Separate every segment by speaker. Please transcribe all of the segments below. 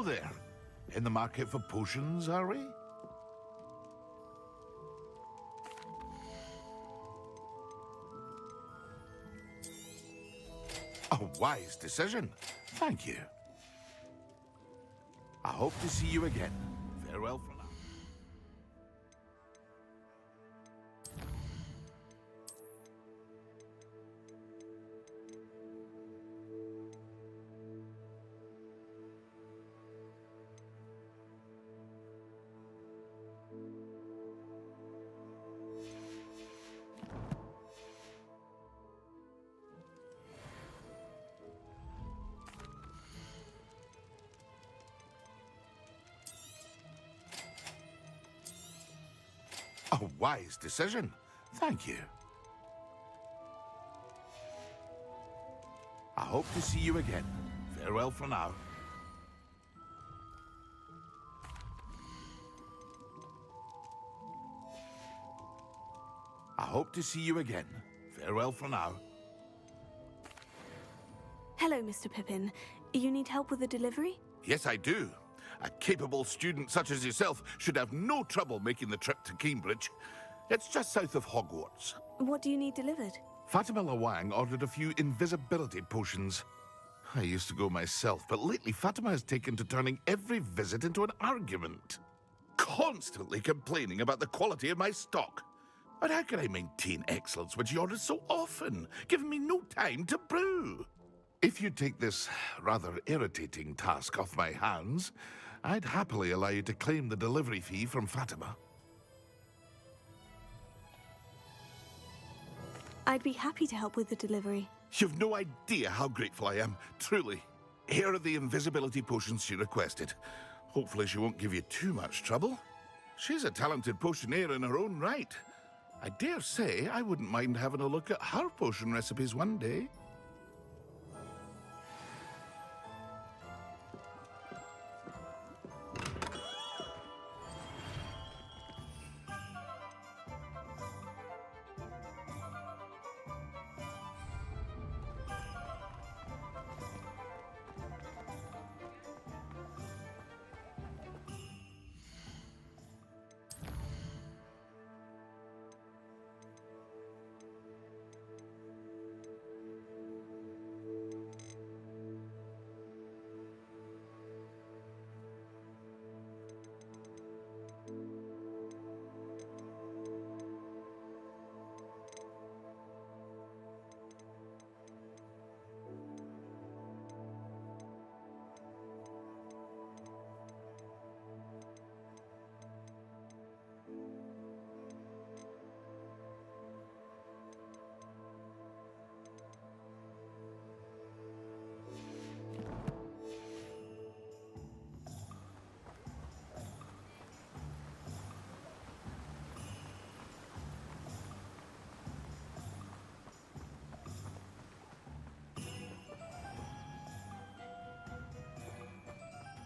Speaker 1: Hello there. In the market for potions, are we? A wise decision. Thank you. I hope to see you again. Farewell for now. A wise decision. Thank you. I hope to see you again. Farewell for now. I hope to see you again. Farewell for now.
Speaker 2: Hello, Mr. Pippin. You need help with a delivery?
Speaker 1: Yes, I do. A capable student such as yourself should have no trouble making the trip to Cambridge. It's just south of Hogwarts.
Speaker 2: What do you need delivered?
Speaker 1: Fatima Lawang ordered a few invisibility potions. I used to go myself, but lately Fatima has taken to turning every visit into an argument. Constantly complaining about the quality of my stock. But how can I maintain excellence when she orders so often, giving me no time to brew? If you take this rather irritating task off my hands, I'd happily allow you to claim the delivery fee from Fatima.
Speaker 2: I'd be happy to help with the delivery.
Speaker 1: You've no idea how grateful I am, truly. Here are the invisibility potions she requested. Hopefully she won't give you too much trouble. She's a talented potioneer in her own right. I dare say I wouldn't mind having a look at her potion recipes one day.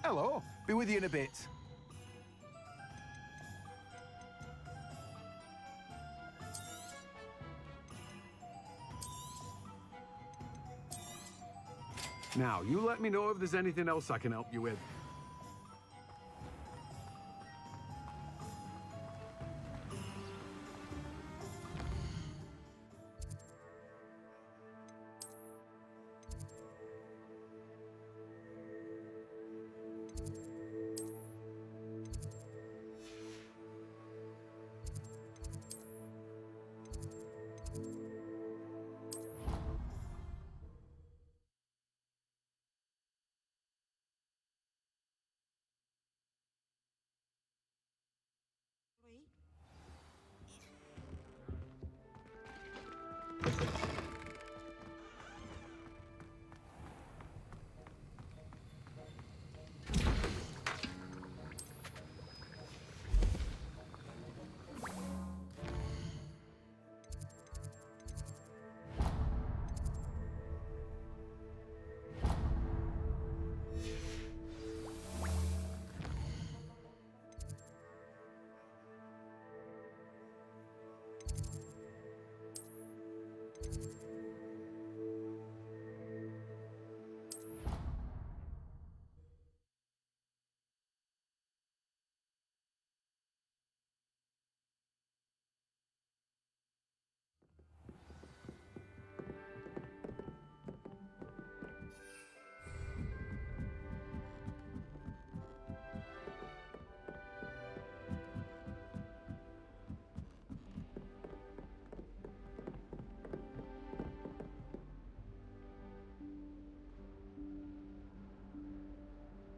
Speaker 3: Hello. Be with you in a bit. Now, you let me know if there's anything else I can help you with.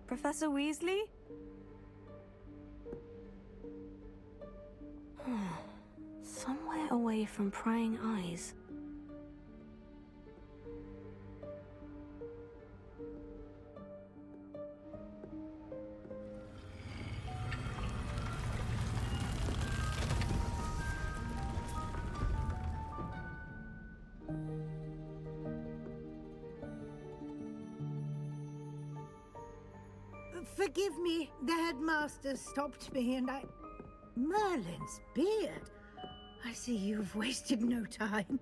Speaker 2: Professor Weasley? Somewhere away from prying eyes.
Speaker 4: Forgive me, the headmaster stopped me and I... Merlin's beard. I see you've wasted no time.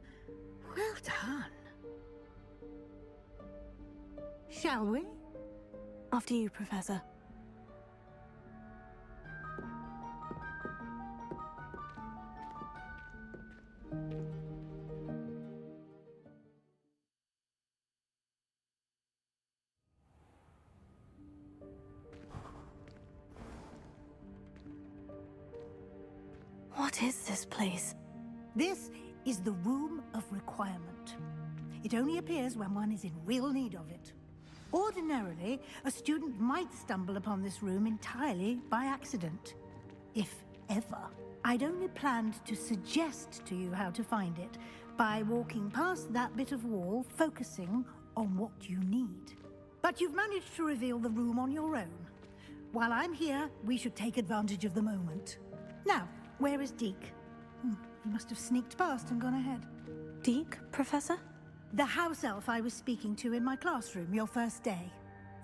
Speaker 4: Well done. Shall we?
Speaker 2: After you, Professor. What is this place?
Speaker 4: This is the Room of Requirement. It only appears when one is in real need of it. Ordinarily, a student might stumble upon this room entirely by accident. If ever. I'd only planned to suggest to you how to find it by walking past that bit of wall, focusing on what you need. But you've managed to reveal the room on your own. While I'm here, we should take advantage of the moment. Now, where is Deke? He must have sneaked past and gone ahead.
Speaker 2: Deke, Professor?
Speaker 4: The house elf I was speaking to in my classroom your first day.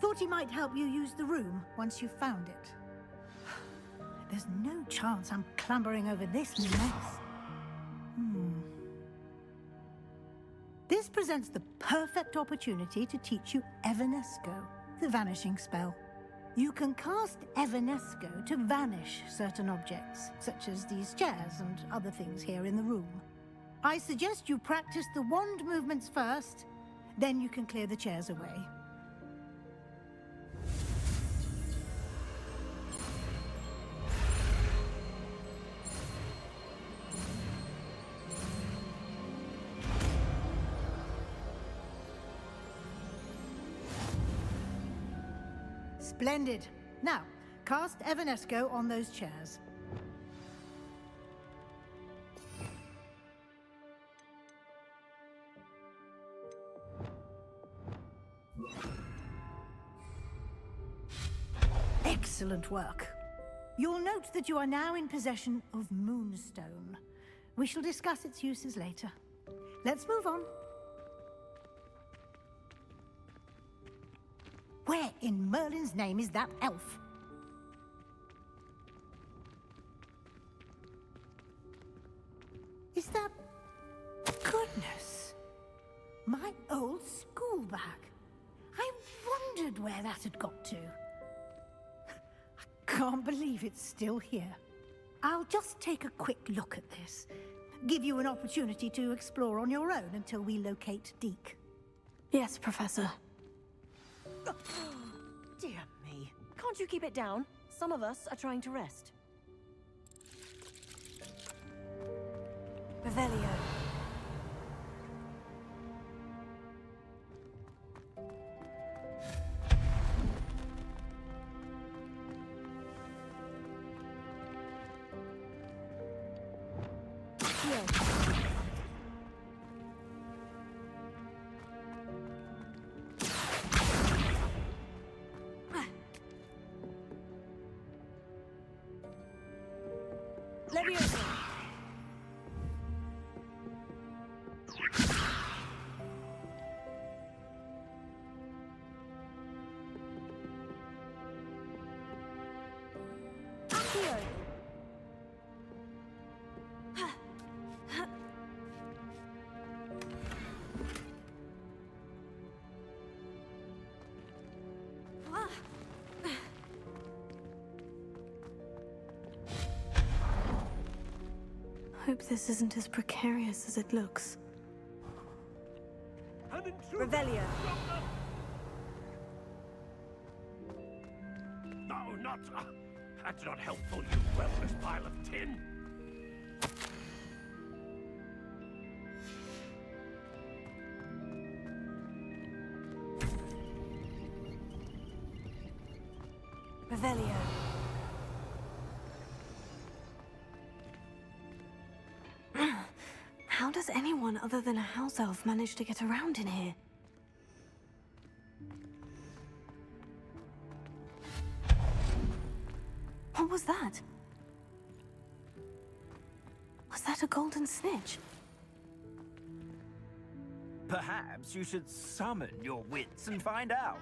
Speaker 4: Thought he might help you use the room once you found it. There's no chance I'm clambering over this mess. This presents the perfect opportunity to teach you Evanesco, the vanishing spell. You can cast Evanesco to vanish certain objects, such as these chairs and other things here in the room. I suggest you practice the wand movements first, then you can clear the chairs away. Splendid. Now, cast Evanesco on those chairs. Excellent work. You'll note that you are now in possession of Moonstone. We shall discuss its uses later. Let's move on. Where in Merlin's name is that elf? Is that... Goodness! My old school bag. I wondered where that had got to. I can't believe it's still here. I'll just take a quick look at this. Give you an opportunity to explore on your own until we locate Deke.
Speaker 2: Yes, Professor.
Speaker 5: Dear me. Can't you keep it down? Some of us are trying to rest.
Speaker 2: Revelio. Leviosa. Accio. Hope this isn't as precarious as it looks.
Speaker 5: Revelio.
Speaker 6: No, not... that's not helpful, you worthless pile of tin.
Speaker 2: Revelio. How does anyone other than a house elf manage to get around in here? What was that? Was that a golden snitch?
Speaker 6: Perhaps you should summon your wits and find out.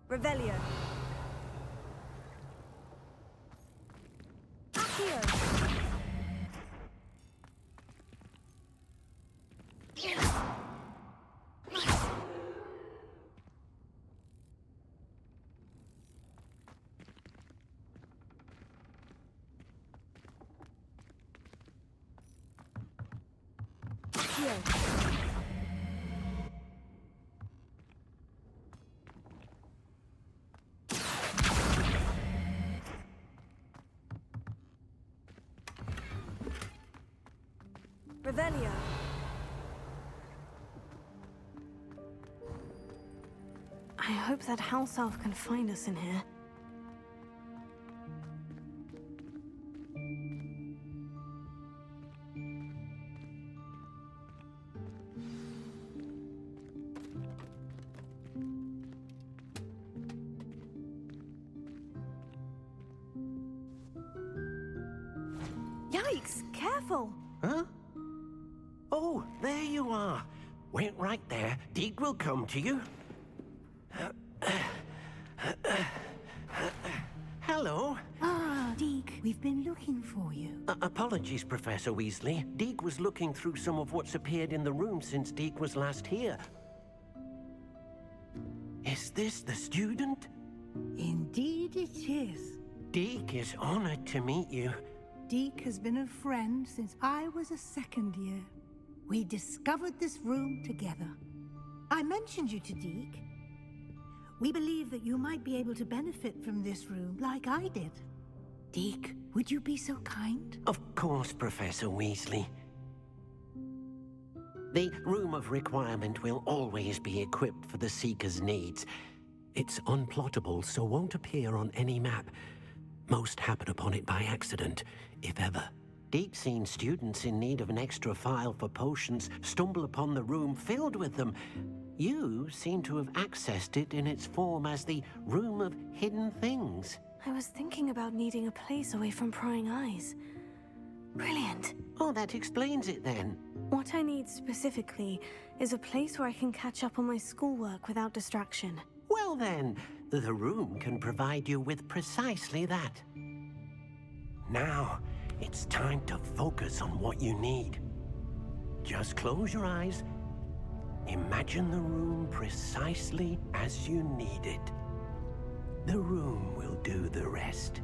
Speaker 5: Revelio. Accio. Revelio.
Speaker 2: I hope that house elf can find us in here.
Speaker 5: Yikes! Careful!
Speaker 7: Huh? Oh, there you are. Wait right there. Deke will come to you. Hello.
Speaker 4: Ah, Deke, we've been looking for you.
Speaker 7: Apologies, Professor Weasley. Deke was looking through some of what's appeared in the room since Deke was last here. Is this the student?
Speaker 4: Indeed it is.
Speaker 7: Deke is honored to meet you.
Speaker 4: Deke has been a friend since I was a second year. We discovered this room together. I mentioned you to Deke. We believe that you might be able to benefit from this room like I did. Deke, would you be so kind?
Speaker 7: Of course, Professor Weasley. The Room of Requirement will always be equipped for the Seeker's needs. It's unplottable, so won't appear on any map. Most happen upon it by accident, if ever. Deke's seen students in need of an extra file for potions stumble upon the room filled with them. You seem to have accessed it in its form as the Room of Hidden Things.
Speaker 2: I was thinking about needing a place away from prying eyes. Brilliant.
Speaker 7: Oh, that explains it then.
Speaker 2: What I need specifically is a place where I can catch up on my schoolwork without distraction.
Speaker 7: Well then, the room can provide you with precisely that. Now, it's time to focus on what you need. Just close your eyes. Imagine the room precisely as you need it. The room will do the rest.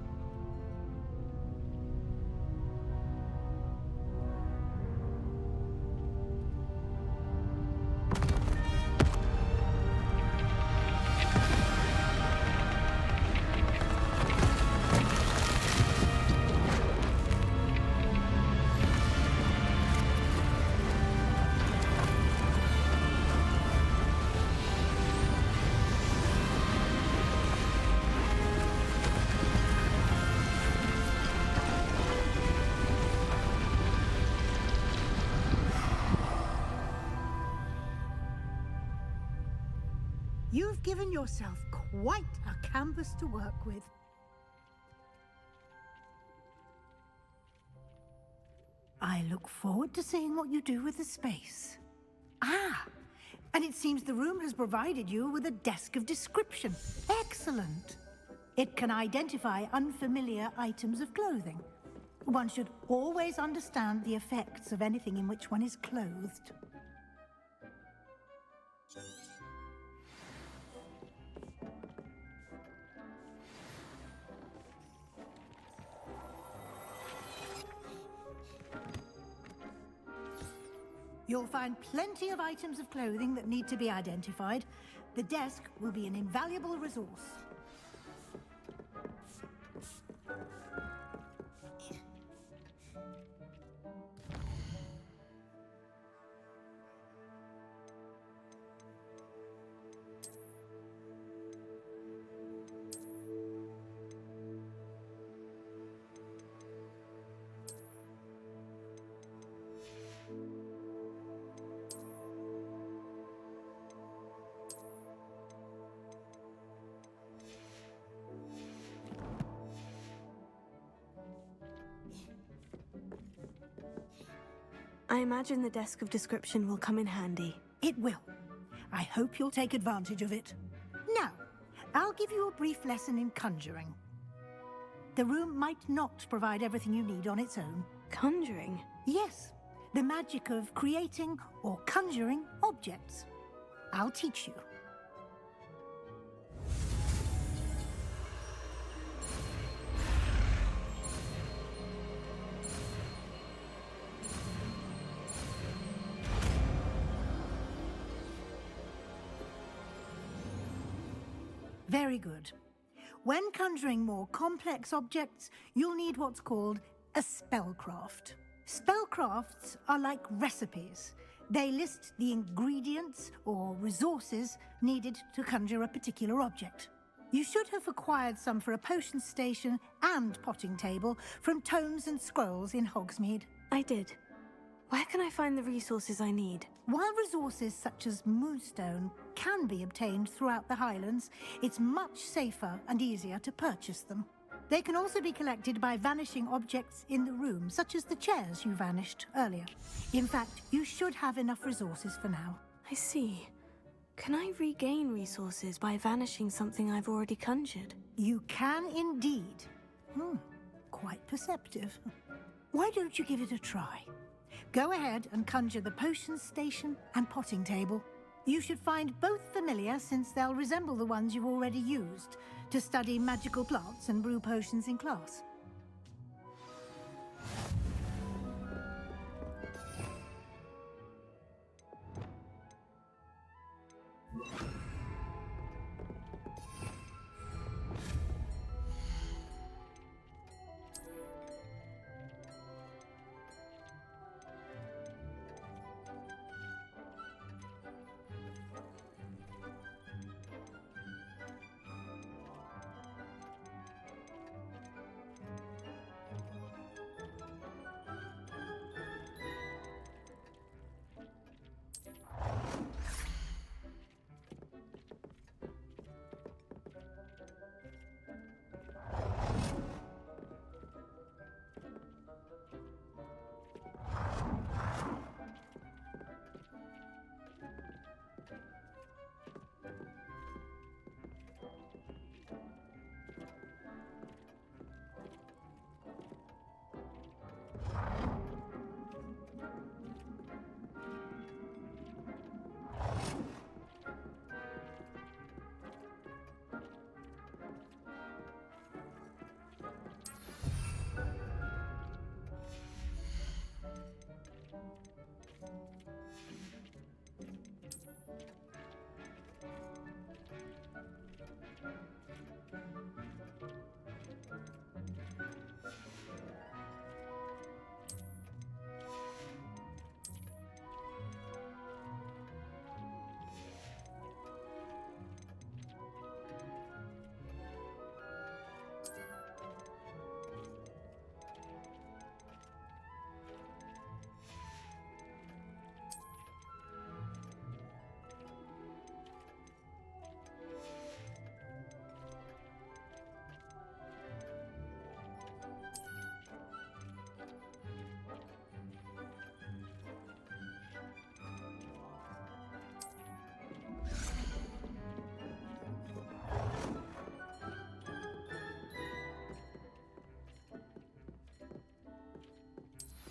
Speaker 4: You've given yourself quite a canvas to work with. I look forward to seeing what you do with the space. Ah, and it seems the room has provided you with a desk of description. Excellent. It can identify unfamiliar items of clothing. One should always understand the effects of anything in which one is clothed. You'll find plenty of items of clothing that need to be identified. The desk will be an invaluable resource.
Speaker 2: I imagine the desk of description will come in handy.
Speaker 4: It will. I hope you'll take advantage of it. Now, I'll give you a brief lesson in conjuring. The room might not provide everything you need on its own.
Speaker 2: Conjuring?
Speaker 4: Yes, the magic of creating or conjuring objects. I'll teach you. Very good. When conjuring more complex objects, you'll need what's called a spellcraft. Spellcrafts are like recipes. They list the ingredients or resources needed to conjure a particular object. You should have acquired some for a potion station and potting table from tomes and scrolls in Hogsmeade.
Speaker 2: I did. Where can I find the resources I need?
Speaker 4: While resources such as moonstone can be obtained throughout the Highlands, it's much safer and easier to purchase them. They can also be collected by vanishing objects in the room, such as the chairs you vanished earlier. In fact, you should have enough resources for now.
Speaker 2: I see. Can I regain resources by vanishing something I've already conjured?
Speaker 4: You can indeed. Quite perceptive. Why don't you give it a try? Go ahead and conjure the potion station and potting table. You should find both familiar, since they'll resemble the ones you've already used to study magical plants and brew potions in class.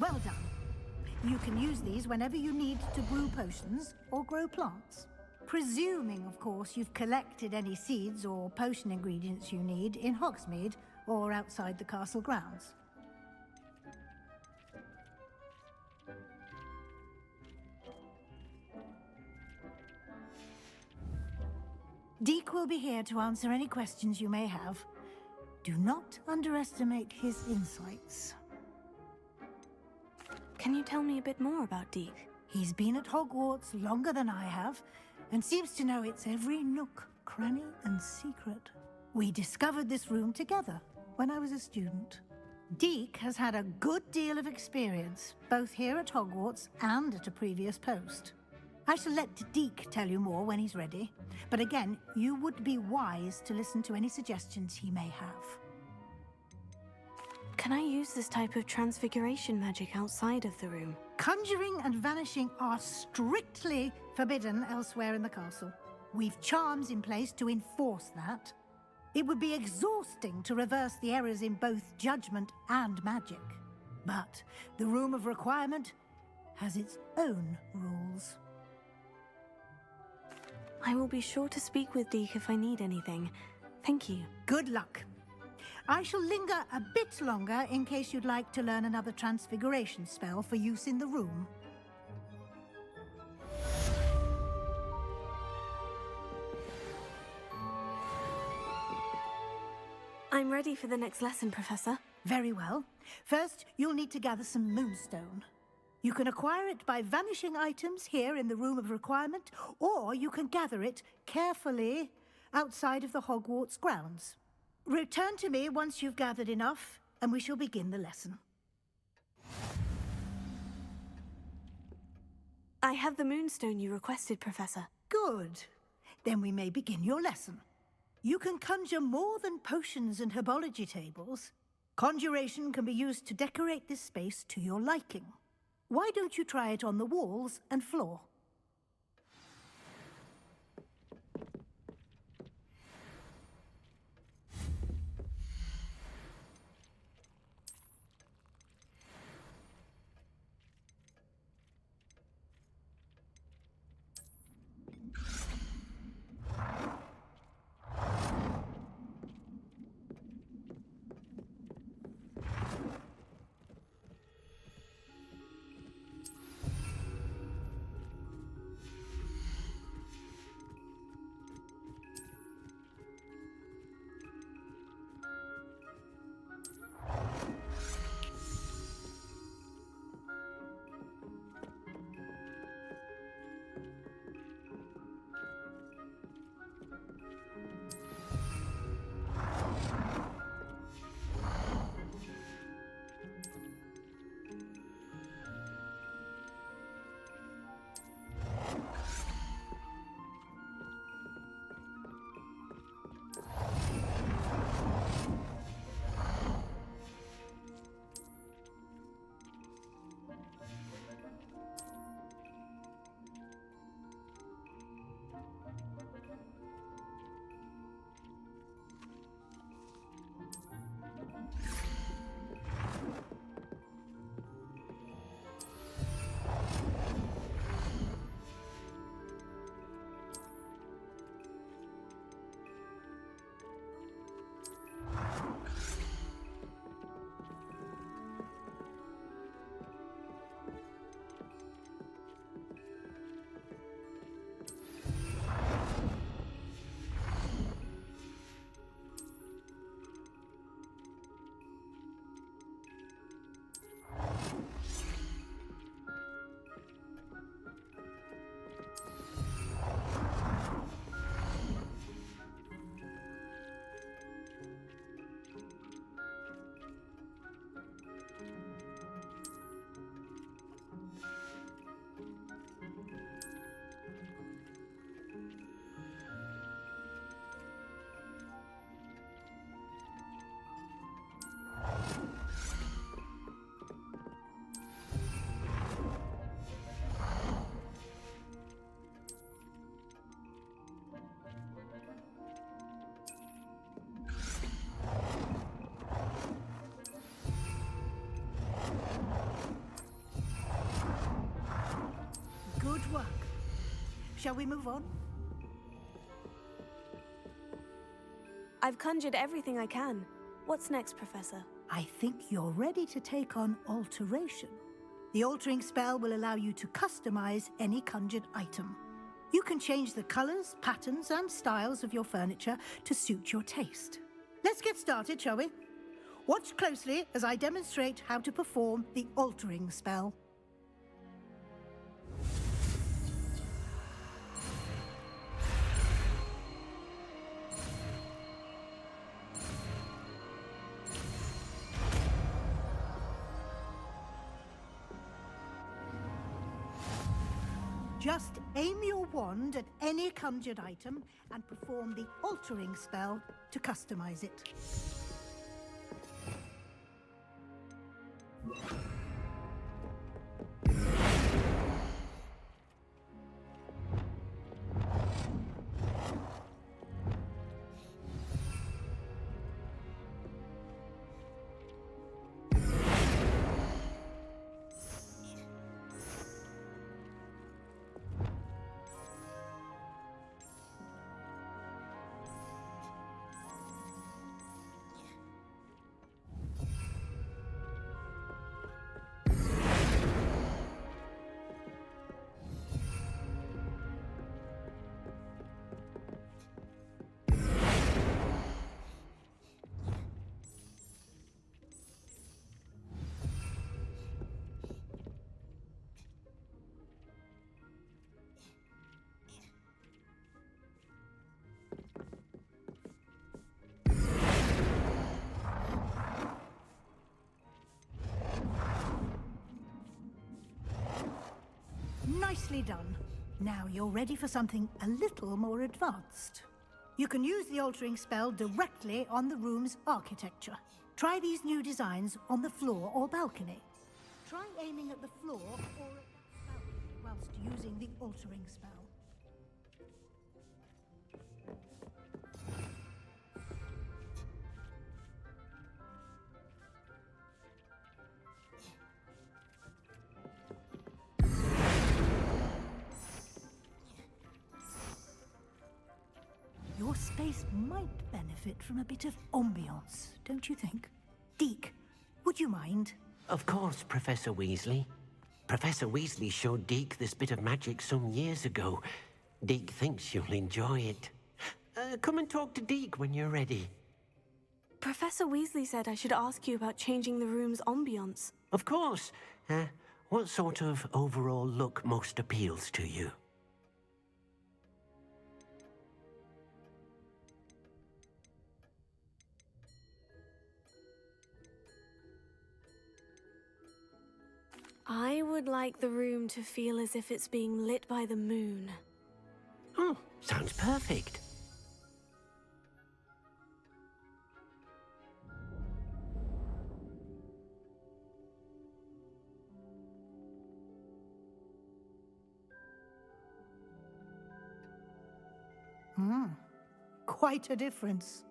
Speaker 4: Well done. You can use these whenever you need to brew potions or grow plants. Presuming, of course, you've collected any seeds or potion ingredients you need in Hogsmeade or outside the castle grounds. Deke will be here to answer any questions you may have. Do not underestimate his insights.
Speaker 2: Can you tell me a bit more about Deke?
Speaker 4: He's been at Hogwarts longer than I have, and seems to know its every nook, cranny, and secret. We discovered this room together when I was a student. Deke has had a good deal of experience, both here at Hogwarts and at a previous post. I shall let Deke tell you more when he's ready, but again, you would be wise to listen to any suggestions he may have.
Speaker 2: Can I use this type of transfiguration magic outside of the room?
Speaker 4: Conjuring and vanishing are strictly forbidden elsewhere in the castle. We've charms in place to enforce that. It would be exhausting to reverse the errors in both judgment and magic. But the Room of Requirement has its own rules.
Speaker 2: I will be sure to speak with Deke if I need anything. Thank you.
Speaker 4: Good luck. I shall linger a bit longer in case you'd like to learn another transfiguration spell for use in the room.
Speaker 2: I'm ready for the next lesson, Professor.
Speaker 4: Very well. First, you'll need to gather some moonstone. You can acquire it by vanishing items here in the Room of Requirement, or you can gather it carefully outside of the Hogwarts grounds. Return to me once you've gathered enough, and we shall begin the lesson.
Speaker 2: I have the moonstone you requested, Professor.
Speaker 4: Good. Then we may begin your lesson. You can conjure more than potions and herbology tables. Conjuration can be used to decorate this space to your liking. Why don't you try it on the walls and floor? Good work. Shall we move on?
Speaker 2: I've conjured everything I can. What's next, Professor?
Speaker 4: I think you're ready to take on alteration. The altering spell will allow you to customize any conjured item. You can change the colors, patterns, and styles of your furniture to suit your taste. Let's get started, shall we? Watch closely as I demonstrate how to perform the altering spell. Just aim your wand at any conjured item and perform the altering spell to customize it. Nicely done. Now you're ready for something a little more advanced. You can use the altering spell directly on the room's architecture. Try these new designs on the floor or balcony. Try aiming at the floor or at that balcony whilst using the altering spell. Your space might benefit from a bit of ambiance, don't you think? Deke, would you mind?
Speaker 7: Of course, Professor Weasley. Professor Weasley showed Deke this bit of magic some years ago. Deke thinks you'll enjoy it. Come and talk to Deke when you're ready.
Speaker 2: Professor Weasley said I should ask you about changing the room's ambiance.
Speaker 7: Of course. What sort of overall look most appeals to you?
Speaker 2: I would like the room to feel as if it's being lit by the moon.
Speaker 7: Oh, sounds perfect.
Speaker 4: Quite a difference.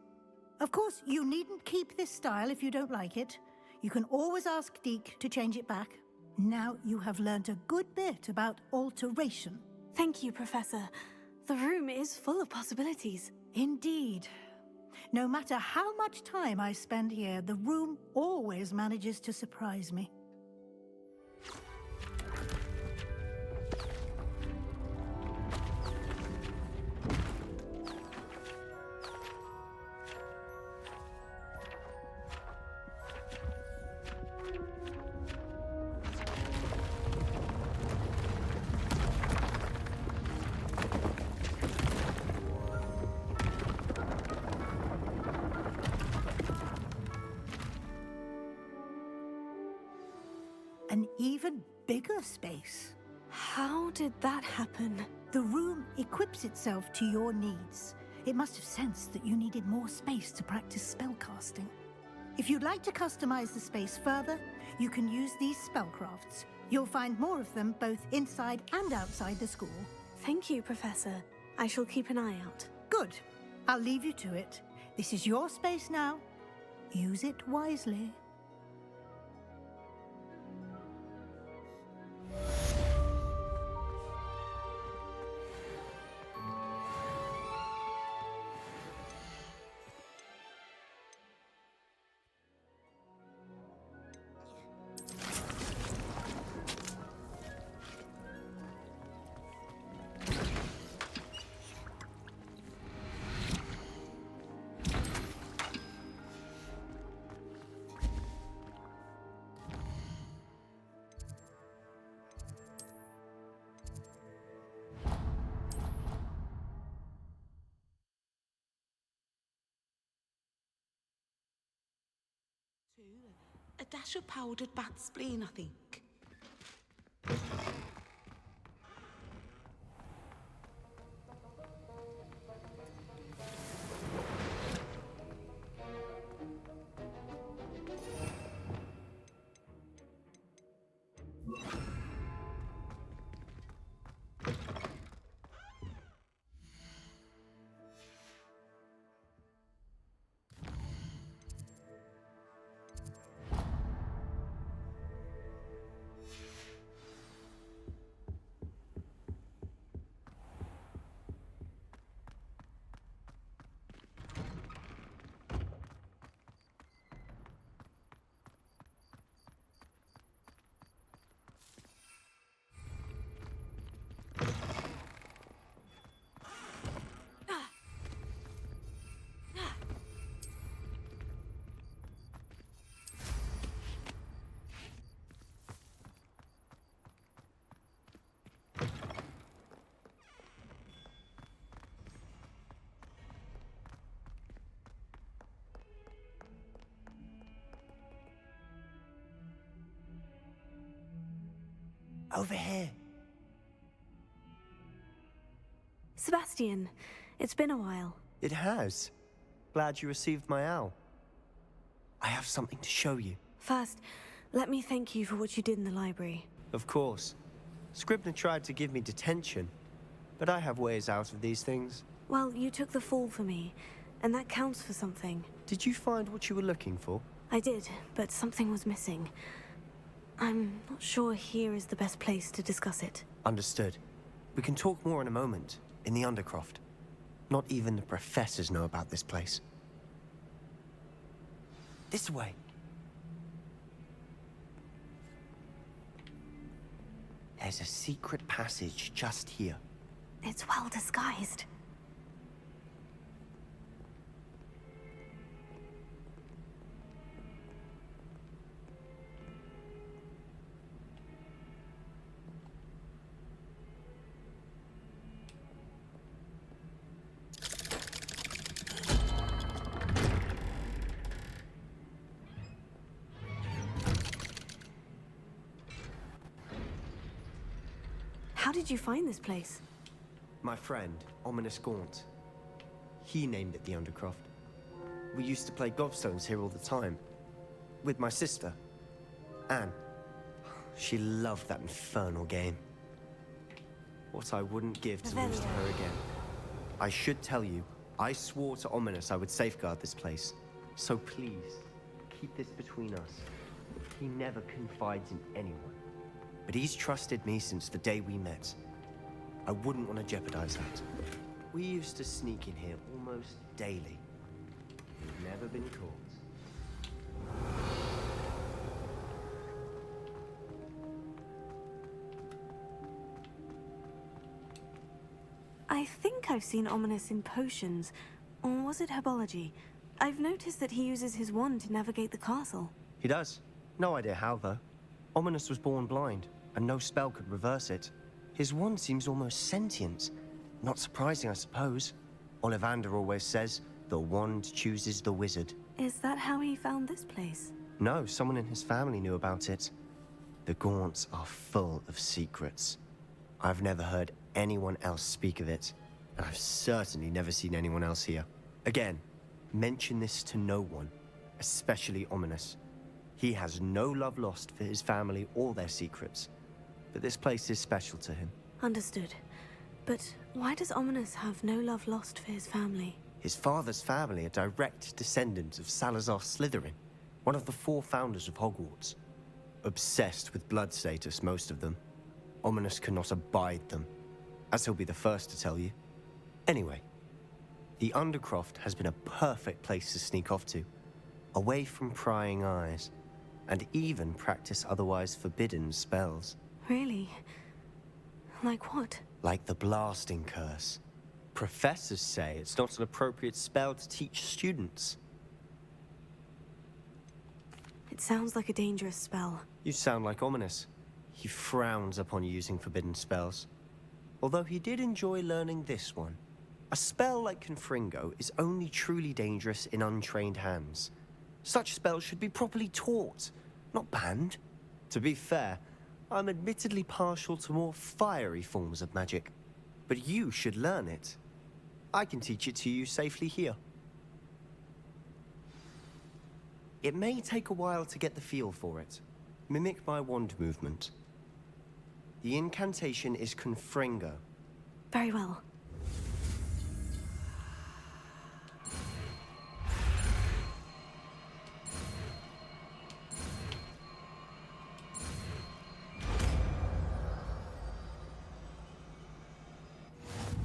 Speaker 4: Of course, you needn't keep this style if you don't like it. You can always ask Deke to change it back. Now you have learnt a good bit about alteration.
Speaker 2: Thank you, Professor. The room is full of possibilities.
Speaker 4: Indeed. No matter how much time I spend here, the room always manages to surprise me. An even bigger space.
Speaker 2: How did that happen?
Speaker 4: The room equips itself to your needs. It must have sensed that you needed more space to practice spellcasting. If you'd like to customize the space further, you can use these spellcrafts. You'll find more of them both inside and outside the school.
Speaker 2: Thank you, Professor. I shall keep an eye out.
Speaker 4: Good. I'll leave you to it. This is your space now. Use it wisely.
Speaker 8: A dash of powdered bat spleen, I think.
Speaker 9: Over here.
Speaker 2: Sebastian, it's been a while.
Speaker 9: It has. Glad you received my owl. I have something to show you.
Speaker 2: First, let me thank you for what you did in the library.
Speaker 9: Of course. Scribner tried to give me detention, but I have ways out of these things.
Speaker 2: Well, you took the fall for me, and that counts for something.
Speaker 9: Did you find what you were looking for?
Speaker 2: I did, but something was missing. I'm not sure here is the best place to discuss it.
Speaker 9: Understood. We can talk more in a moment, in the Undercroft. Not even the professors know about this place. This way. There's a secret passage just here.
Speaker 2: It's well disguised. How did you find this place?
Speaker 9: My friend, Ominous Gaunt. He named it the Undercroft. We used to play gobstones here all the time. With my sister, Anne. She loved that infernal game. What I wouldn't give to lose to her again. I should tell you, I swore to Ominous I would safeguard this place. So please, keep this between us. He never confides in anyone. But he's trusted me since the day we met. I wouldn't want to jeopardize that. We used to sneak in here almost daily. We've never been caught.
Speaker 2: I think I've seen Ominous in potions. Or was it herbology? I've noticed that he uses his wand to navigate the castle.
Speaker 9: He does. No idea how, though. Ominous was born blind, and no spell could reverse it. His wand seems almost sentient. Not surprising, I suppose. Ollivander always says, the wand chooses the wizard.
Speaker 2: Is that how he found this place?
Speaker 9: No, someone in his family knew about it. The Gaunts are full of secrets. I've never heard anyone else speak of it, and I've certainly never seen anyone else here. Again, mention this to no one, especially Ominous. He has no love lost for his family or their secrets, but this place is special to him.
Speaker 2: Understood. But why does Ominous have no love lost for his family?
Speaker 9: His father's family are direct descendants of Salazar Slytherin, one of the 4 founders of Hogwarts. Obsessed with blood status, most of them. Ominous cannot abide them, as he'll be the first to tell you. Anyway, the Undercroft has been a perfect place to sneak off to, away from prying eyes, and even practice otherwise forbidden spells.
Speaker 2: Really? Like what?
Speaker 9: Like the blasting curse. Professors say it's not an appropriate spell to teach students.
Speaker 2: It sounds like a dangerous spell.
Speaker 9: You sound like Ominous. He frowns upon using forbidden spells. Although he did enjoy learning this one. A spell like Confringo is only truly dangerous in untrained hands. Such spells should be properly taught, not banned. To be fair, I'm admittedly partial to more fiery forms of magic. But you should learn it. I can teach it to you safely here. It may take a while to get the feel for it. Mimic my wand movement. The incantation is Confringo.
Speaker 2: Very well.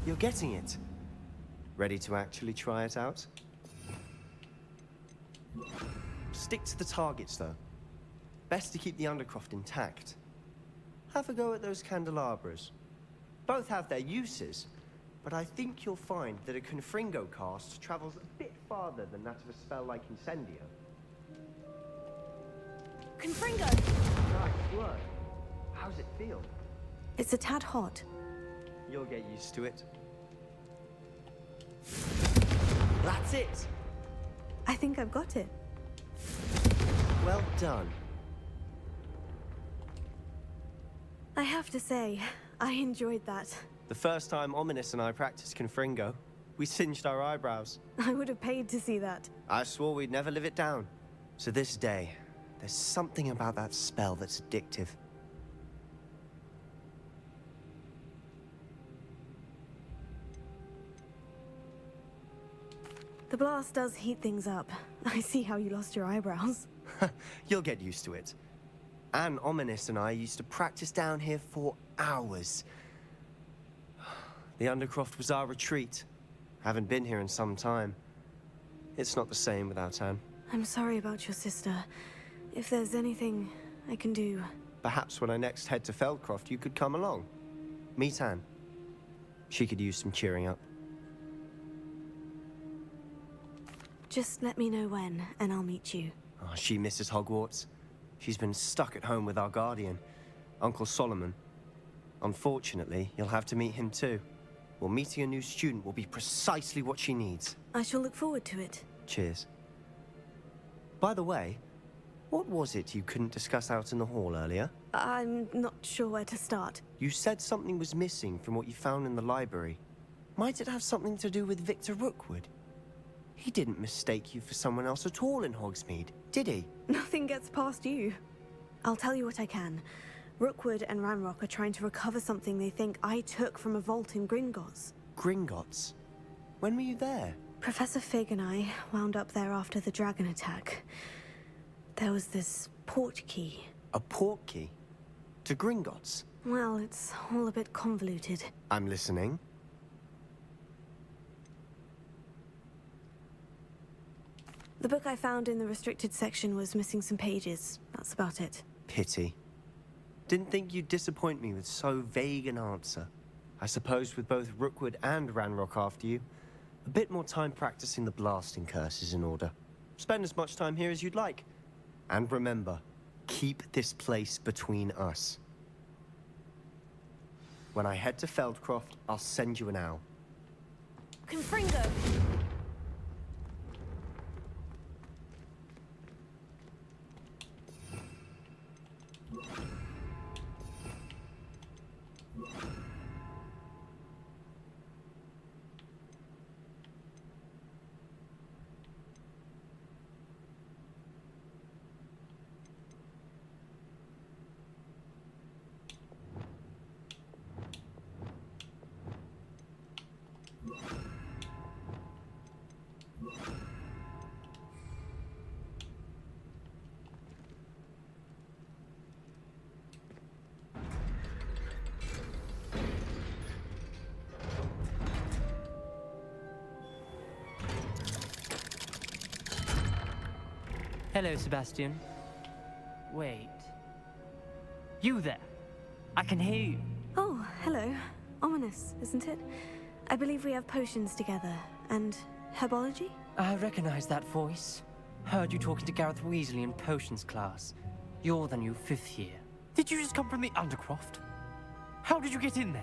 Speaker 9: You're getting it. Ready to actually try it out? Stick to the targets, though. Best to keep the Undercroft intact. Have a go at those candelabras. Both have their uses, but I think you'll find that a Confringo cast travels a bit farther than that of a spell like Incendio.
Speaker 5: Confringo!
Speaker 9: Nice work. How's it feel?
Speaker 2: It's a tad hot.
Speaker 9: You'll get used to it. That's it!
Speaker 2: I think I've got it.
Speaker 9: Well done.
Speaker 2: I have to say, I enjoyed that.
Speaker 9: The first time Ominous and I practiced Confringo, we singed our eyebrows.
Speaker 2: I would have paid to see that.
Speaker 9: I swore we'd never live it down. So this day, there's something about that spell that's addictive.
Speaker 2: The blast does heat things up. I see how you lost your eyebrows.
Speaker 9: You'll get used to it. Anne, Ominous and I used to practice down here for hours. The Undercroft was our retreat. Haven't been here in some time. It's not the same without Anne.
Speaker 2: I'm sorry about your sister. If there's anything I can do...
Speaker 9: Perhaps when I next head to Feldcroft, you could come along. Meet Anne. She could use some cheering up.
Speaker 2: Just let me know when, and I'll meet you.
Speaker 9: Oh, she misses Hogwarts. She's been stuck at home with our guardian, Uncle Solomon. Unfortunately, you'll have to meet him too. Well, meeting a new student will be precisely what she needs.
Speaker 2: I shall look forward to it.
Speaker 9: Cheers. By the way, what was it you couldn't discuss out in the hall earlier?
Speaker 2: I'm not sure where to start.
Speaker 9: You said something was missing from what you found in the library. Might it have something to do with Victor Rookwood? He didn't mistake you for someone else at all in Hogsmeade, did he?
Speaker 2: Nothing gets past you. I'll tell you what I can. Rookwood and Ranrock are trying to recover something they think I took from a vault in Gringotts.
Speaker 9: Gringotts? When were you there?
Speaker 2: Professor Fig and I wound up there after the dragon attack. There was this port key.
Speaker 9: A port key? To Gringotts?
Speaker 2: Well, it's all a bit convoluted.
Speaker 9: I'm listening.
Speaker 2: The book I found in the restricted section was missing some pages. That's about it.
Speaker 9: Pity. Didn't think you'd disappoint me with so vague an answer. I suppose with both Rookwood and Ranrock after you, a bit more time practicing the blasting curse is in order. Spend as much time here as you'd like. And remember, keep this place between us. When I head to Feldcroft, I'll send you an owl.
Speaker 5: Confringo!
Speaker 10: Hello, Sebastian. Wait. You there? I can hear you.
Speaker 2: Oh, hello. Ominous, isn't it? I believe we have potions together. And herbology?
Speaker 10: I recognize that voice. Heard you talking to Gareth Weasley in potions class. You're the new 5th year. Did you just come from the Undercroft? How did you get in there?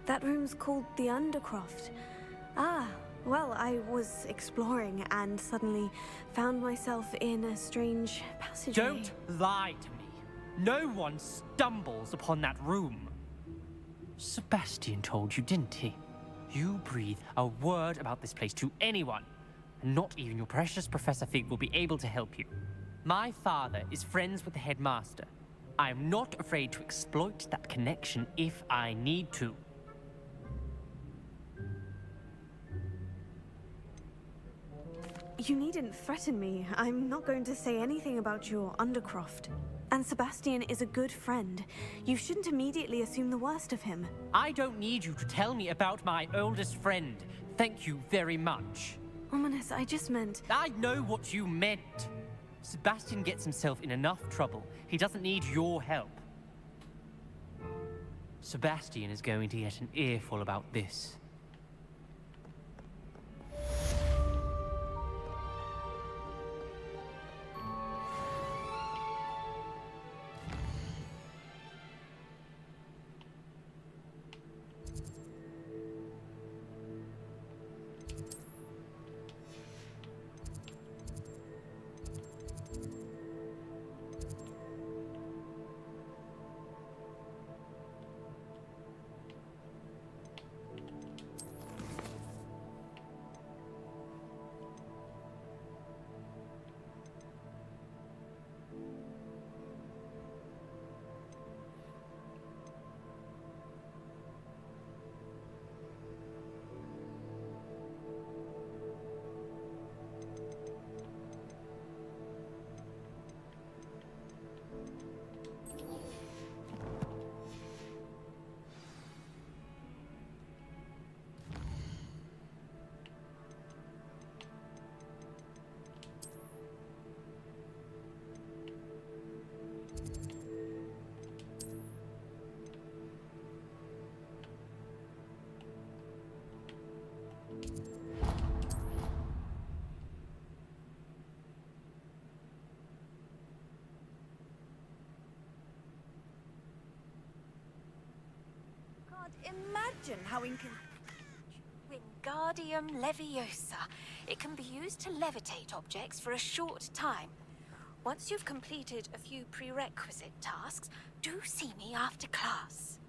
Speaker 2: That room's called the Undercroft. Ah, well, I was exploring and suddenly found myself in a strange passageway.
Speaker 10: Don't lie to me. No one stumbles upon that room. Sebastian told you, didn't he? You breathe a word about this place to anyone, and not even your precious Professor Fig will be able to help you. My father is friends with the headmaster. I'm not afraid to exploit that connection if I need to.
Speaker 2: You needn't threaten me. I'm not going to say anything about your Undercroft. And Sebastian is a good friend. You shouldn't immediately assume the worst of him.
Speaker 10: I don't need you to tell me about my oldest friend. Thank you very much.
Speaker 2: Ominous, I just meant...
Speaker 10: I know what you meant. Sebastian gets himself in enough trouble. He doesn't need your help. Sebastian is going to get an earful about this.
Speaker 11: Imagine how Wingardium Leviosa. It can be used to levitate objects for a short time. Once you've completed a few prerequisite tasks, do see me after class.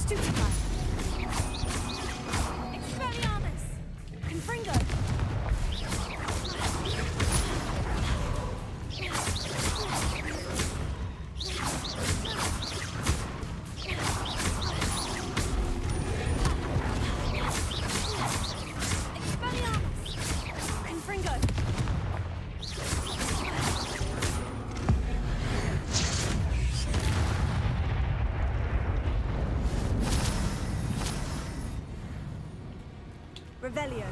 Speaker 2: Stupefy! Expelliarmus! Confringo! Revelio.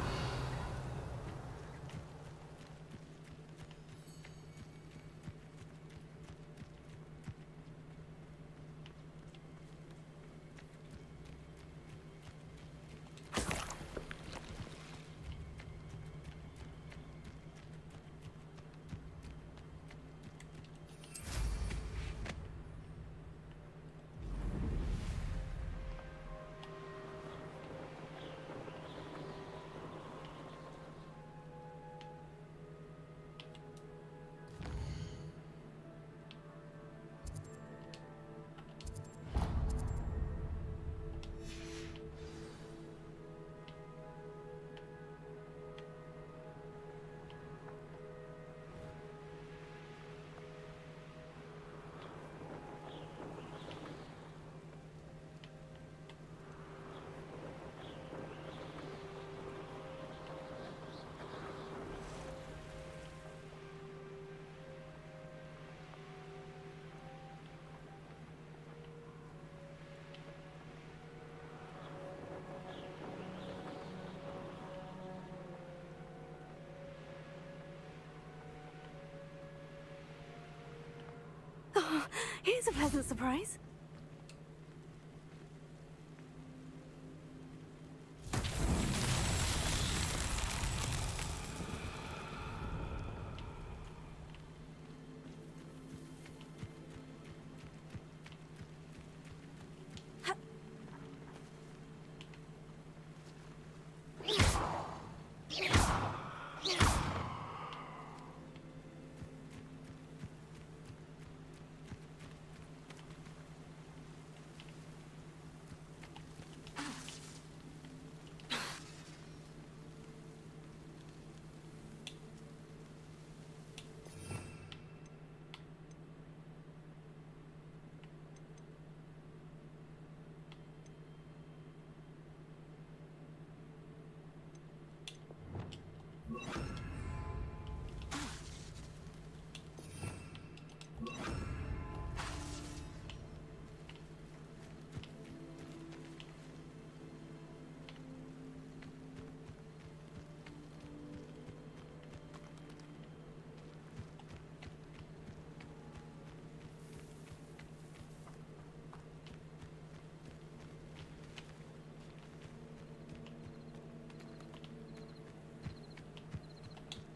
Speaker 2: Oh, here's a pleasant surprise.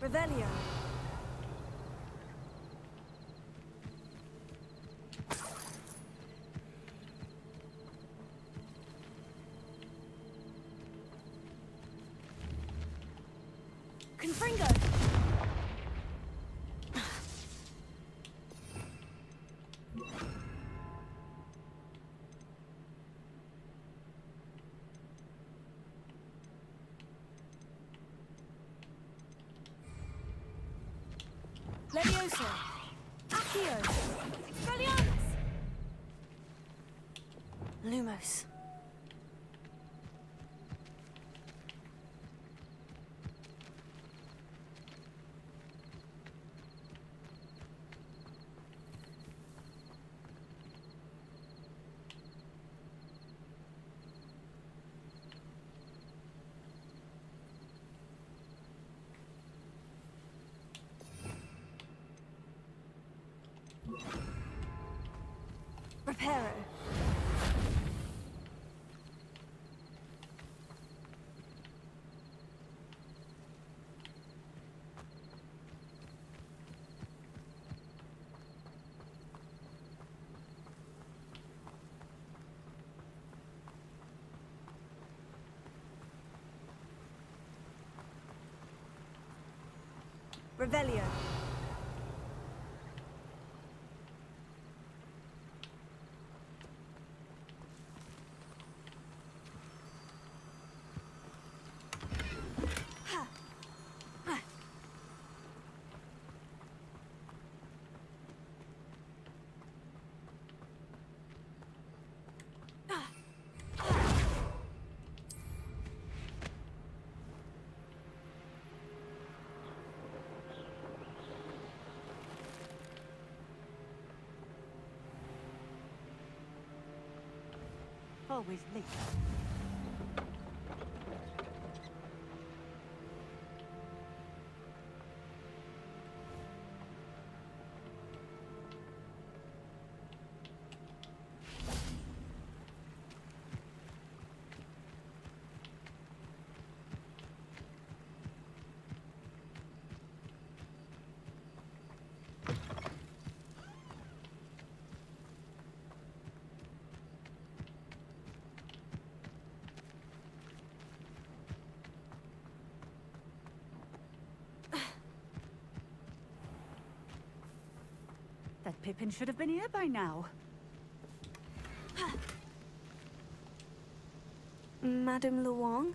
Speaker 2: Revelio. Confringo. Levioso. Accio. Expelliarmus. Lumos. Reparo. Revelio.
Speaker 12: Always late. That Pippin should have been here by now.
Speaker 2: Madame Luong,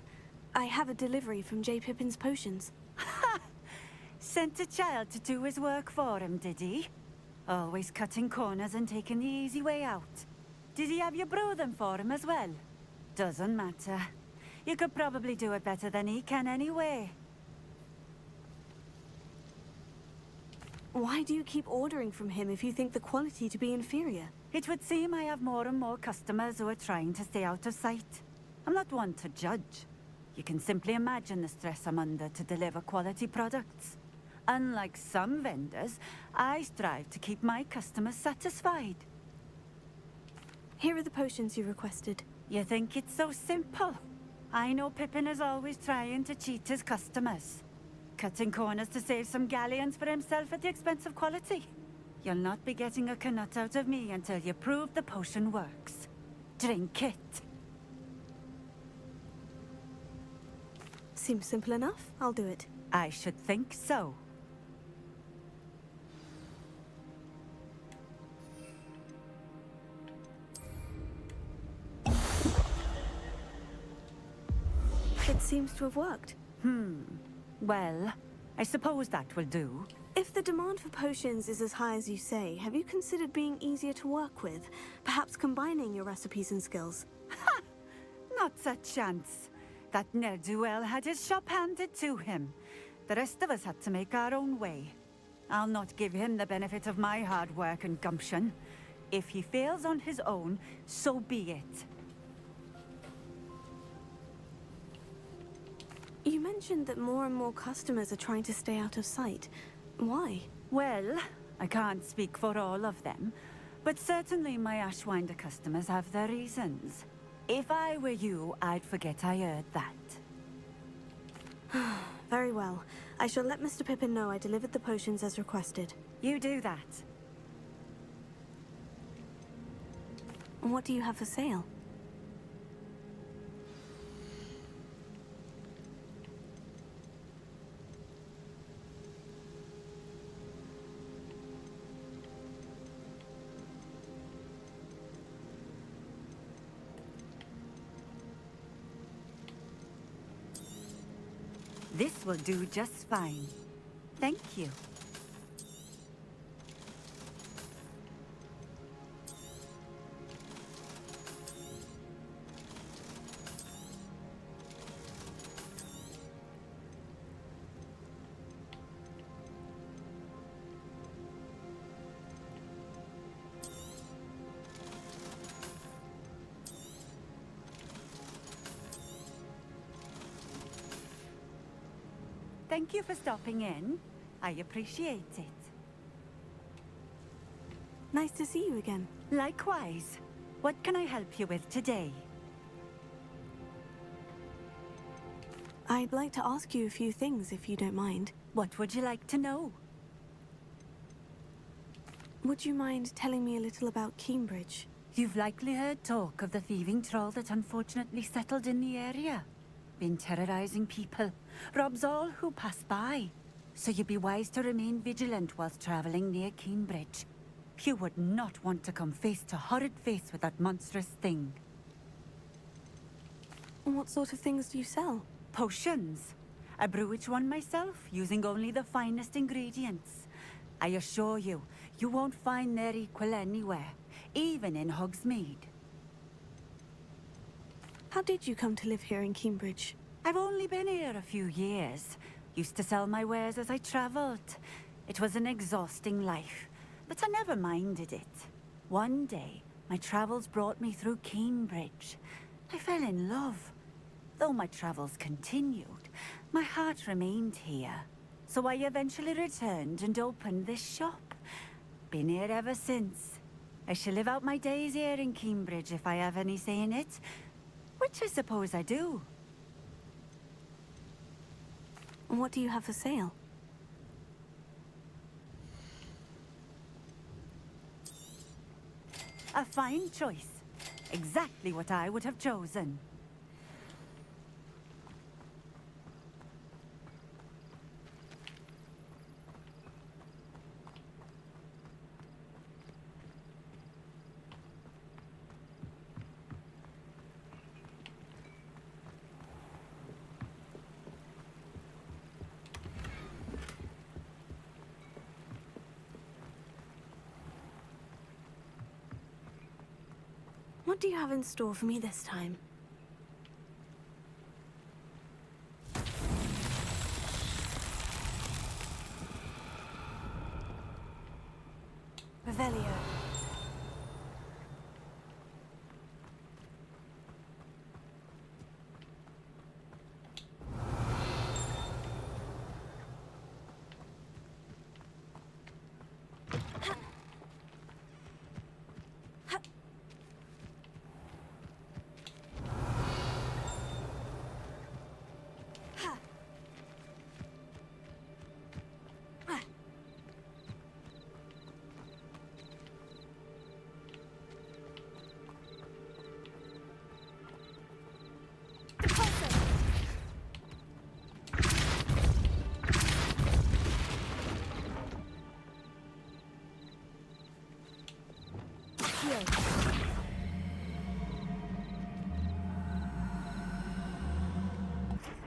Speaker 2: I have a delivery from J. Pippin's potions.
Speaker 12: Sent a child to do his work for him, did he? Always cutting corners and taking the easy way out. Did he have you brew them for him as well? Doesn't matter. You could probably do it better than he can anyway.
Speaker 2: Why do you keep ordering from him if you think the quality to be inferior?
Speaker 12: It would seem I have more and more customers who are trying to stay out of sight. I'm not one to judge. You can simply imagine the stress I'm under to deliver quality products. Unlike some vendors, I strive to keep my customers satisfied.
Speaker 2: Here are the potions you requested.
Speaker 12: You think it's so simple? I know Pippin is always trying to cheat his customers. Cutting corners to save some galleons for himself at the expense of quality. You'll not be getting a canut out of me until you prove the potion works. Drink it.
Speaker 2: Seems simple enough. I'll do it.
Speaker 12: I should think so.
Speaker 2: It seems to have worked.
Speaker 12: Well, I suppose that will do.
Speaker 2: If the demand for potions is as high as you say, have you considered being easier to work with? Perhaps combining your recipes and skills?
Speaker 12: Ha! Not a chance. That ne'er-do-well had his shop handed to him. The rest of us had to make our own way. I'll not give him the benefit of my hard work and gumption. If he fails on his own, so be it.
Speaker 2: You mentioned that more and more customers are trying to stay out of sight. Why?
Speaker 12: Well, I can't speak for all of them, but certainly my Ashwinder customers have their reasons. If I were you, I'd forget I heard that.
Speaker 2: Very well. I shall let Mr. Pippin know I delivered the potions as requested.
Speaker 12: You do that.
Speaker 2: And what do you have for sale?
Speaker 12: This will do just fine. Thank you. Thank you for stopping in. I appreciate it.
Speaker 2: Nice to see you again.
Speaker 12: Likewise. What can I help you with today?
Speaker 2: I'd like to ask you a few things, if you don't mind.
Speaker 12: What would you like to know?
Speaker 2: Would you mind telling me a little about Cambridge?
Speaker 12: You've likely heard talk of the thieving troll that unfortunately settled in the area. Been terrorizing people, robs all who pass by. So you'd be wise to remain vigilant whilst traveling near Cambridge. You would not want to come face to horrid face with that monstrous thing.
Speaker 2: What sort of things do you sell?
Speaker 12: Potions. I brew each one myself, using only the finest ingredients. I assure you, you won't find their equal anywhere, even in Hogsmeade.
Speaker 2: How did you come to live here in Cambridge?
Speaker 12: I've only been here a few years. Used to sell my wares as I traveled. It was an exhausting life, but I never minded it. One day, My travels brought me through Cambridge. I fell in love. Though my travels continued, my heart remained here. So I eventually returned and opened this shop. Been here ever since. I shall live out my days here in Cambridge if I have any say in it. Which I suppose I do.
Speaker 2: What do you have for sale?
Speaker 12: A fine choice. Exactly what I would have chosen.
Speaker 2: What do you have in store for me this time? Revelio.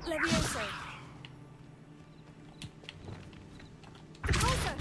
Speaker 2: Levioso. Also.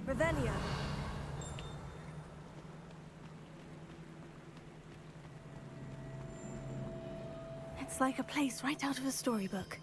Speaker 2: Revelio. It's like a place right out of a storybook.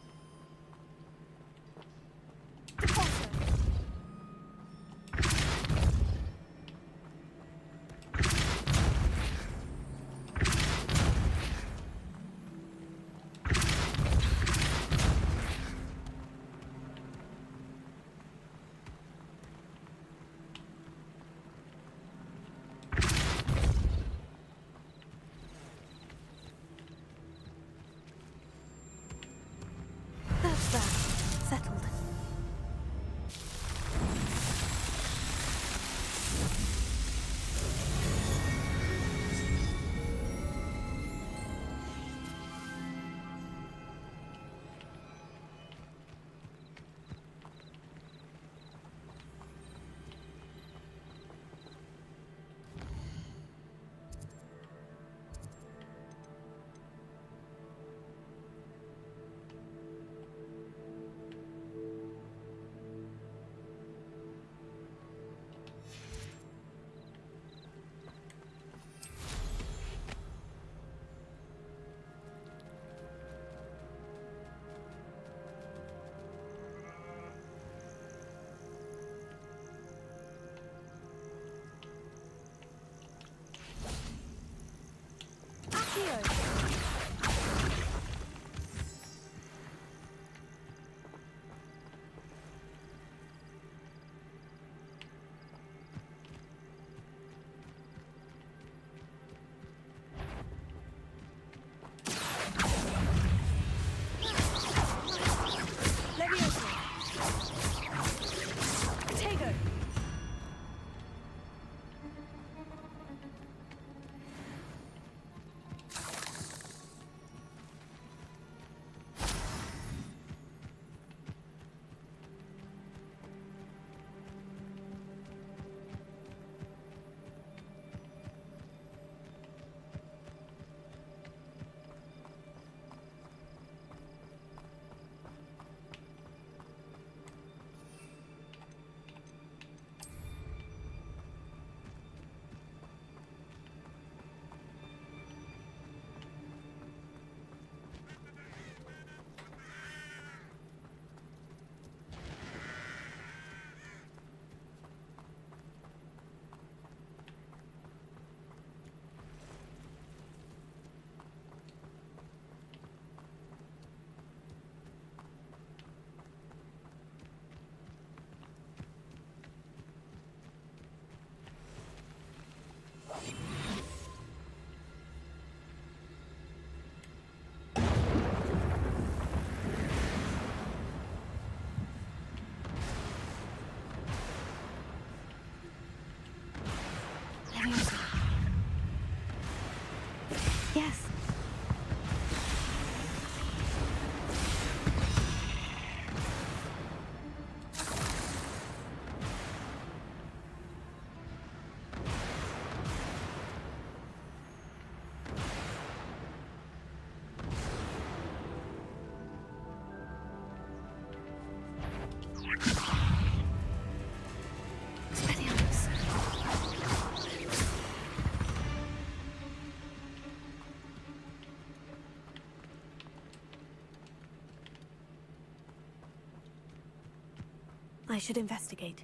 Speaker 2: That's that. Settled. Yes. I should investigate.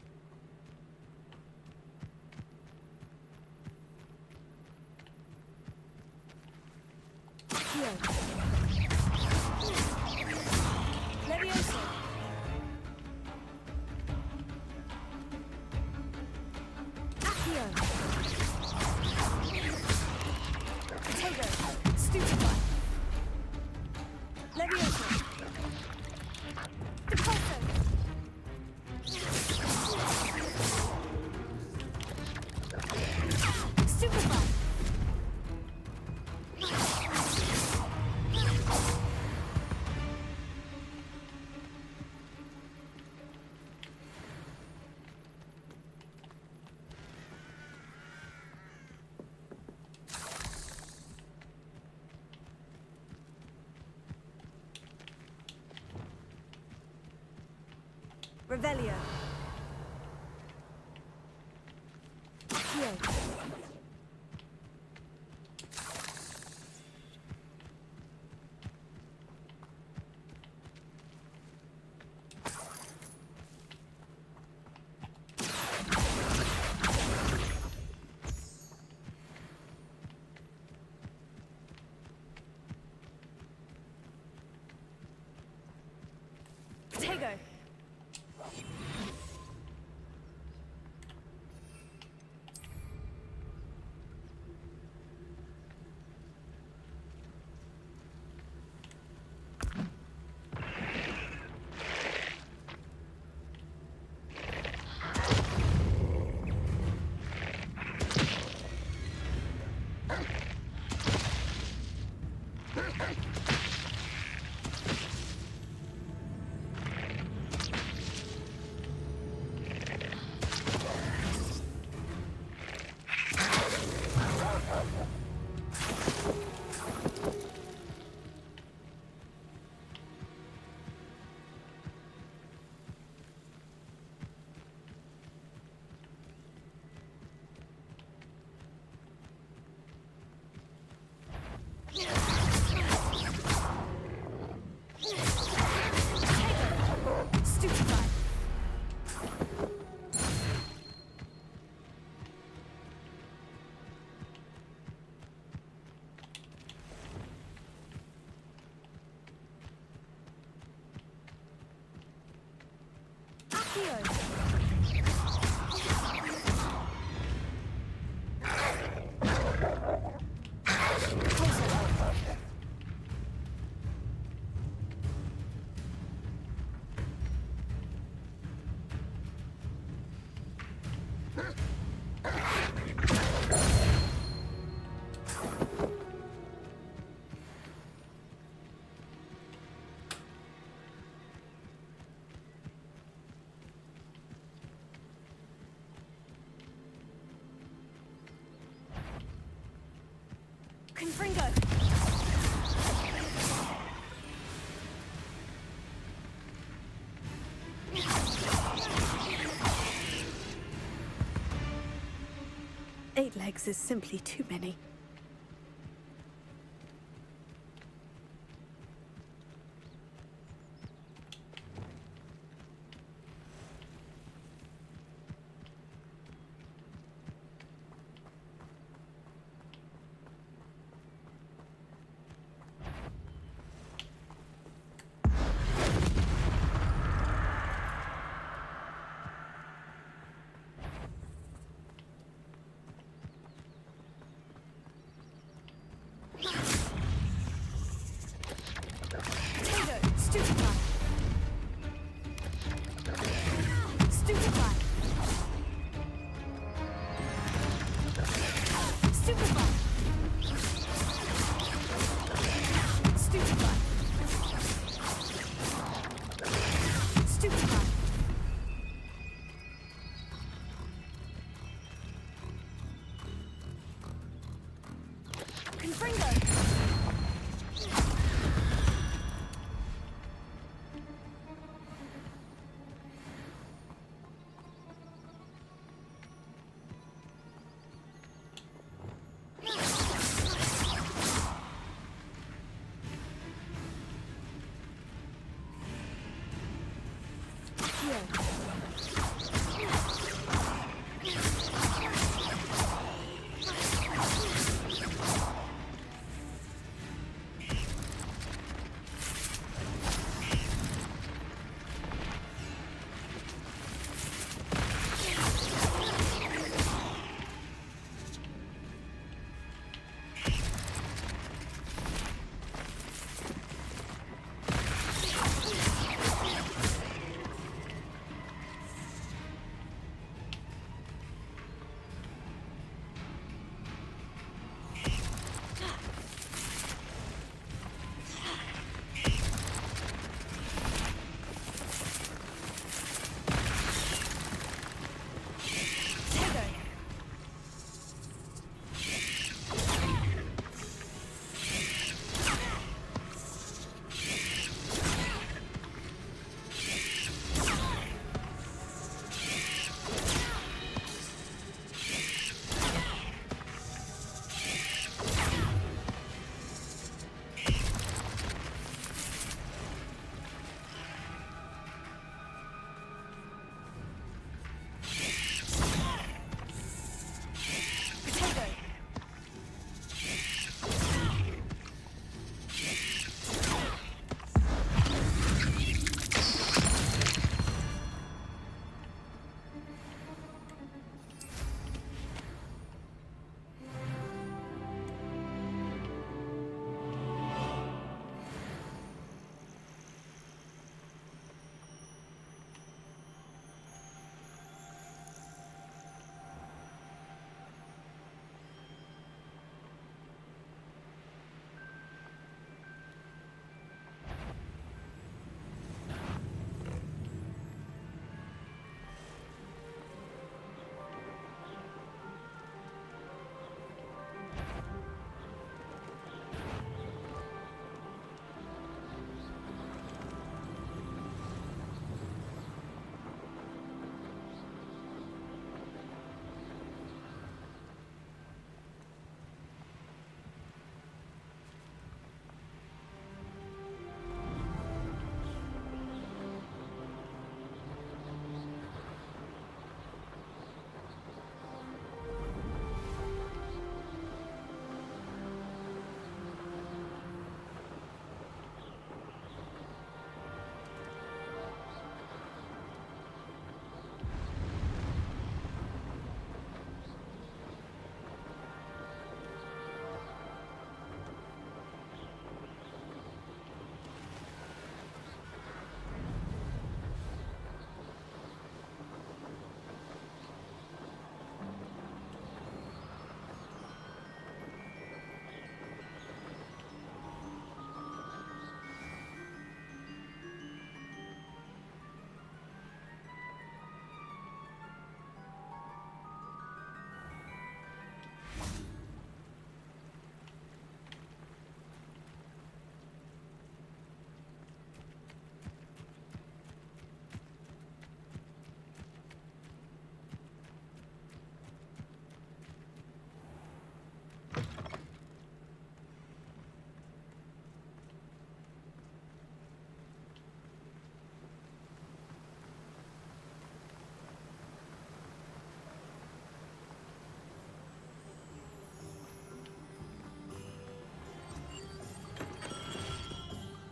Speaker 2: Here. Levioso. Accio. Potato. Stupid one. Levioso. Depulso. Stupefy! Revelio. Here. Potato. Confringo! 8 legs is simply too many.
Speaker 5: Confringo!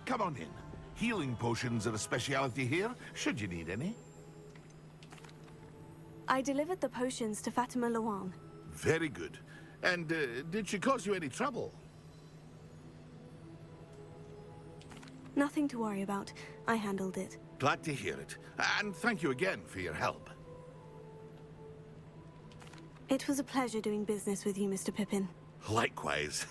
Speaker 1: Come on in. Healing potions are a speciality here, should you need any.
Speaker 2: I delivered the potions to Fatima Lawan.
Speaker 1: Very good. And did she cause you any trouble?
Speaker 2: Nothing to worry about. I handled it.
Speaker 1: Glad to hear it. And thank you again for your help.
Speaker 2: It was a pleasure doing business with you, Mr. Pippin.
Speaker 1: Likewise.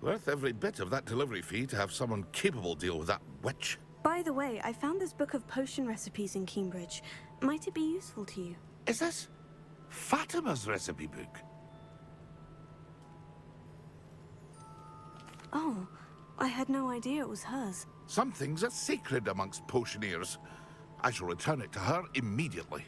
Speaker 1: Worth every bit of that delivery fee to have someone capable deal with that witch.
Speaker 2: By the way, I found this book of potion recipes in Cambridge. Might it be useful to you?
Speaker 1: Is this Fatima's recipe book?
Speaker 2: Oh, I had no idea it was hers.
Speaker 1: Some things are sacred amongst potioneers. I shall return it to her immediately.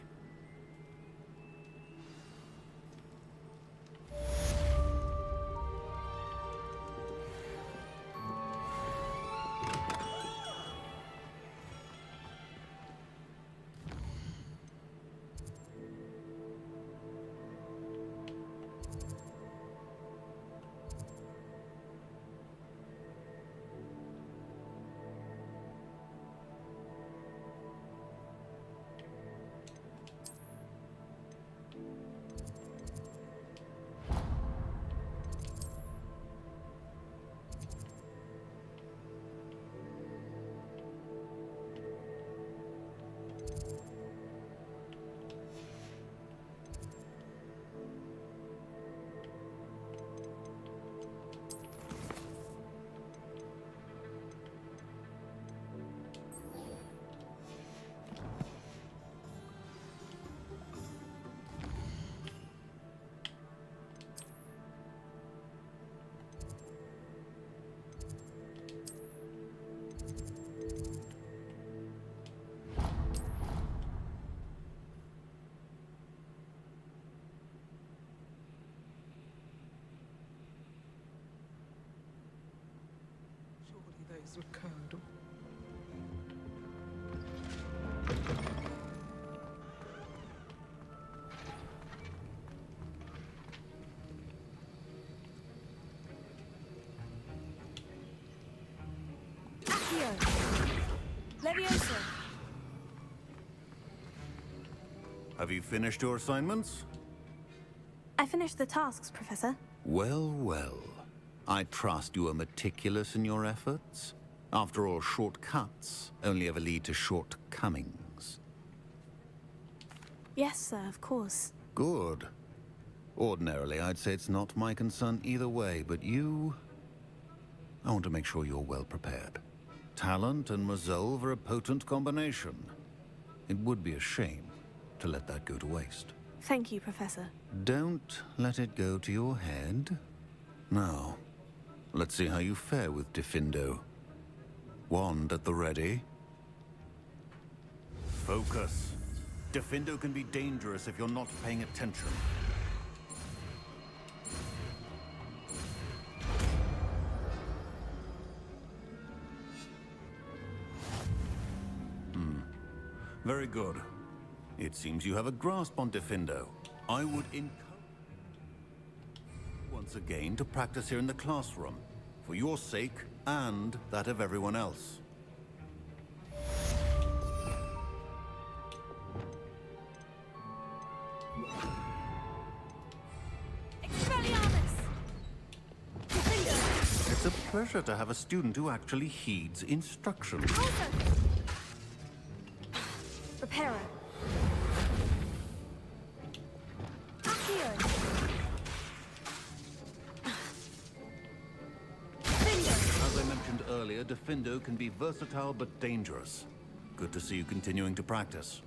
Speaker 2: Leviosa.
Speaker 13: Have you finished your assignments?
Speaker 2: I finished the tasks, Professor.
Speaker 13: Well, well. I trust you are meticulous in your efforts. After all, shortcuts only ever lead to shortcomings.
Speaker 2: Yes, sir, of course.
Speaker 13: Good. Ordinarily, I'd say it's not my concern either way, but you... I want to make sure you're well prepared. Talent and resolve are a potent combination. It would be a shame to let that go to waste.
Speaker 2: Thank you, Professor.
Speaker 13: Don't let it go to your head. Now, let's see how you fare with Diffindo. Wand at the ready. Focus. Diffindo can be dangerous if you're not paying attention. Very good. It seems you have a grasp on Diffindo. I would encourage once again to practice here in the classroom, for your sake and that of everyone else. It's a pleasure to have a student who actually heeds instructions.
Speaker 2: Reparo.
Speaker 13: As I mentioned earlier, Diffindo can be versatile but dangerous. Good to see you continuing to practice.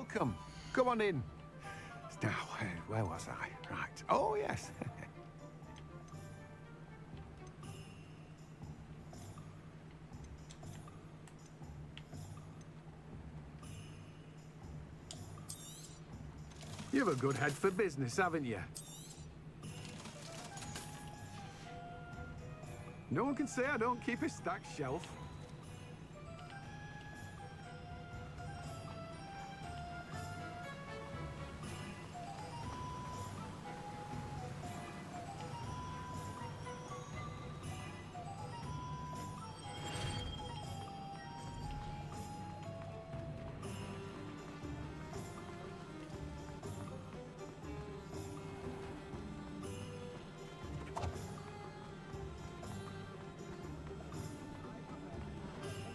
Speaker 3: welcome. Come on in. Now, where was I? Right. Oh, yes. You've a good head for business, haven't you? No one can say I don't keep a stacked shelf.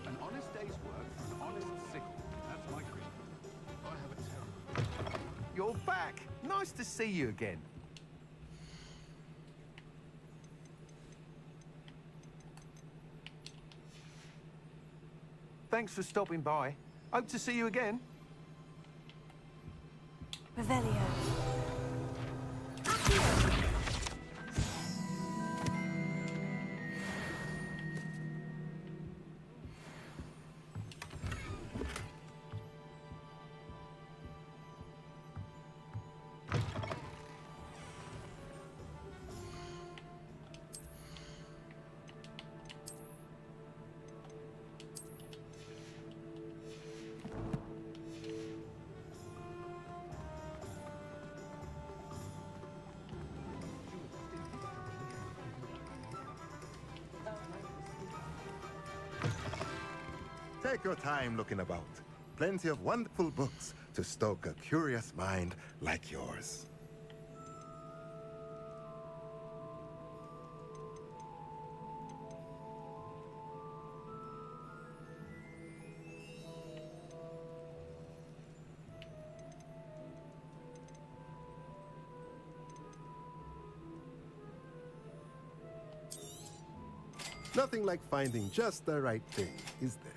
Speaker 3: An honest day's work for an honest sickle. That's my creed. I have a terrible... You're back! Nice to see you again. Thanks for stopping by. Hope to see you again.
Speaker 2: Revelio.
Speaker 14: Take your time looking about. Plenty of wonderful books to stoke a curious mind like yours. Nothing like finding just the right thing, is there?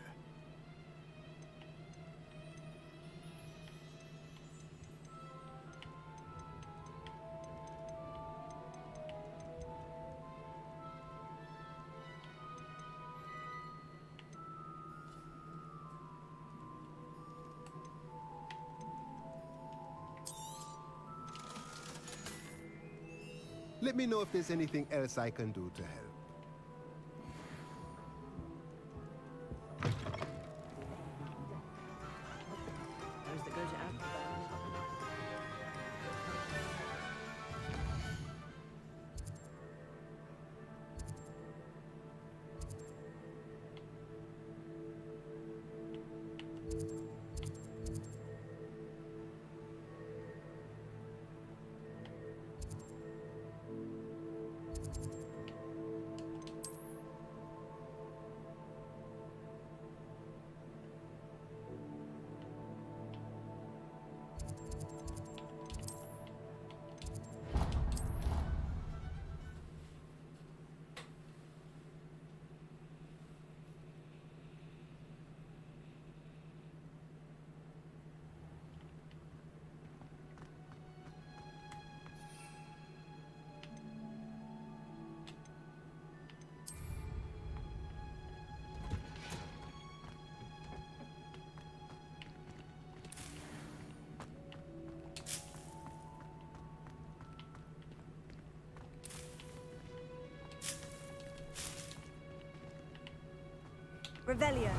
Speaker 14: Let me know if there's anything else I can do to help.
Speaker 2: Revelio.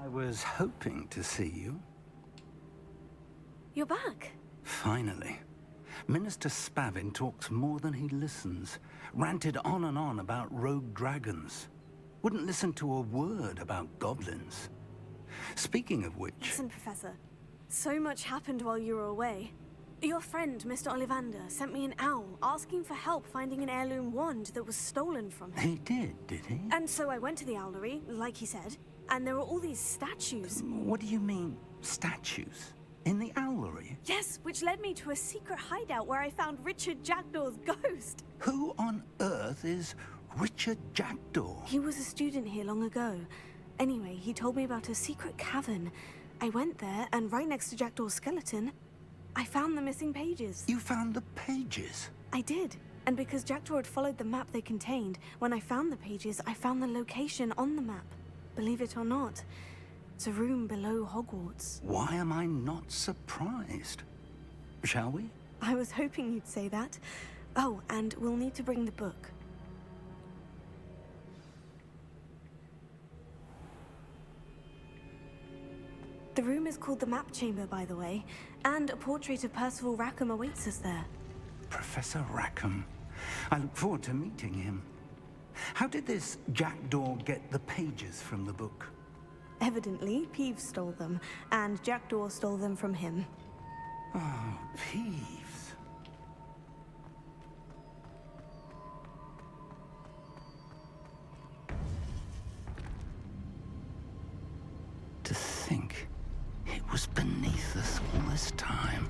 Speaker 15: was hoping to see you.
Speaker 2: You're back.
Speaker 15: Finally. Minister Spavin talks more than he listens. Ranted on and on about rogue dragons. Wouldn't listen to a word about goblins. Speaking of which...
Speaker 2: Listen, Professor. So much happened while you were away. Your friend, Mr. Ollivander, sent me an owl asking for help finding an heirloom wand that was stolen from him.
Speaker 15: He did he?
Speaker 2: And so I went to the owlery, like he said, and there were all these statues.
Speaker 15: What do you mean, statues? In the owlery?
Speaker 2: Yes, which led me to a secret hideout where I found Richard Jackdaw's ghost.
Speaker 15: Who on earth is Richard Jackdaw?
Speaker 2: He was a student here long ago. Anyway, he told me about a secret cavern. I went there, and right next to Jackdaw's skeleton, I found the missing pages.
Speaker 15: You found the pages?
Speaker 2: I did. And because Jackdaw had followed the map they contained, when I found the pages, I found the location on the map. Believe it or not, it's a room below Hogwarts.
Speaker 15: Why am I not surprised? Shall we?
Speaker 2: I was hoping you'd say that. Oh, and we'll need to bring the book. The room is called the Map Chamber, by the way, and a portrait of Percival Rackham awaits us there.
Speaker 15: Professor Rackham. I look forward to meeting him. How did this Jackdaw get the pages from the book?
Speaker 2: Evidently, Peeves stole them, and Jackdaw stole them from him.
Speaker 15: Oh, Peeves. To think it was beneath us all this time.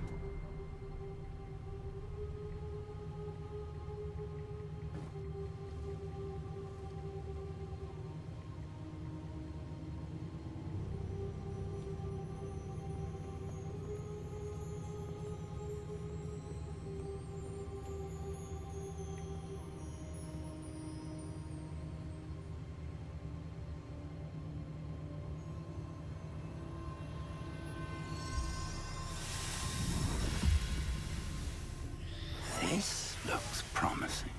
Speaker 15: This looks promising.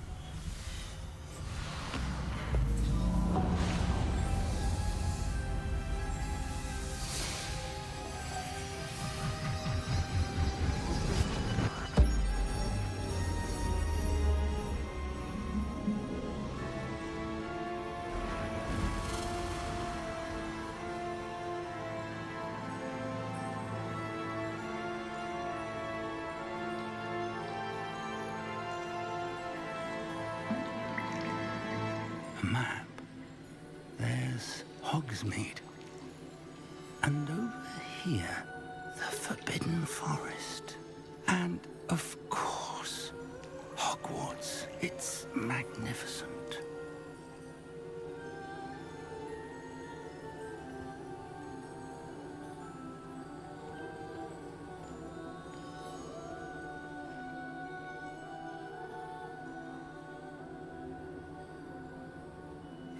Speaker 15: Map. There's Hogsmeade. And over here, the Forbidden Forest. And, of course, Hogwarts. It's magnificent.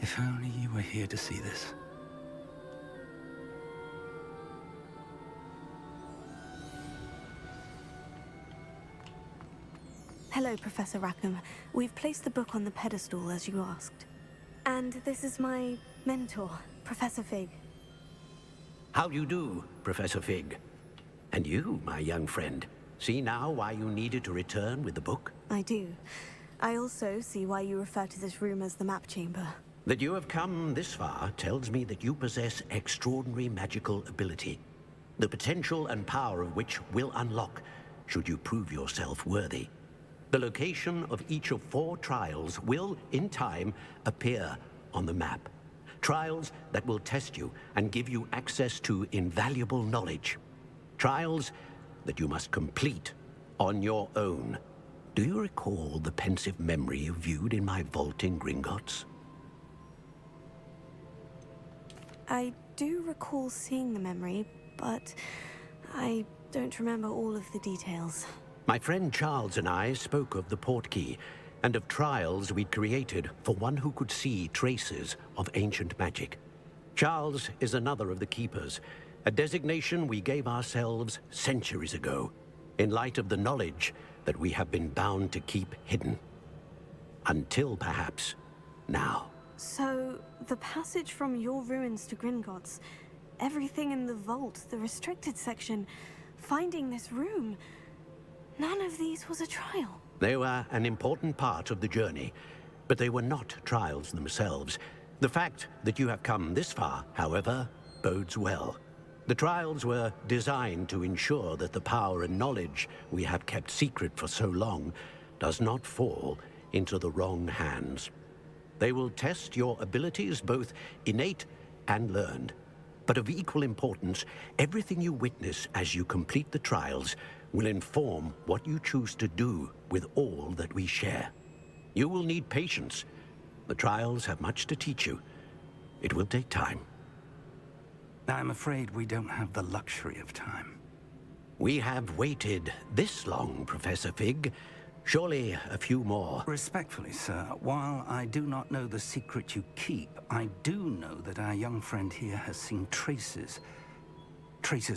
Speaker 15: If only you were here to see this.
Speaker 2: Hello, Professor Rackham. We've placed the book on the pedestal, as you asked. And this is my mentor, Professor Fig.
Speaker 7: How do you do, Professor Fig? And you, my young friend, see now why you needed to return with the book?
Speaker 2: I do. I also see why you refer to this room as the Map Chamber.
Speaker 7: That you have come this far tells me that you possess extraordinary magical ability, the potential and power of which will unlock should you prove yourself worthy. The location of each of 4 trials will, in time, appear on the map. Trials that will test you and give you access to invaluable knowledge. Trials that you must complete on your own. Do you recall the pensive memory you viewed in my vault in Gringotts?
Speaker 2: I do recall seeing the memory, but I don't remember all of the details.
Speaker 7: My friend Charles and I spoke of the portkey and of trials we'd created for one who could see traces of ancient magic. Charles is another of the keepers, a designation we gave ourselves centuries ago, in light of the knowledge that we have been bound to keep hidden. Until perhaps now.
Speaker 2: So, the passage from your ruins to Gringotts, everything in the vault, the restricted section, finding this room. None of these was a trial.
Speaker 7: They were an important part of the journey, but they were not trials themselves. The fact that you have come this far, however, bodes well. The trials were designed to ensure that the power and knowledge we have kept secret for so long does not fall into the wrong hands. They will test your abilities, both innate and learned. But of equal importance, everything you witness as you complete the trials will inform what you choose to do with all that we share. You will need patience. The trials have much to teach you. It will take time.
Speaker 15: I'm afraid we don't have the luxury of time.
Speaker 7: We have waited this long, Professor Fig. Surely a few more.
Speaker 15: Respectfully, sir, while I do not know the secret you keep, I do know that our young friend here has seen traces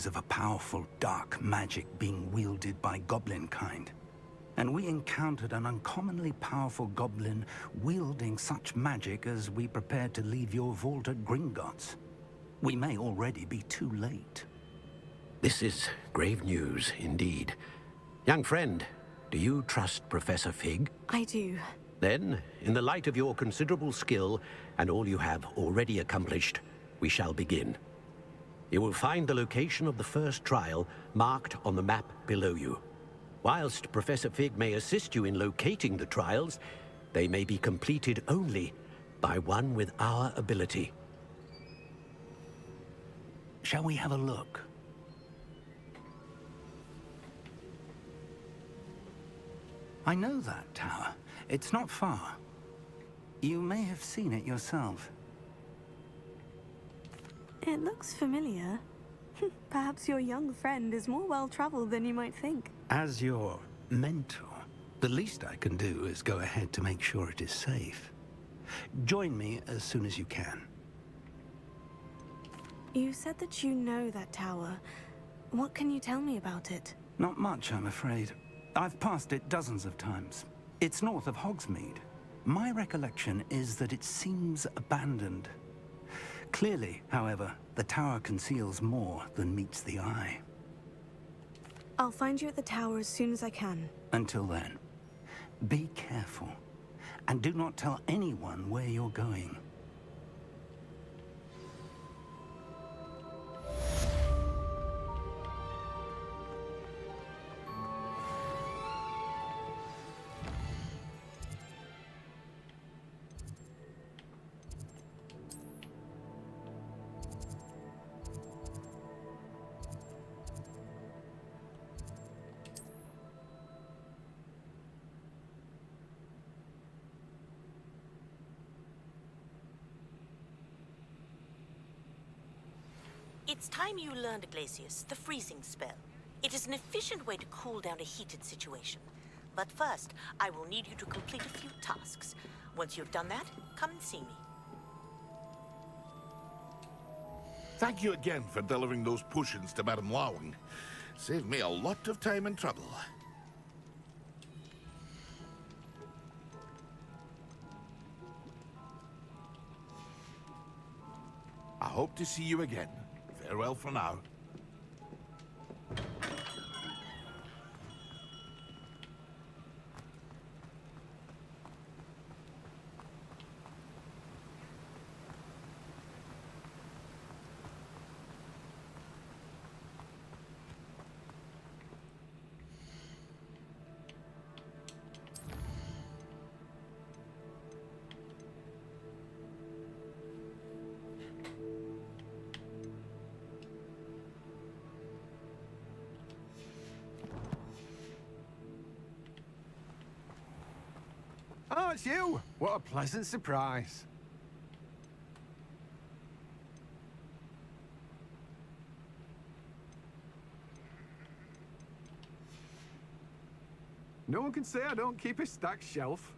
Speaker 15: of a powerful dark magic being wielded by goblin kind. And we encountered an uncommonly powerful goblin wielding such magic as we prepared to leave your vault at Gringotts. We may already be too late.
Speaker 7: This is grave news indeed. Young friend, do you trust Professor Fig?
Speaker 2: I do.
Speaker 7: Then, in the light of your considerable skill and all you have already accomplished, we shall begin. You will find the location of the first trial marked on the map below you. Whilst Professor Fig may assist you in locating the trials, they may be completed only by one with our ability.
Speaker 15: Shall we have a look? I know that tower. It's not far. You may have seen it yourself.
Speaker 2: It looks familiar. Perhaps your young friend is more well-traveled than you might think.
Speaker 15: As your mentor, the least I can do is go ahead to make sure it is safe. Join me as soon as you can.
Speaker 2: You said that you know that tower. What can you tell me about it?
Speaker 15: Not much, I'm afraid. I've passed it dozens of times. It's north of Hogsmeade. My recollection is that it seems abandoned. Clearly, however, the tower conceals more than meets the eye.
Speaker 2: I'll find you at the tower as soon as I can.
Speaker 15: Until then, be careful, and do not tell anyone where you're going.
Speaker 8: It's time you learned, Glacius, the freezing spell. It is an efficient way to cool down a heated situation. But first, I will need you to complete a few tasks. Once you've done that, come and see me.
Speaker 1: Thank you again for delivering those potions to Madame Lawing. Saved me a lot of time and trouble. I hope to see you again. Farewell for now.
Speaker 3: Oh, it's you! What a pleasant surprise. No one can say I don't keep a stacked shelf.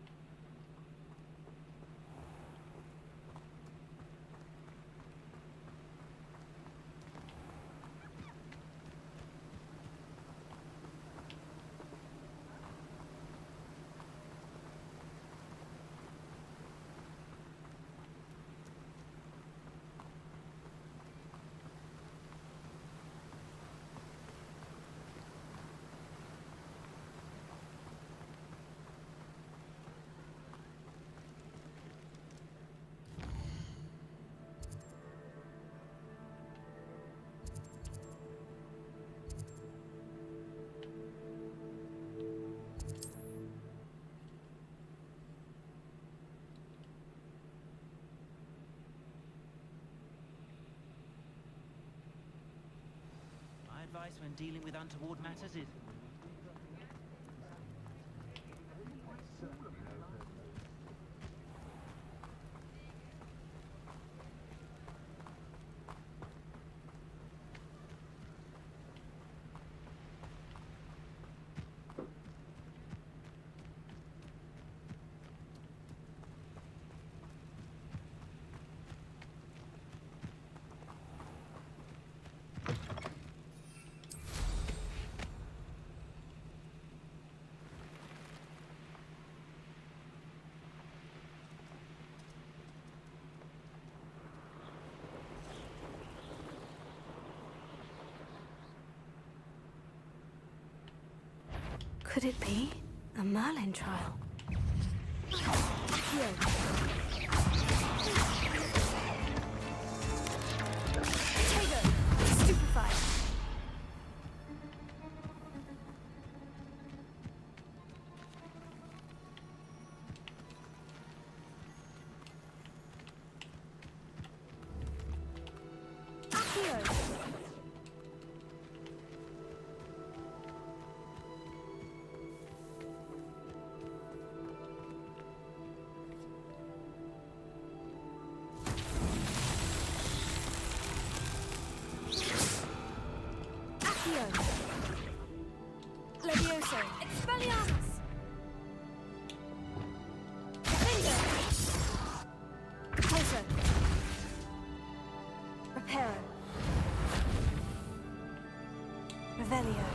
Speaker 16: advice when dealing with untoward matters is...
Speaker 2: Could it be a Merlin trial? Here. Tago, stupefied. Accio. Levioso. Expelliarmus. Finger. Closer. Reparo. Revelio.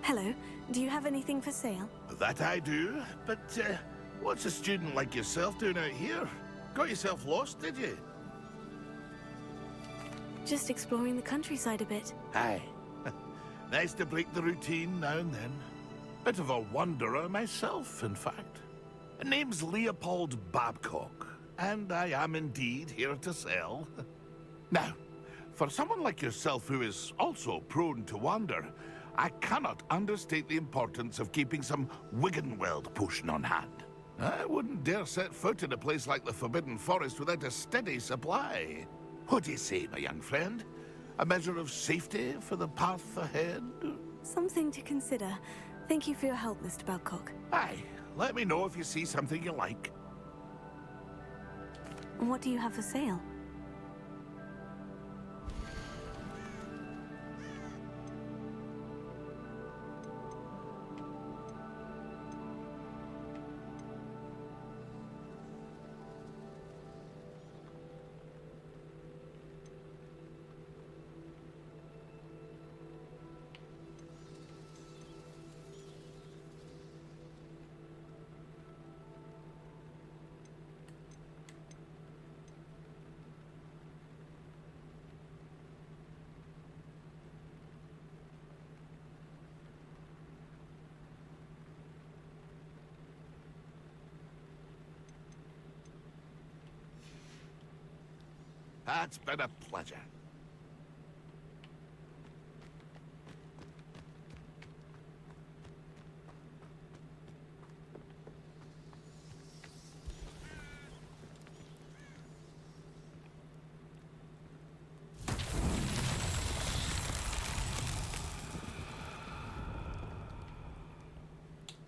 Speaker 2: Hello. Do you have anything for sale?
Speaker 1: That I do, but what's a student like yourself doing out here? Got yourself lost, did you?
Speaker 2: Just exploring the countryside a bit.
Speaker 1: Aye. Nice to break the routine now and then. Bit of a wanderer myself, in fact. Name's Leopold Babcock, and I am indeed here to sell. Now, for someone like yourself who is also prone to wander, I cannot understate the importance of keeping some Wiggenweld potion on hand. I wouldn't dare set foot in a place like the Forbidden Forest without a steady supply. What do you say, my young friend? A measure of safety for the path ahead?
Speaker 2: Something to consider. Thank you for your help, Mr. Babcock.
Speaker 1: Aye. Let me know if you see something you like.
Speaker 2: What do you have for sale?
Speaker 1: That's been a pleasure.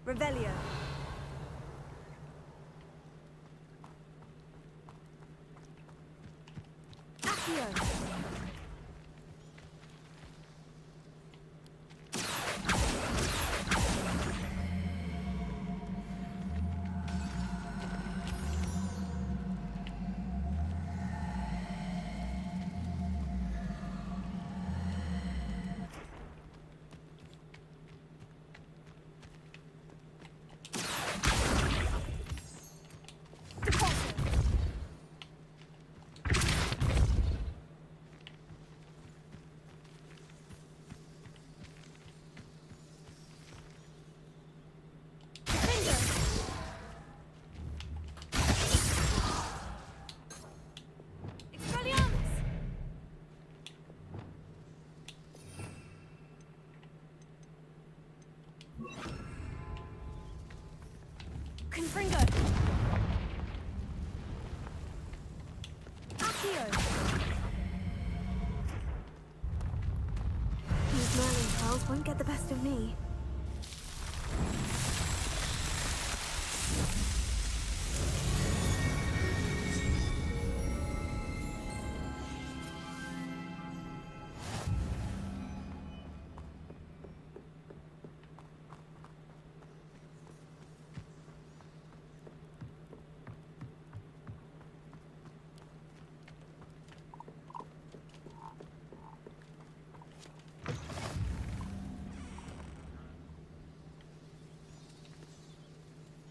Speaker 2: Revelio. Accio. Confringo! Accio! These Merlin trials won't get the best of me.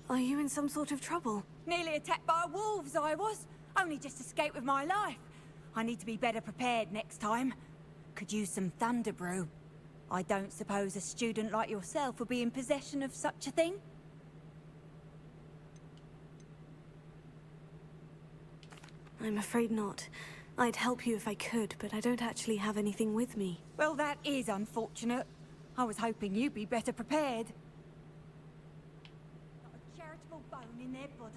Speaker 2: Are you in some sort of trouble?
Speaker 12: Nearly attacked by wolves, I was. Only just escaped with my life. I need to be better prepared next time. Could use some thunder brew. I don't suppose a student like yourself would be in possession of such a thing?
Speaker 2: I'm afraid not. I'd help you if I could, but I don't actually have anything with me.
Speaker 12: Well, that is unfortunate. I was hoping you'd be better prepared. Not a charitable bone in their body.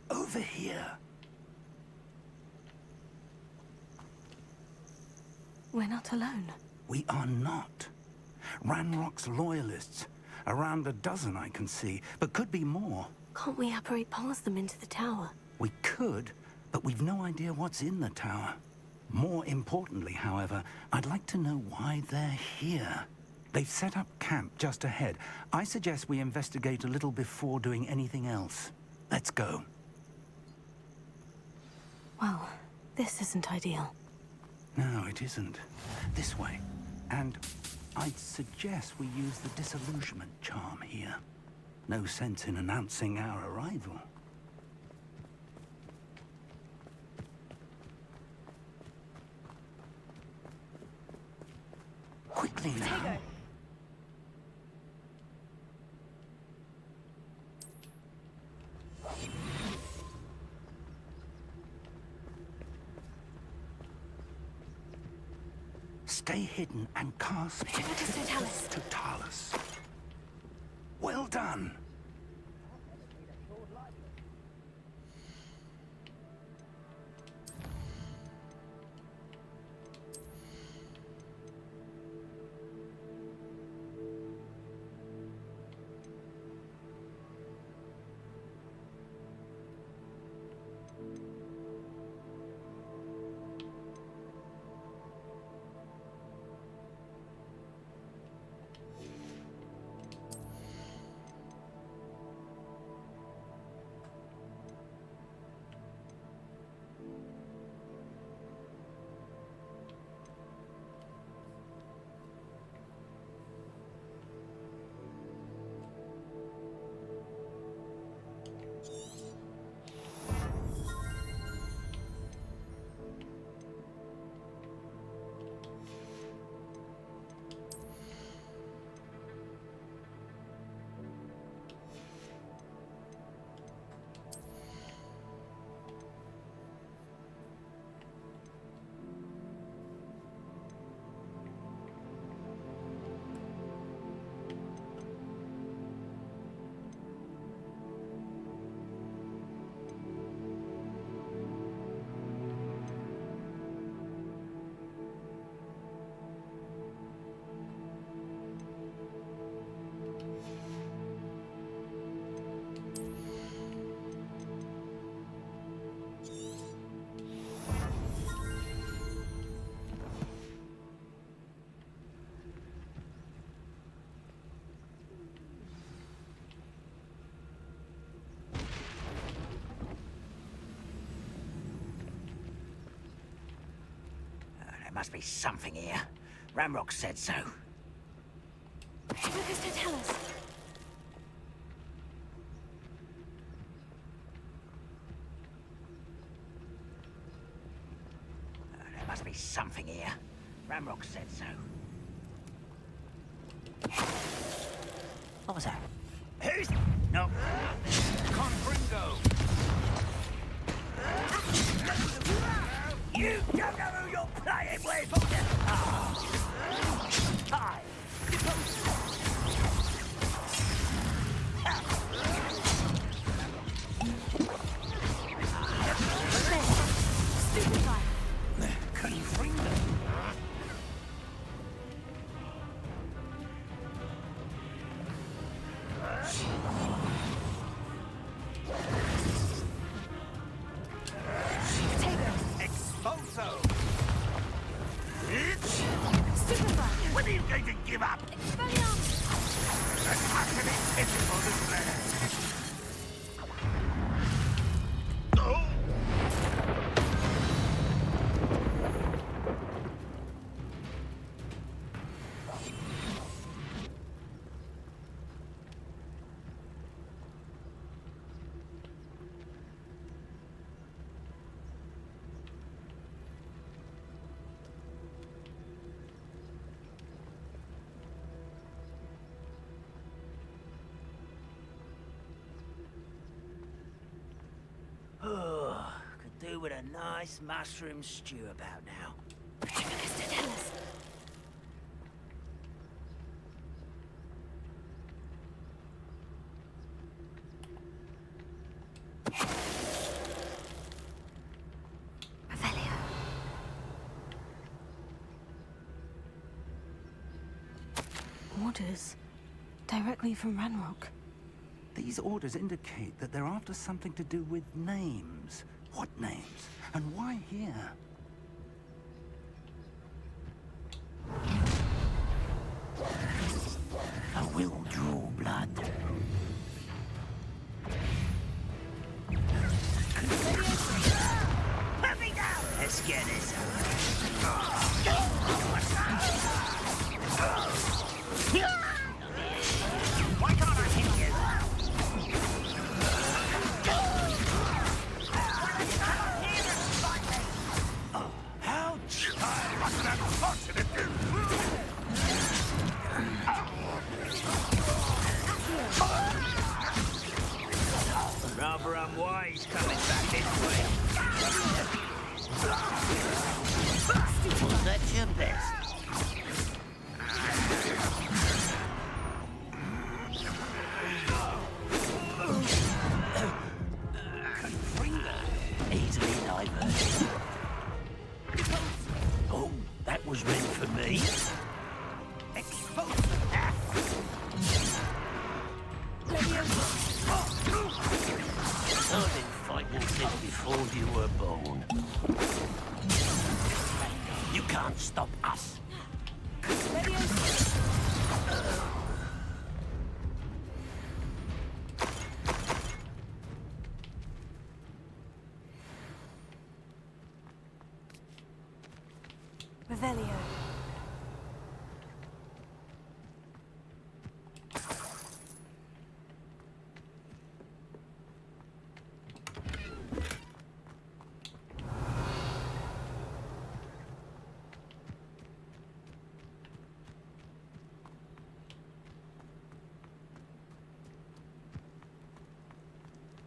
Speaker 15: Over here.
Speaker 2: We're not alone.
Speaker 15: We are not. Ranrock's loyalists. Around a dozen I can see, but could be more.
Speaker 2: Can't we apparate past them into the tower?
Speaker 15: We could, but we've no idea what's in the tower. More importantly, however, I'd like to know why they're here. They've set up camp just ahead. I suggest we investigate a little before doing anything else. Let's go.
Speaker 2: Well, this isn't ideal.
Speaker 15: No, it isn't. This way. And I'd suggest we use the disillusionment charm here. No sense in announcing our arrival. Quickly now. Stay hidden and cast Totalis. Well done.
Speaker 6: must be something here. Ramrock said so.
Speaker 2: What does that tell us?
Speaker 6: There must be something here. Ramrock said so. What was that? Who's... No. Confringo! You don't know who you're playing with! Hi!
Speaker 2: Stupefy!
Speaker 6: Confringo! Exposo!
Speaker 2: Stupefy!
Speaker 6: When are you going to give up?
Speaker 2: Expelliarmus!
Speaker 6: That's utterly pitiful, isn't it? Could do with a nice mushroom stew about now.
Speaker 2: What does that tell us? Revelio. Orders directly from Ranrock.
Speaker 15: These orders indicate that they're after something to do with names. What names? And why here?
Speaker 6: I will draw blood. Put me down! Let's get this. Why can't I hit you? How child! What an unfortunate rather unwise coming back this way. Was that your best? Easily diverted. Oh, that was meant for me. I've been fighting since before you were born. You can't stop us.
Speaker 2: Revelio.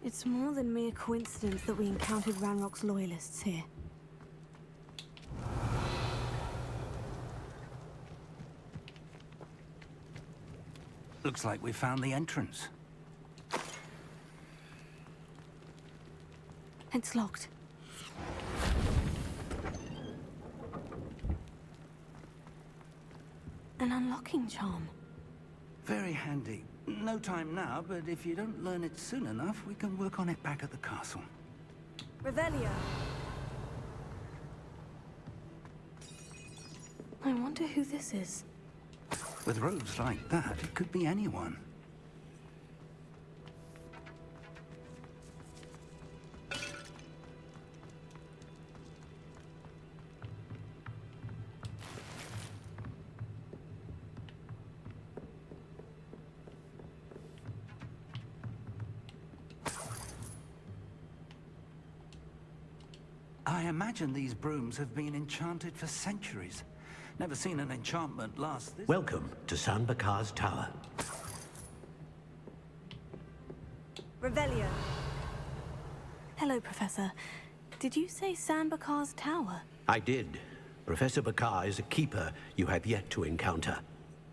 Speaker 2: It's more than mere coincidence that we encountered Ranrock's loyalists here.
Speaker 15: Looks like we found the entrance.
Speaker 2: It's locked. An unlocking charm.
Speaker 15: Very handy. No time now, but if you don't learn it soon enough, we can work on it back at the castle.
Speaker 2: Revelio. I wonder who this is.
Speaker 15: With robes like that, it could be anyone. I imagine these brooms have been enchanted for centuries. Never seen an enchantment last this...
Speaker 7: Welcome to San Bakar's Tower.
Speaker 2: Revelio. Hello, Professor. Did you say San Bakar's Tower?
Speaker 7: I did. Professor Bakar is a keeper you have yet to encounter.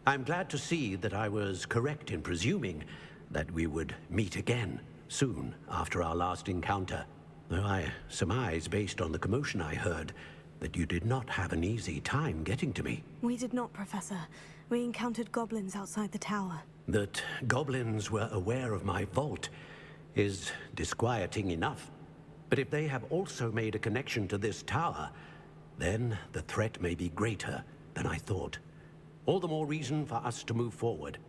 Speaker 7: I'm glad to see that I was correct in presuming that we would meet again soon after our last encounter. Though I surmise, based on the commotion I heard, that you did not have an easy time getting to me.
Speaker 2: We did not, Professor. We encountered goblins outside the tower.
Speaker 7: That goblins were aware of my vault is disquieting enough. But if they have also made a connection to this tower, then the threat may be greater than I thought. All the more reason for us to move forward.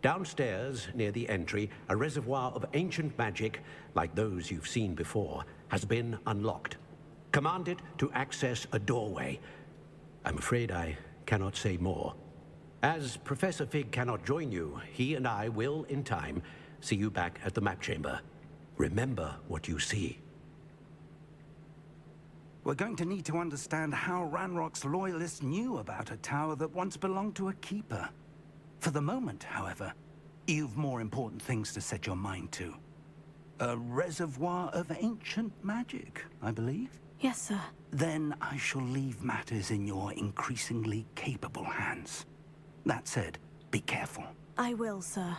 Speaker 7: Downstairs, near the entry, a reservoir of ancient magic, like those you've seen before, has been unlocked. Command it to access a doorway. I'm afraid I cannot say more. As Professor Fig cannot join you, he and I will, in time, see you back at the map chamber. Remember what you see.
Speaker 15: We're going to need to understand how Ranrock's loyalists knew about a tower that once belonged to a keeper. For the moment, however, you've more important things to set your mind to. A reservoir of ancient magic, I believe?
Speaker 2: Yes, sir.
Speaker 15: Then I shall leave matters in your increasingly capable hands. That said, be careful.
Speaker 2: I will, sir.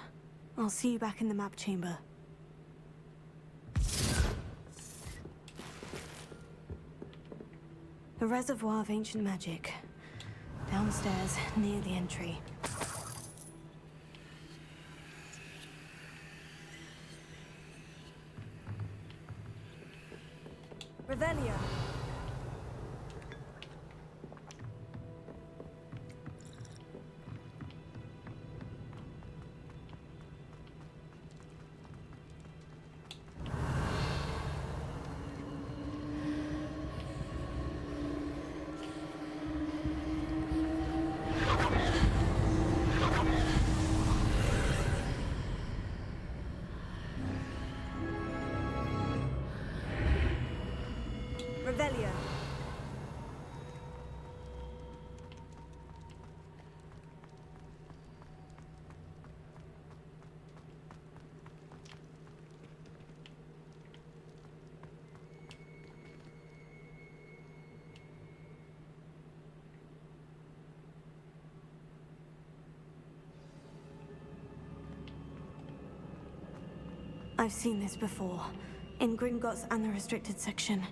Speaker 2: I'll see you back in the map chamber. The reservoir of ancient magic. Downstairs, near the entry. Revelio. Revelio. I've seen this before, in Gringotts and the restricted section.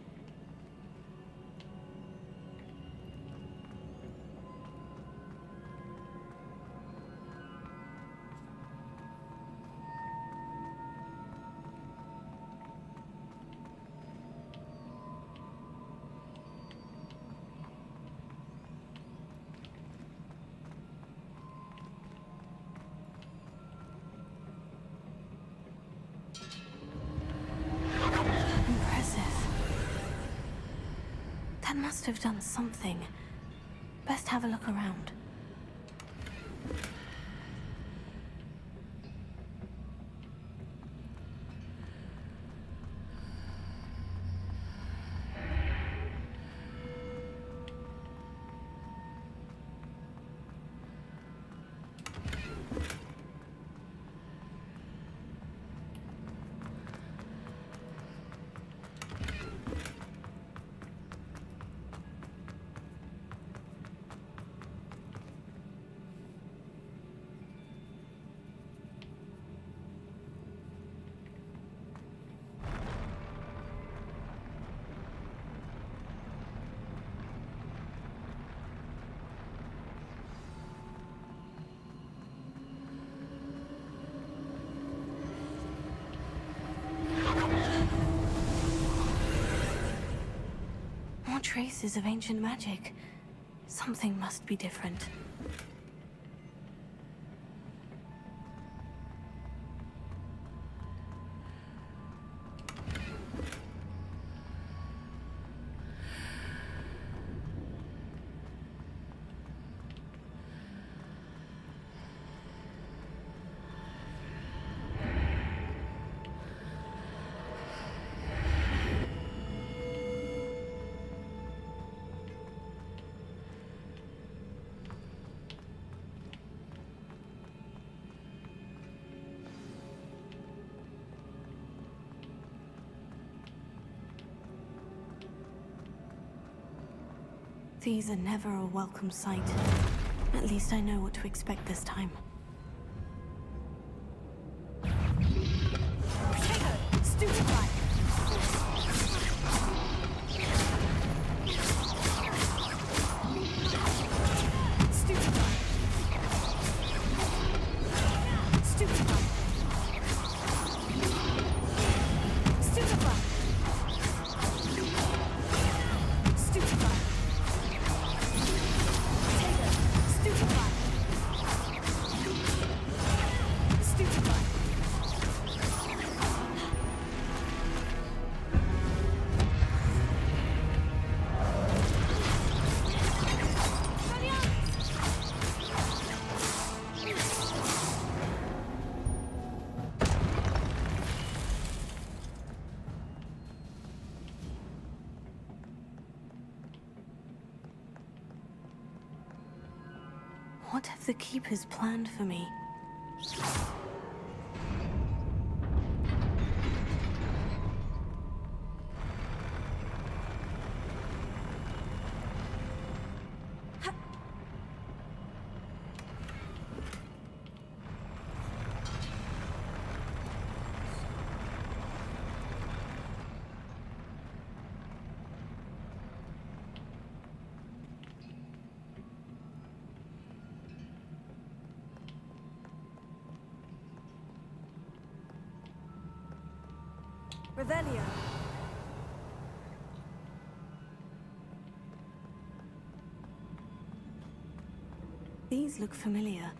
Speaker 2: That must have done something. Best have a look around. More traces of ancient magic. Something must be different. These are never a welcome sight. At least I know what to expect this time.
Speaker 11: Stupefy!
Speaker 2: What have the Keepers planned for me? Revelio. These look familiar.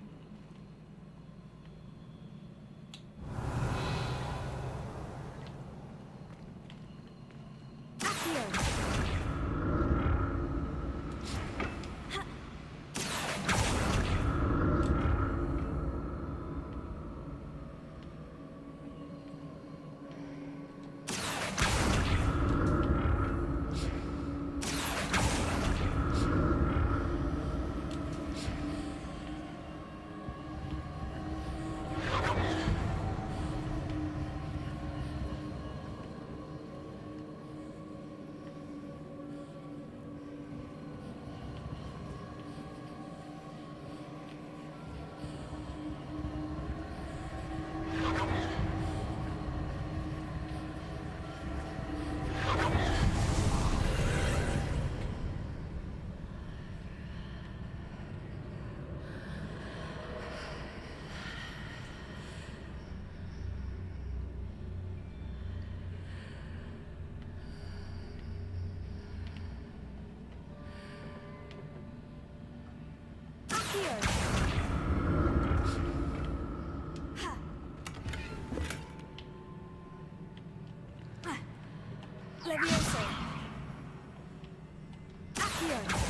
Speaker 2: Levioso. Accio.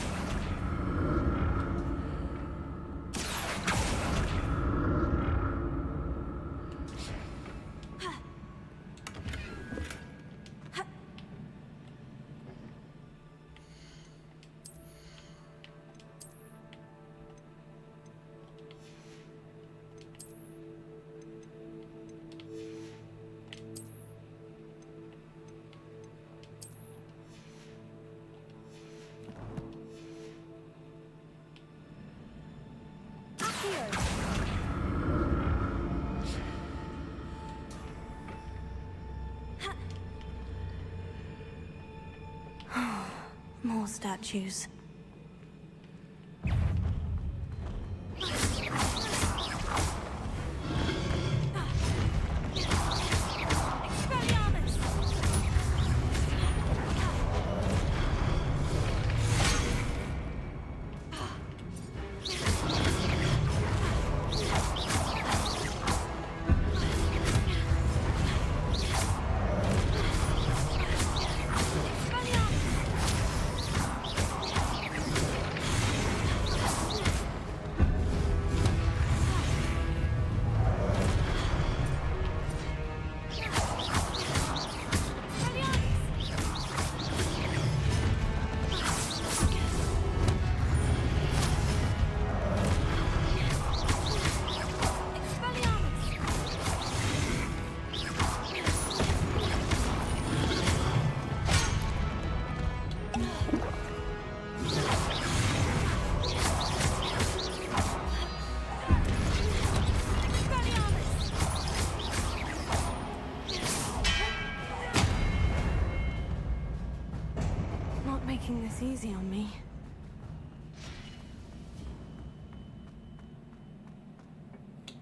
Speaker 2: More statues.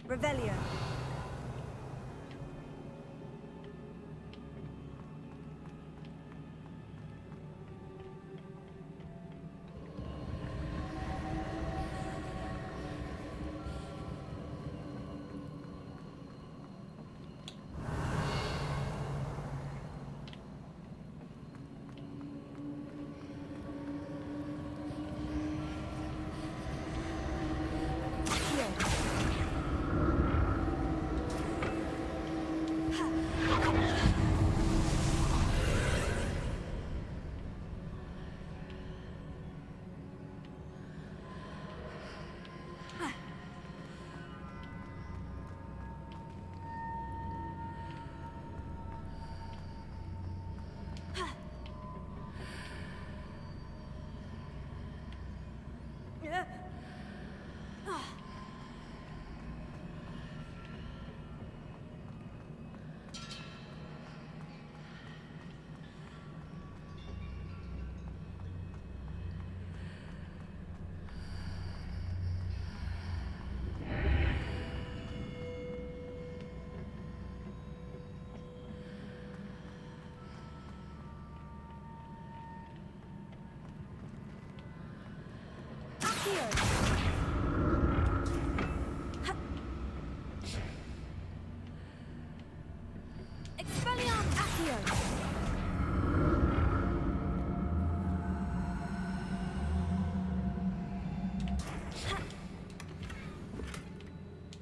Speaker 2: Revelio. Expelliarm Accio!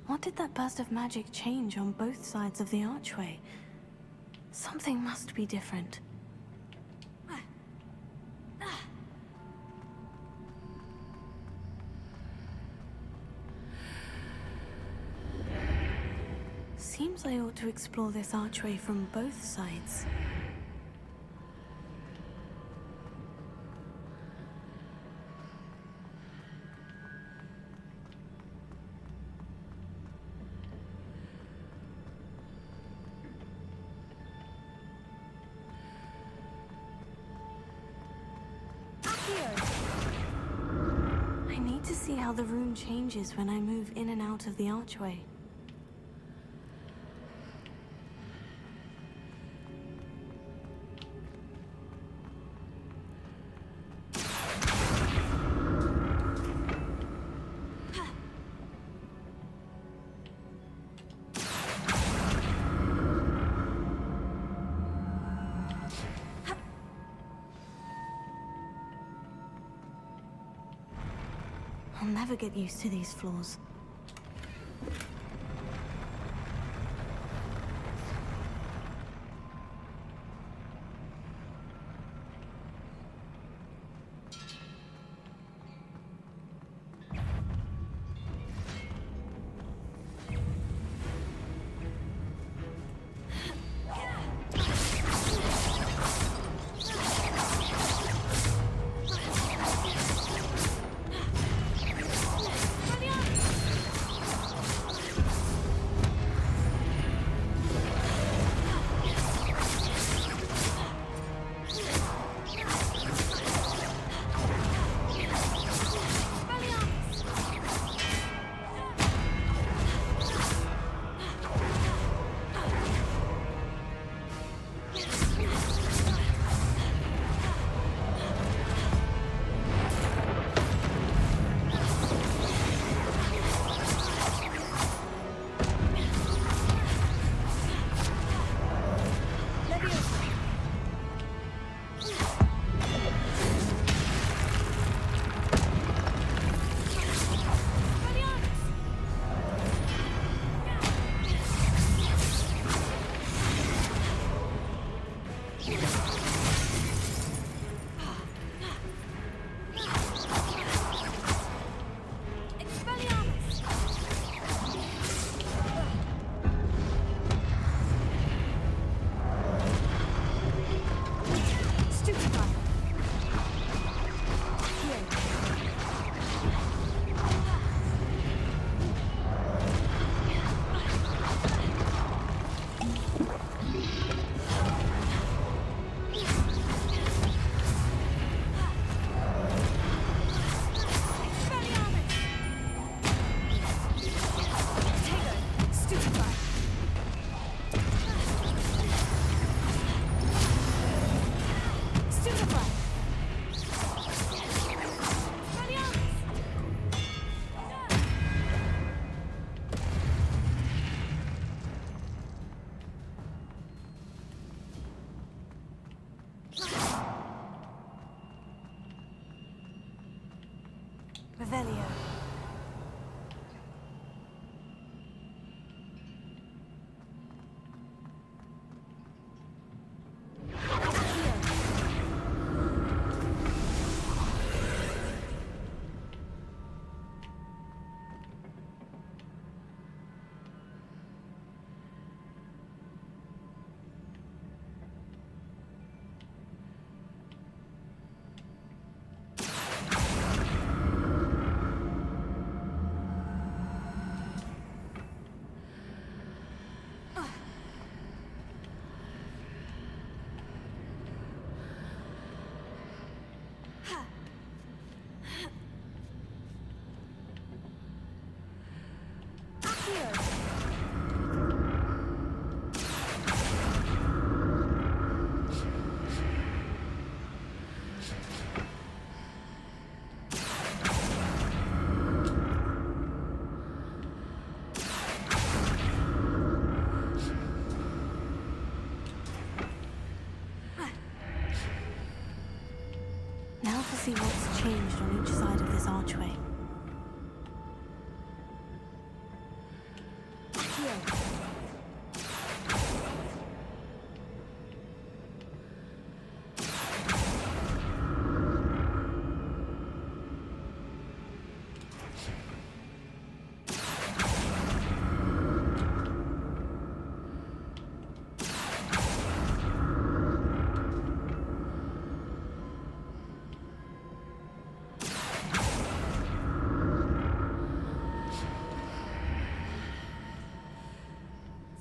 Speaker 2: What did that burst of magic change on both sides of the archway? Something must be different. Seems I ought to explore this archway from both sides. I need to see how the room changes when I move in and out of the archway. I'll never get used to these floors.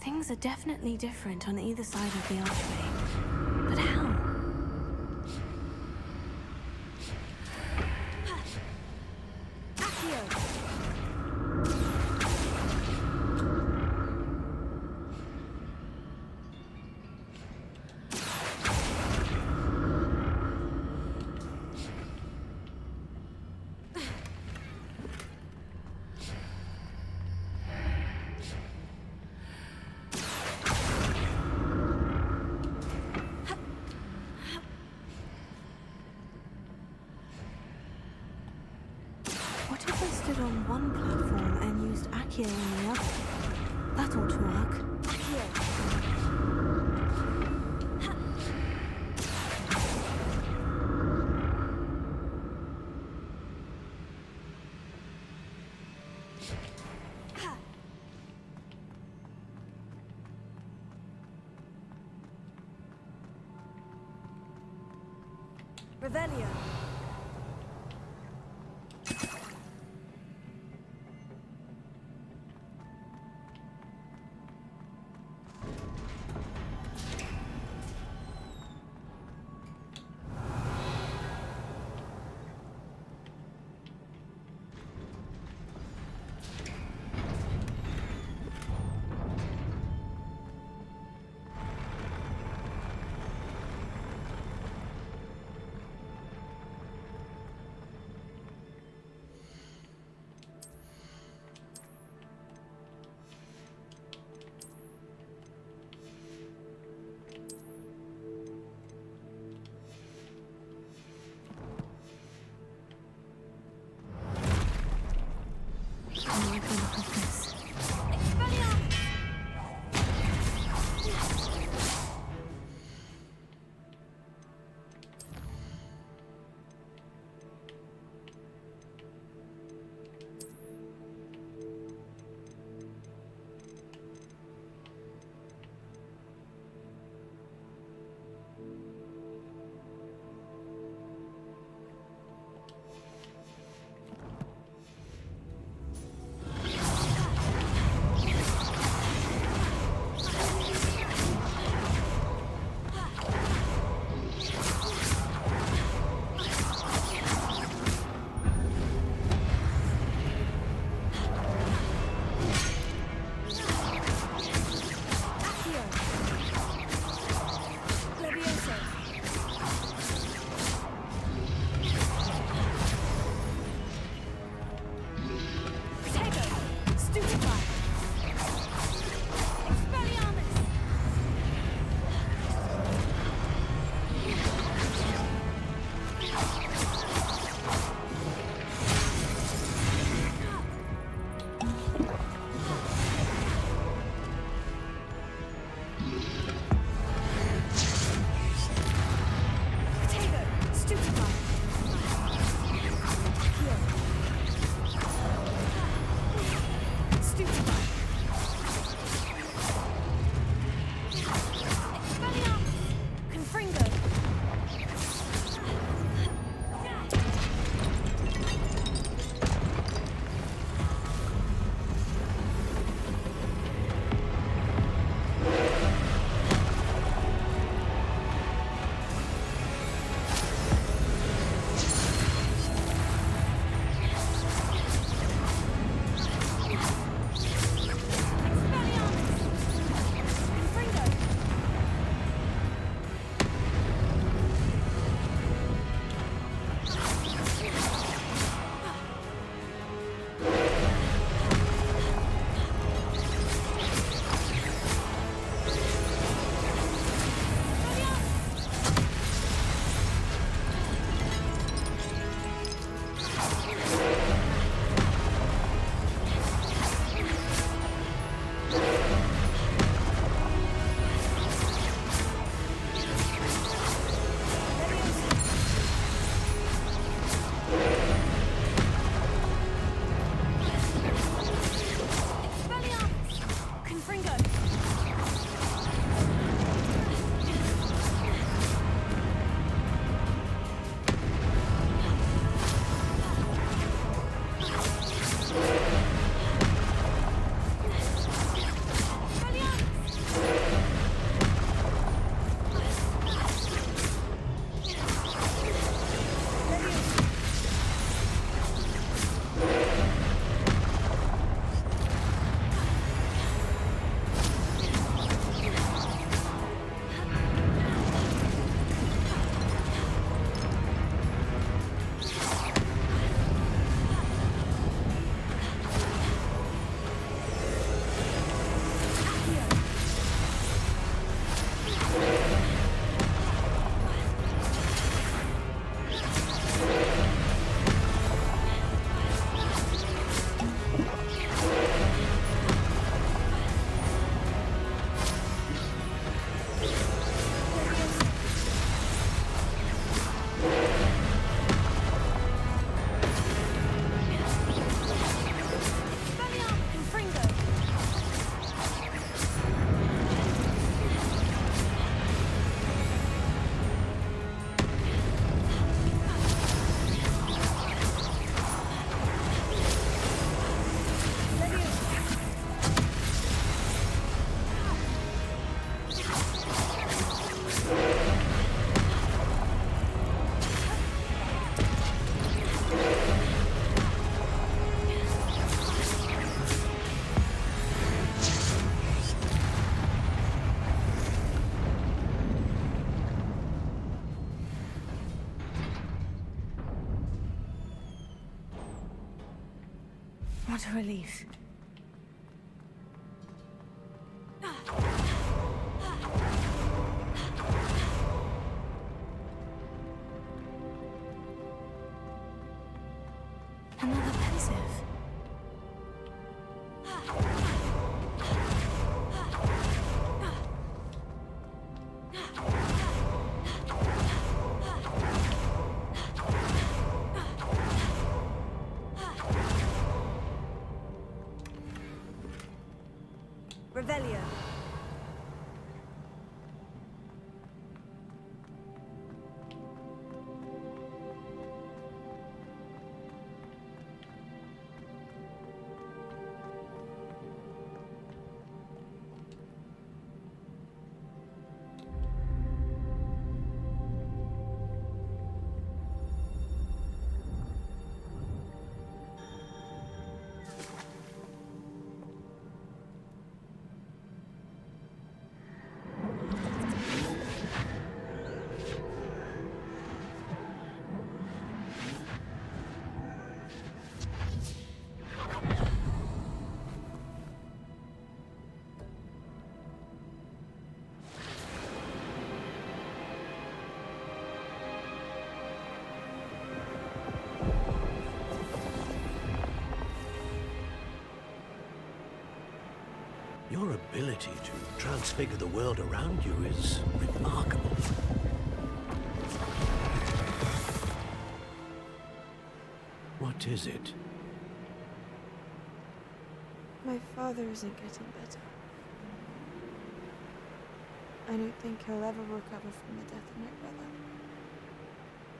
Speaker 2: Things are definitely different on either side of the archway. But how? What if I stood on one platform and used Accio on the other? That ought to work. Revelio. What a relief. Another pensive. Revelio.
Speaker 7: Your ability to transfigure the world around you is remarkable. What is it?
Speaker 2: My father isn't getting better. I don't think he'll ever recover from the death of my brother.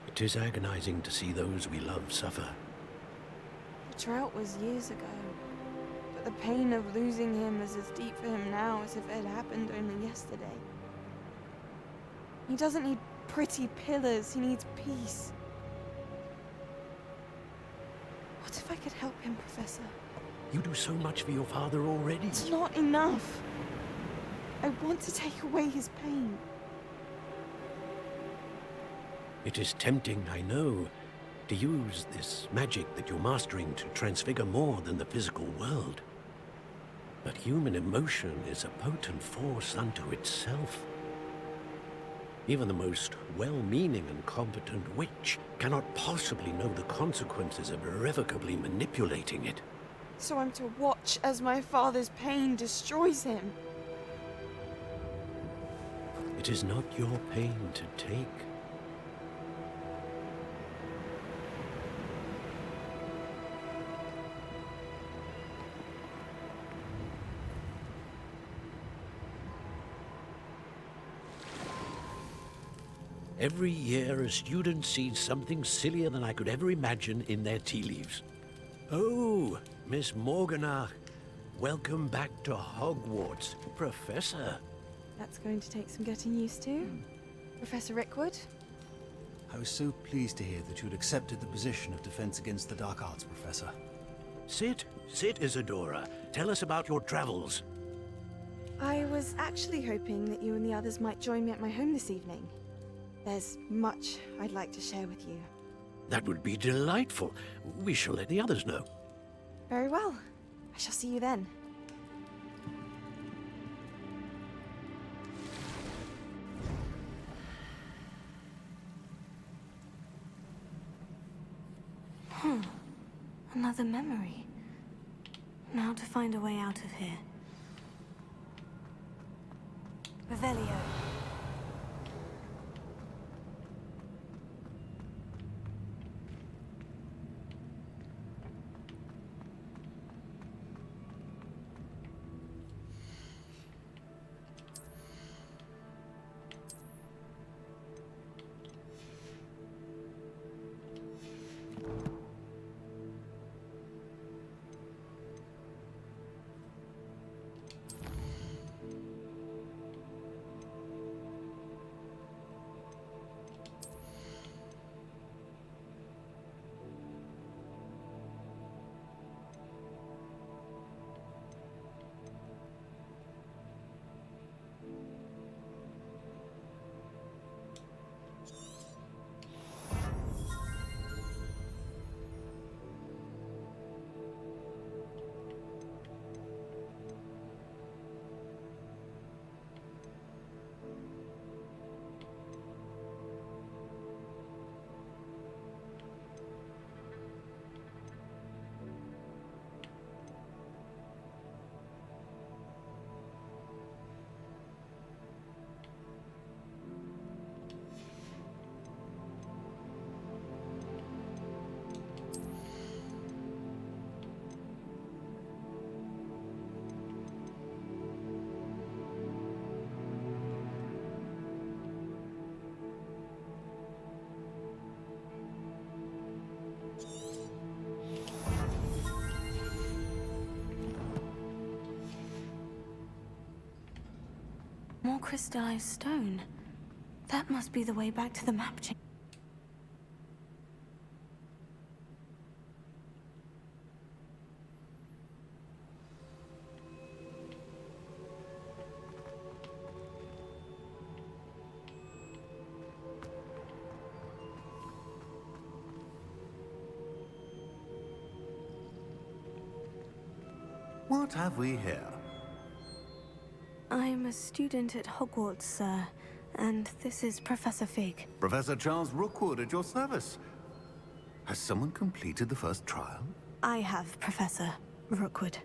Speaker 7: It is agonizing to see those we love suffer.
Speaker 2: The drought was years ago, but the pain of losing him is as deep for him now as if it had happened only yesterday. He doesn't need pretty pillars, he needs peace. What if I could help him, Professor?
Speaker 7: You do so much for your father already.
Speaker 2: It's not enough. I want to take away his pain.
Speaker 7: It is tempting, I know, to use this magic that you're mastering to transfigure more than the physical world. But human emotion is a potent force unto itself. Even the most well-meaning and competent witch cannot possibly know the consequences of irrevocably manipulating it.
Speaker 2: So I'm to watch as my father's pain destroys him.
Speaker 7: It is not your pain to take. Every year, a student sees something sillier than I could ever imagine in their tea leaves. Oh, Miss Morganach, welcome back to Hogwarts, Professor.
Speaker 2: That's going to take some getting used to. Professor Rickwood?
Speaker 17: I was so pleased to hear that you'd accepted the position of Defense Against the Dark Arts, Professor.
Speaker 7: Sit, Isadora. Tell us about your travels.
Speaker 2: I was actually hoping that you and the others might join me at my home this evening. There's much I'd like to share with you.
Speaker 7: That would be delightful. We shall let the others know.
Speaker 2: Very well. I shall see you then. Another memory. Now to find a way out of here. Revelio. More crystallized stone. That must be the way back to the map chain.
Speaker 13: What have we here?
Speaker 2: I'm a student at Hogwarts, sir, and this is Professor Fig.
Speaker 13: Professor Charles Rookwood at your service. Has someone completed the first trial?
Speaker 2: I have, Professor Rookwood.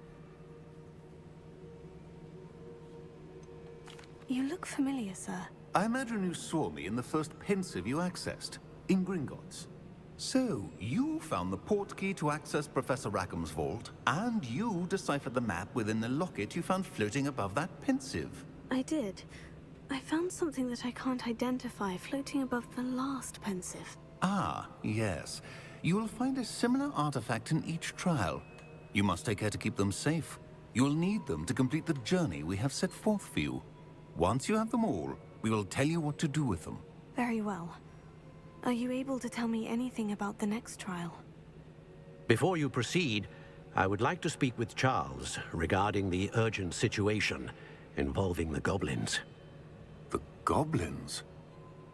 Speaker 2: You look familiar, sir.
Speaker 13: I imagine you saw me in the first pensive you accessed, in Gringotts. So, you found the portkey to access Professor Rackham's vault, and you deciphered the map within the locket you found floating above that pensive.
Speaker 2: I did. I found something that I can't identify floating above the last pensive.
Speaker 13: Ah, yes. You will find a similar artifact in each trial. You must take care to keep them safe. You will need them to complete the journey we have set forth for you. Once you have them all, we will tell you what to do with them.
Speaker 2: Very well. Are you able to tell me anything about the next trial?
Speaker 7: Before you proceed, I would like to speak with Charles regarding the urgent situation involving the goblins.
Speaker 13: The goblins?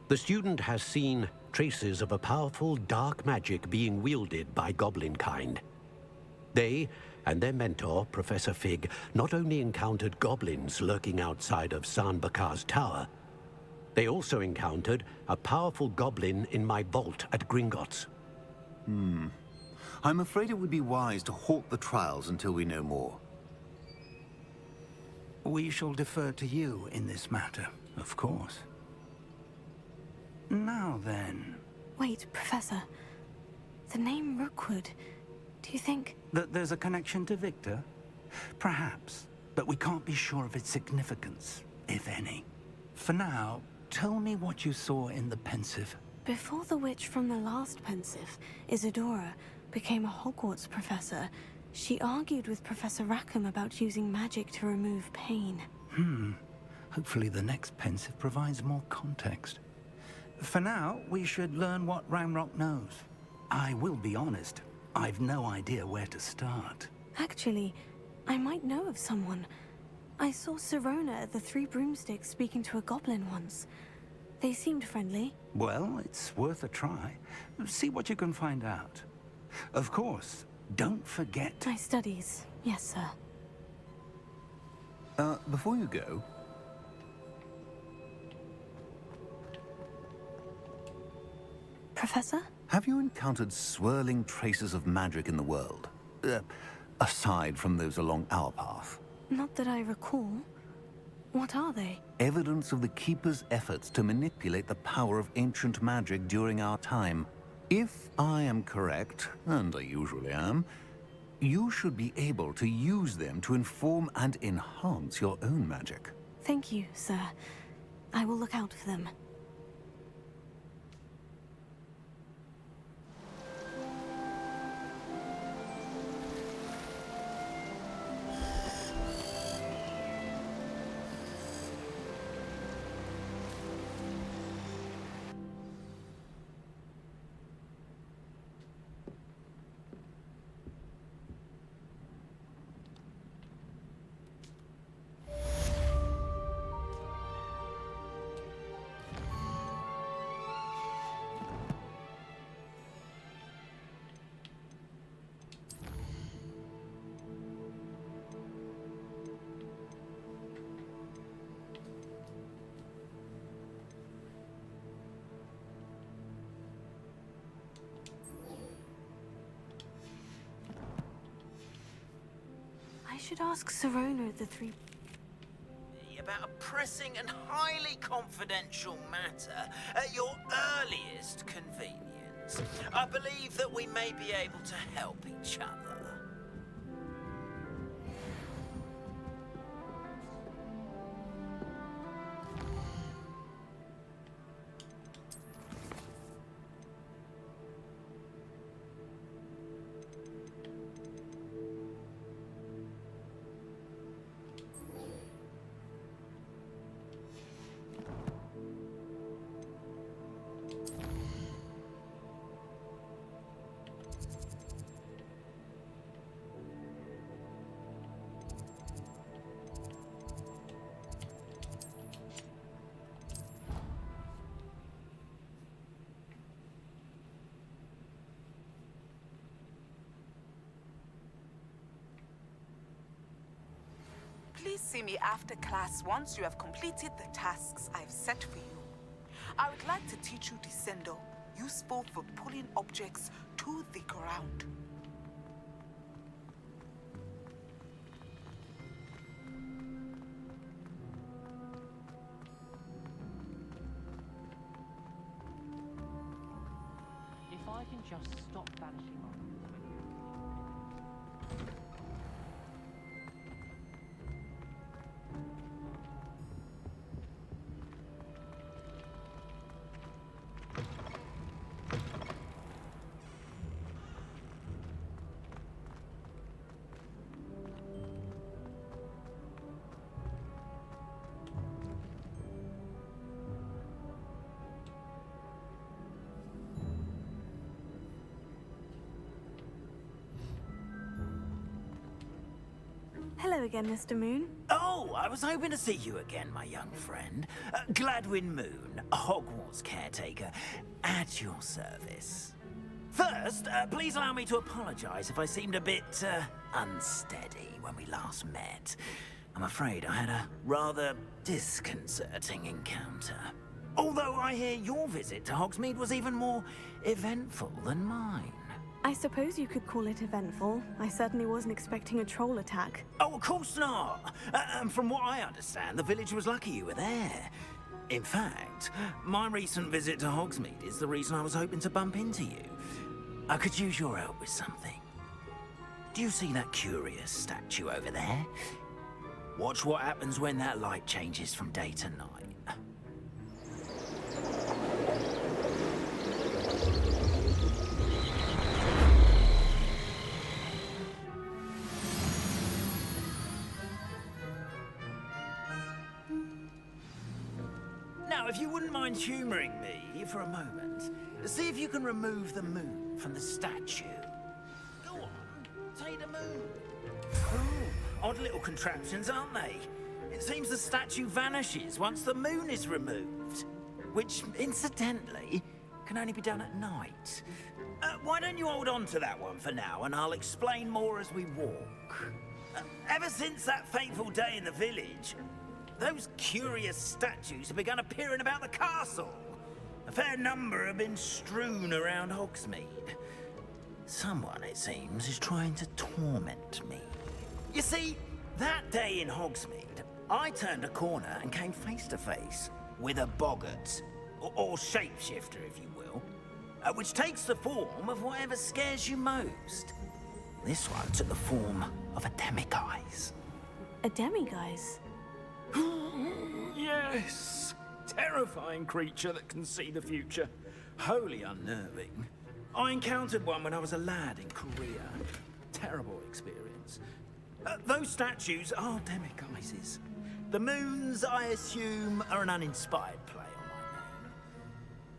Speaker 7: The student has seen traces of a powerful dark magic being wielded by goblin kind. They and their mentor, Professor Fig, not only encountered goblins lurking outside of San Bakar's tower, they also encountered a powerful goblin in my vault at Gringotts.
Speaker 13: I'm afraid it would be wise to halt the trials until we know more.
Speaker 15: We shall defer to you in this matter, of course. Now then...
Speaker 2: Wait, Professor. The name Rookwood. Do you think...
Speaker 15: that there's a connection to Victor? Perhaps, but we can't be sure of its significance, if any. For now, tell me what you saw in the pensive.
Speaker 2: Before the witch from the last pensive, Isadora, became a Hogwarts professor, she argued with Professor Rackham about using magic to remove pain.
Speaker 15: Hopefully the next pensive provides more context. For now, we should learn what Ranrock knows. I will be honest, I've no idea where to start.
Speaker 2: Actually, I might know of someone. I saw Sirona at the Three Broomsticks speaking to a goblin once. They seemed friendly.
Speaker 15: Well, it's worth a try. See what you can find out. Of course, don't forget...
Speaker 2: My studies, yes, sir.
Speaker 13: Before you go...
Speaker 2: Professor?
Speaker 13: Have you encountered swirling traces of magic in the world? Aside from those along our path?
Speaker 2: Not that I recall. What are they?
Speaker 13: Evidence of the Keeper's efforts to manipulate the power of ancient magic during our time. If I am correct, and I usually am, you should be able to use them to inform and enhance your own magic.
Speaker 2: Thank you, sir. I will look out for them. I should ask Sirona at the Three...
Speaker 18: About a pressing and highly confidential matter at your earliest convenience. I believe that we may be able to help each other.
Speaker 19: Please see me after class once you have completed the tasks I've set for you. I would like to teach you Descendo, useful for pulling objects to the ground.
Speaker 10: If I can just stop vanishing on.
Speaker 2: Hello again, Mr. Moon.
Speaker 18: Oh, I was hoping to see you again, my young friend. Gladwin Moon, Hogwarts caretaker, at your service. First, please allow me to apologize if I seemed a bit unsteady when we last met. I'm afraid I had a rather disconcerting encounter. Although I hear your visit to Hogsmeade was even more eventful than mine.
Speaker 2: I suppose you could call it eventful. I certainly wasn't expecting a troll attack.
Speaker 18: Oh, of course not. And from what I understand, the village was lucky you were there. In fact, my recent visit to Hogsmeade is the reason I was hoping to bump into you. I could use your help with something. Do you see that curious statue over there? Watch what happens when that light changes from day to night. Now, if you wouldn't mind humoring me for a moment, see if you can remove the moon from the statue. Go on, take the moon. Oh, odd little contraptions, aren't they? It seems the statue vanishes once the moon is removed, which, incidentally, can only be done at night. Why don't you hold on to that one for now, and I'll explain more as we walk. Ever since that fateful day in the village, those curious statues have begun appearing about the castle. A fair number have been strewn around Hogsmeade. Someone, it seems, is trying to torment me. You see, that day in Hogsmeade, I turned a corner and came face to face with a boggart, or shapeshifter, if you will, which takes the form of whatever scares you most. This one took the form of a demiguise.
Speaker 2: A demiguise?
Speaker 18: Yes! Terrifying creature that can see the future. Wholly unnerving. I encountered one when I was a lad in Korea. Terrible experience. Those statues are demiguises. The moons, I assume, are an uninspired play on my name.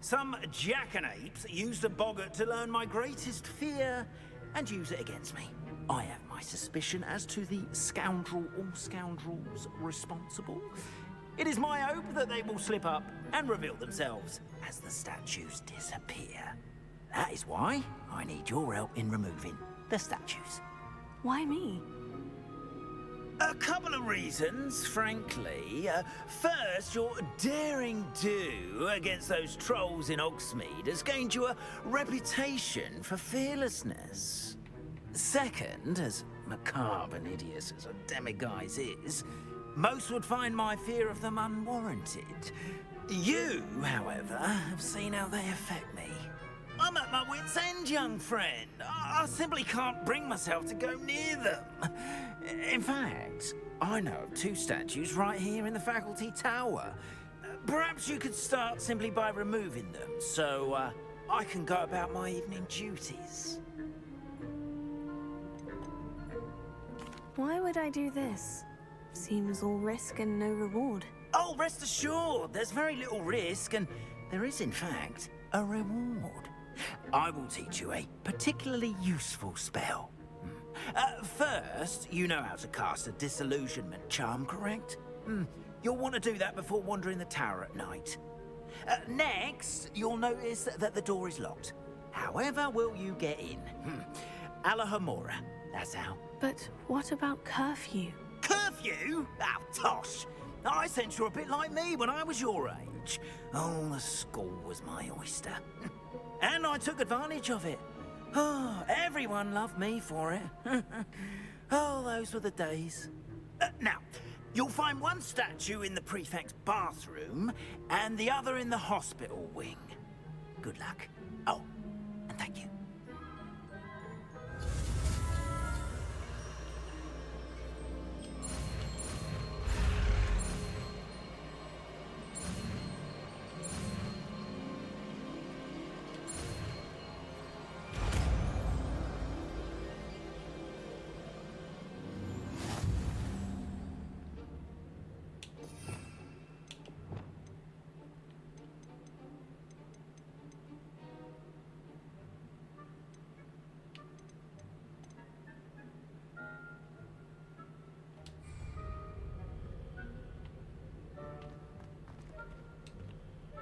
Speaker 18: Some jackanapes used a boggart to learn my greatest fear and use it against me. I have my suspicion as to the scoundrel or scoundrels responsible. It is my hope that they will slip up and reveal themselves as the statues disappear. That is why I need your help in removing the statues.
Speaker 2: Why me?
Speaker 18: A couple of reasons, frankly. First, your daring do against those trolls in Hogsmeade has gained you a reputation for fearlessness. Second, as macabre and hideous as a demiguise is, most would find my fear of them unwarranted. You, however, have seen how they affect me. I'm at my wit's end, young friend. I simply can't bring myself to go near them. In fact, I know of two statues right here in the faculty tower. Perhaps you could start simply by removing them, so I can go about my evening duties.
Speaker 2: Why would I do this? Seems all risk and no reward.
Speaker 18: Oh, rest assured, there's very little risk, and there is, in fact, a reward. I will teach you a particularly useful spell. First, you know how to cast a disillusionment charm, correct? You'll want to do that before wandering the tower at night. Next, you'll notice that the door is locked. However will you get in? Alahomora, that's how.
Speaker 2: But what about curfew?
Speaker 18: Curfew? you? Oh, tosh. I sense you're a bit like me when I was your age. Oh, the school was my oyster. And I took advantage of it. Oh, everyone loved me for it. Oh, those were the days. Now, you'll find one statue in the prefect's bathroom and the other in the hospital wing. Good luck. Oh, and thank you.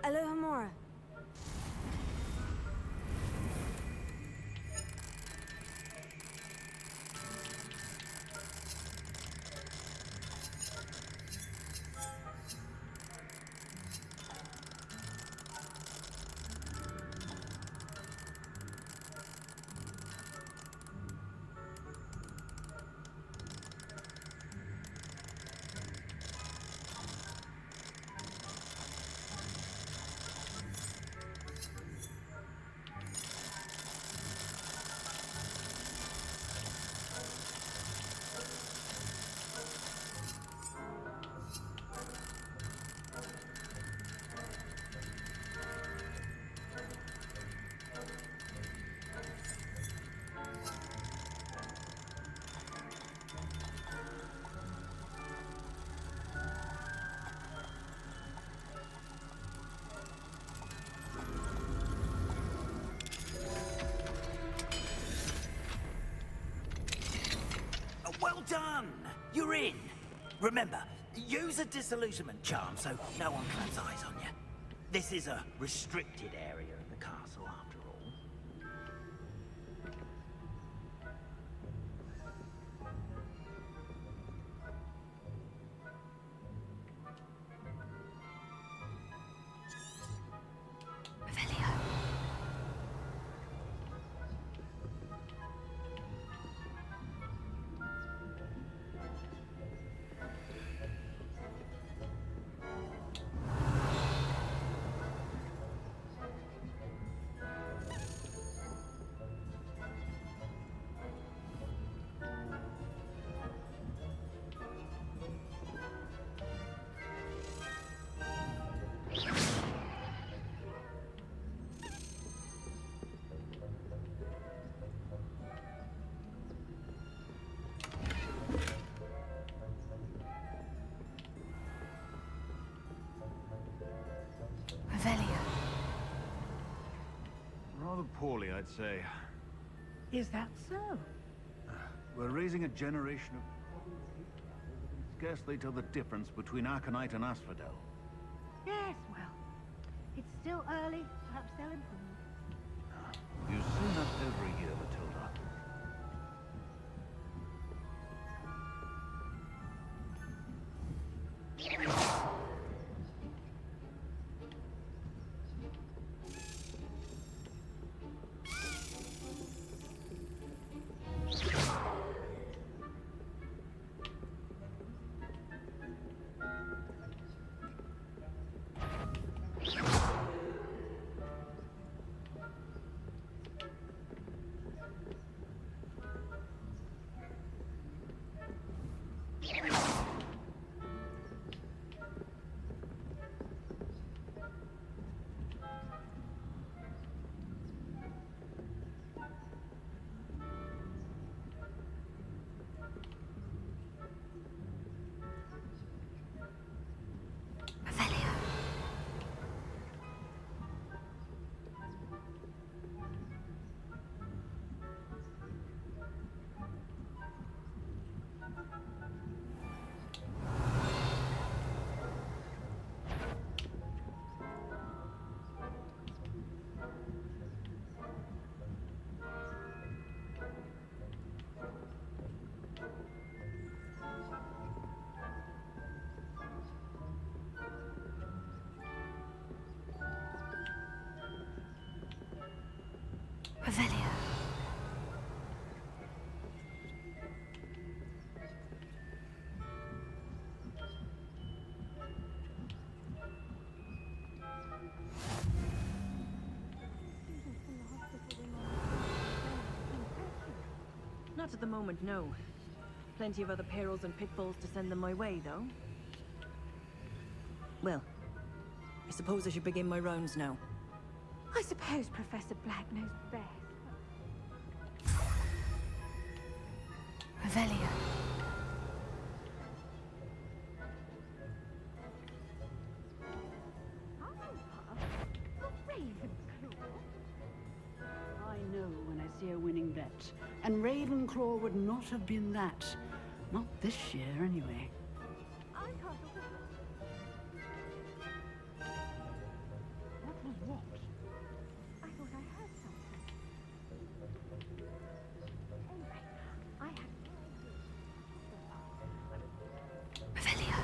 Speaker 2: Aloha Mora. Well done! You're in. Remember, use a disillusionment charm so no one claps eyes on you. This is a restricted area of the castle, after all.
Speaker 15: Rather poorly, I'd say.
Speaker 4: Is that so?
Speaker 15: We're raising a generation of scarcely tell the difference between Aconite and Asphodel.
Speaker 4: Yes, well, it's still early. Perhaps they'll improve.
Speaker 15: You say that every year, Matilda.
Speaker 5: Not at the moment, no. Plenty of other perils and pitfalls to send them my way, though. Well, I suppose I should begin my rounds now.
Speaker 11: I suppose Professor Black knows best. Revelio.
Speaker 20: I know when I see a winning bet. And Ravenclaw would not have been that. Not this year, anyway. What was what?
Speaker 11: I thought I heard something. Anyway, I had Revelio.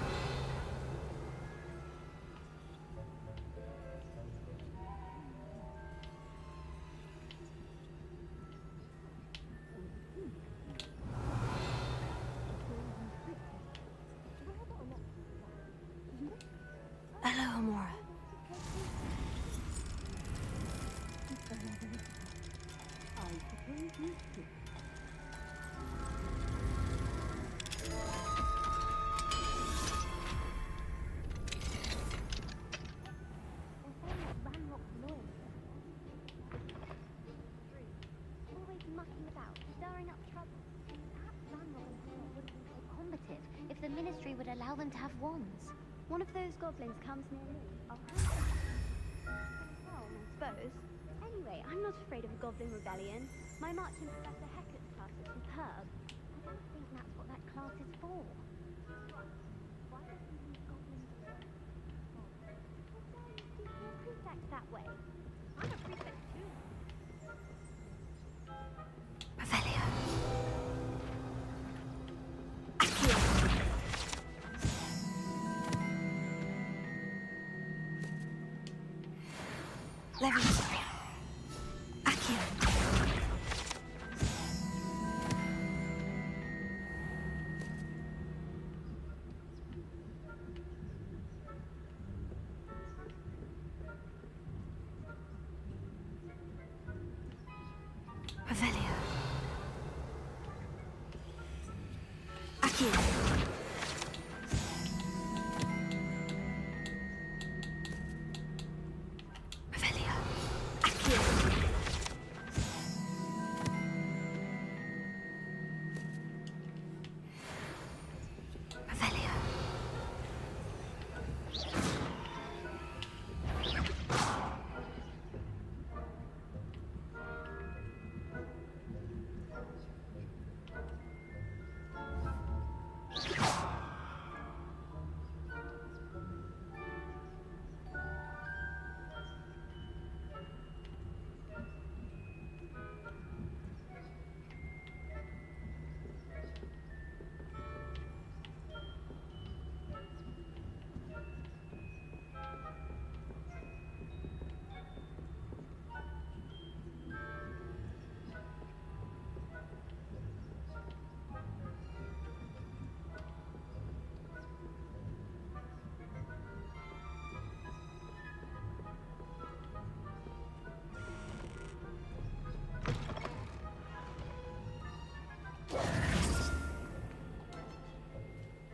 Speaker 11: Hello, Amora.
Speaker 21: Always mucking about, stirring up trouble. Perhaps Ranrock and Howard would be so combative if the Ministry would allow them to have wands. One of those goblins comes near me, I'll hunt them. Well, I suppose. Anyway, I'm not afraid of a goblin rebellion. My marching Professor Hecat's class is superb. I don't think that's what that class is for. Why don't you use goblins as well? Your prefect that way. I'm a prefect too.
Speaker 11: Revelio. Leviosa. Accio. Revelio. Accio. Revelio. Accio. Revelio.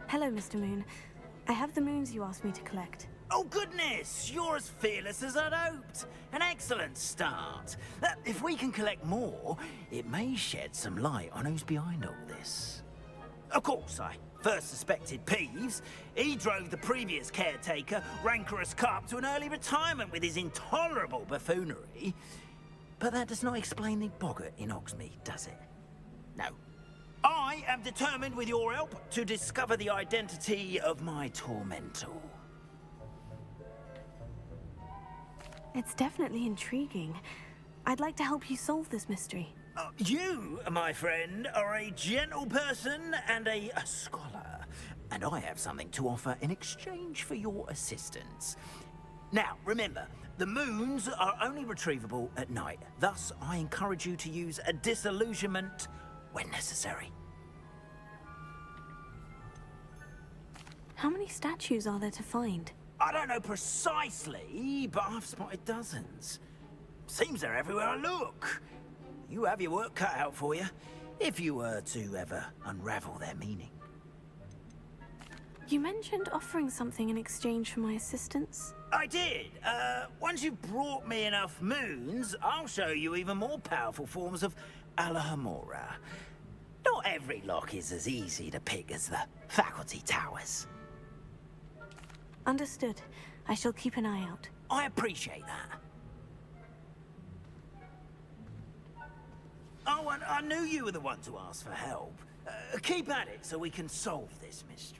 Speaker 11: Hello, Mr. Moon. I have the moons you asked me to collect.
Speaker 2: Oh, goodness! You're as fearless as I'd hoped. An excellent start. If we can collect more, it may shed some light on who's behind all this. Of course, I first suspected Peeves. He drove the previous caretaker, Rancorous Carp, to an early retirement with his intolerable buffoonery. But that does not explain the boggart in Hogsmeade, does it? No. I am determined, with your help, to discover the identity of my tormentor.
Speaker 11: It's definitely intriguing. I'd like to help you solve this mystery.
Speaker 2: You, my friend, are a gentle person and a scholar, and I have something to offer in exchange for your assistance. Now, remember, the moons are only retrievable at night. Thus, I encourage you to use a disillusionment when necessary.
Speaker 11: How many statues are there to find?
Speaker 2: I don't know precisely, but I've spotted dozens. Seems they're everywhere I look. You have your work cut out for you. if you were to ever unravel their meaning.
Speaker 5: You mentioned offering something in exchange for my assistance.
Speaker 2: I did. Once you've brought me enough moons, I'll show you even more powerful forms of Alahamora. Not every lock is as easy to pick as the faculty towers.
Speaker 5: Understood. I shall keep an eye out.
Speaker 2: I appreciate that. Oh, and I knew you were the one to ask for help. Keep at it so we can solve this mystery.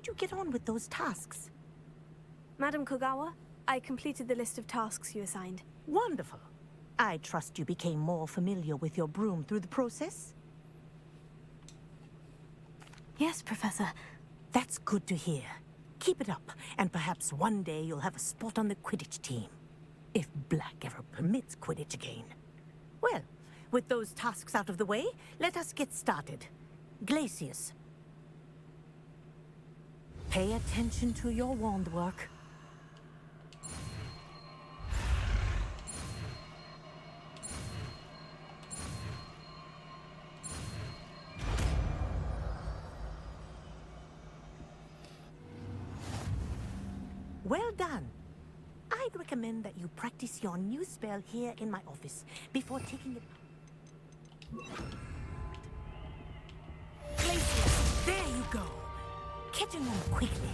Speaker 9: did you get on with those tasks?
Speaker 22: Madam Kogawa, I completed the list of tasks you assigned.
Speaker 9: Wonderful. I trust you became more familiar with your broom through the process?
Speaker 22: Yes, Professor.
Speaker 9: That's good to hear. Keep it up, and perhaps one day you'll have a spot on the Quidditch team. If Black ever permits Quidditch again. Well, with those tasks out of the way, let us get started. Glacius. Pay attention to your wand work. Well done. I'd recommend that you practice your new spell here in my office before taking it. Glacius, there you go. Catching on quickly.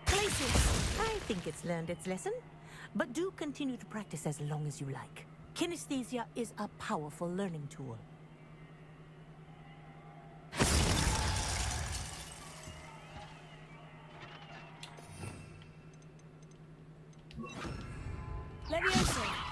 Speaker 9: Glacius, I think it's learned its lesson, but do continue to practice as long as you like. Kinesthesia is a powerful learning tool.
Speaker 22: Leviosa.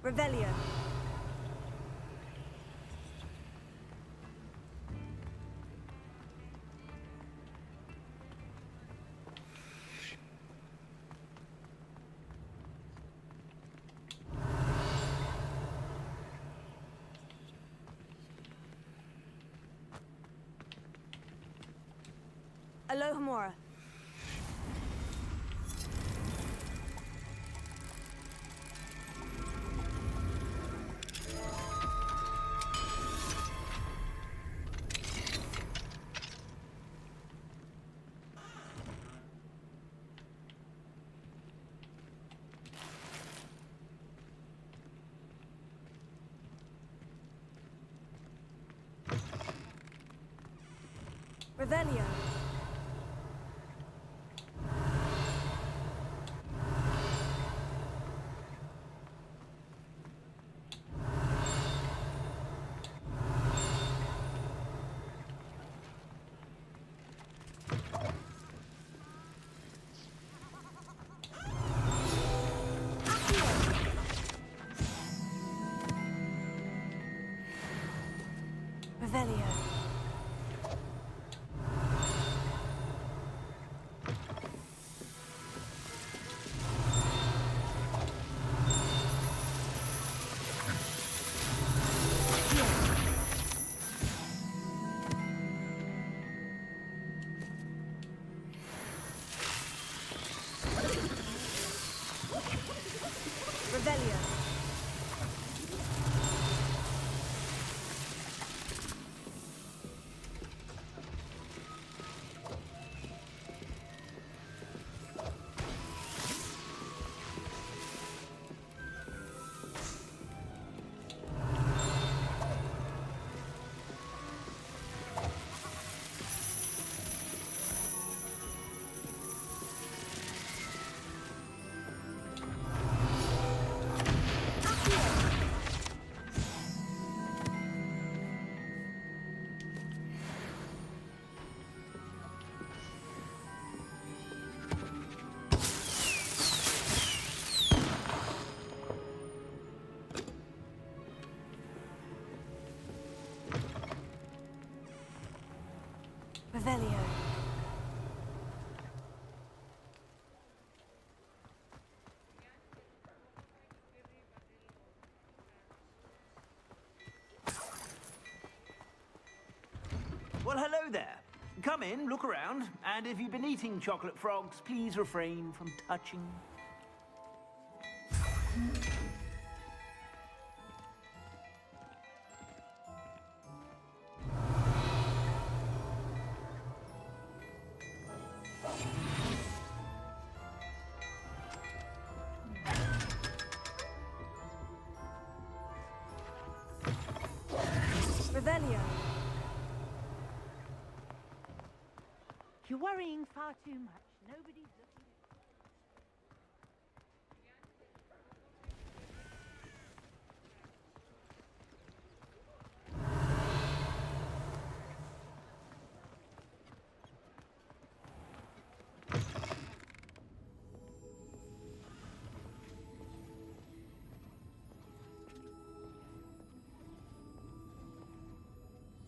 Speaker 22: Revelio. Alohomora. Revelio. Revelio.
Speaker 2: Well, hello there. Come in, look around, and if you've been eating chocolate frogs, please refrain from touching.
Speaker 22: Revelio.
Speaker 9: You're worrying far too much. Nobody's looking.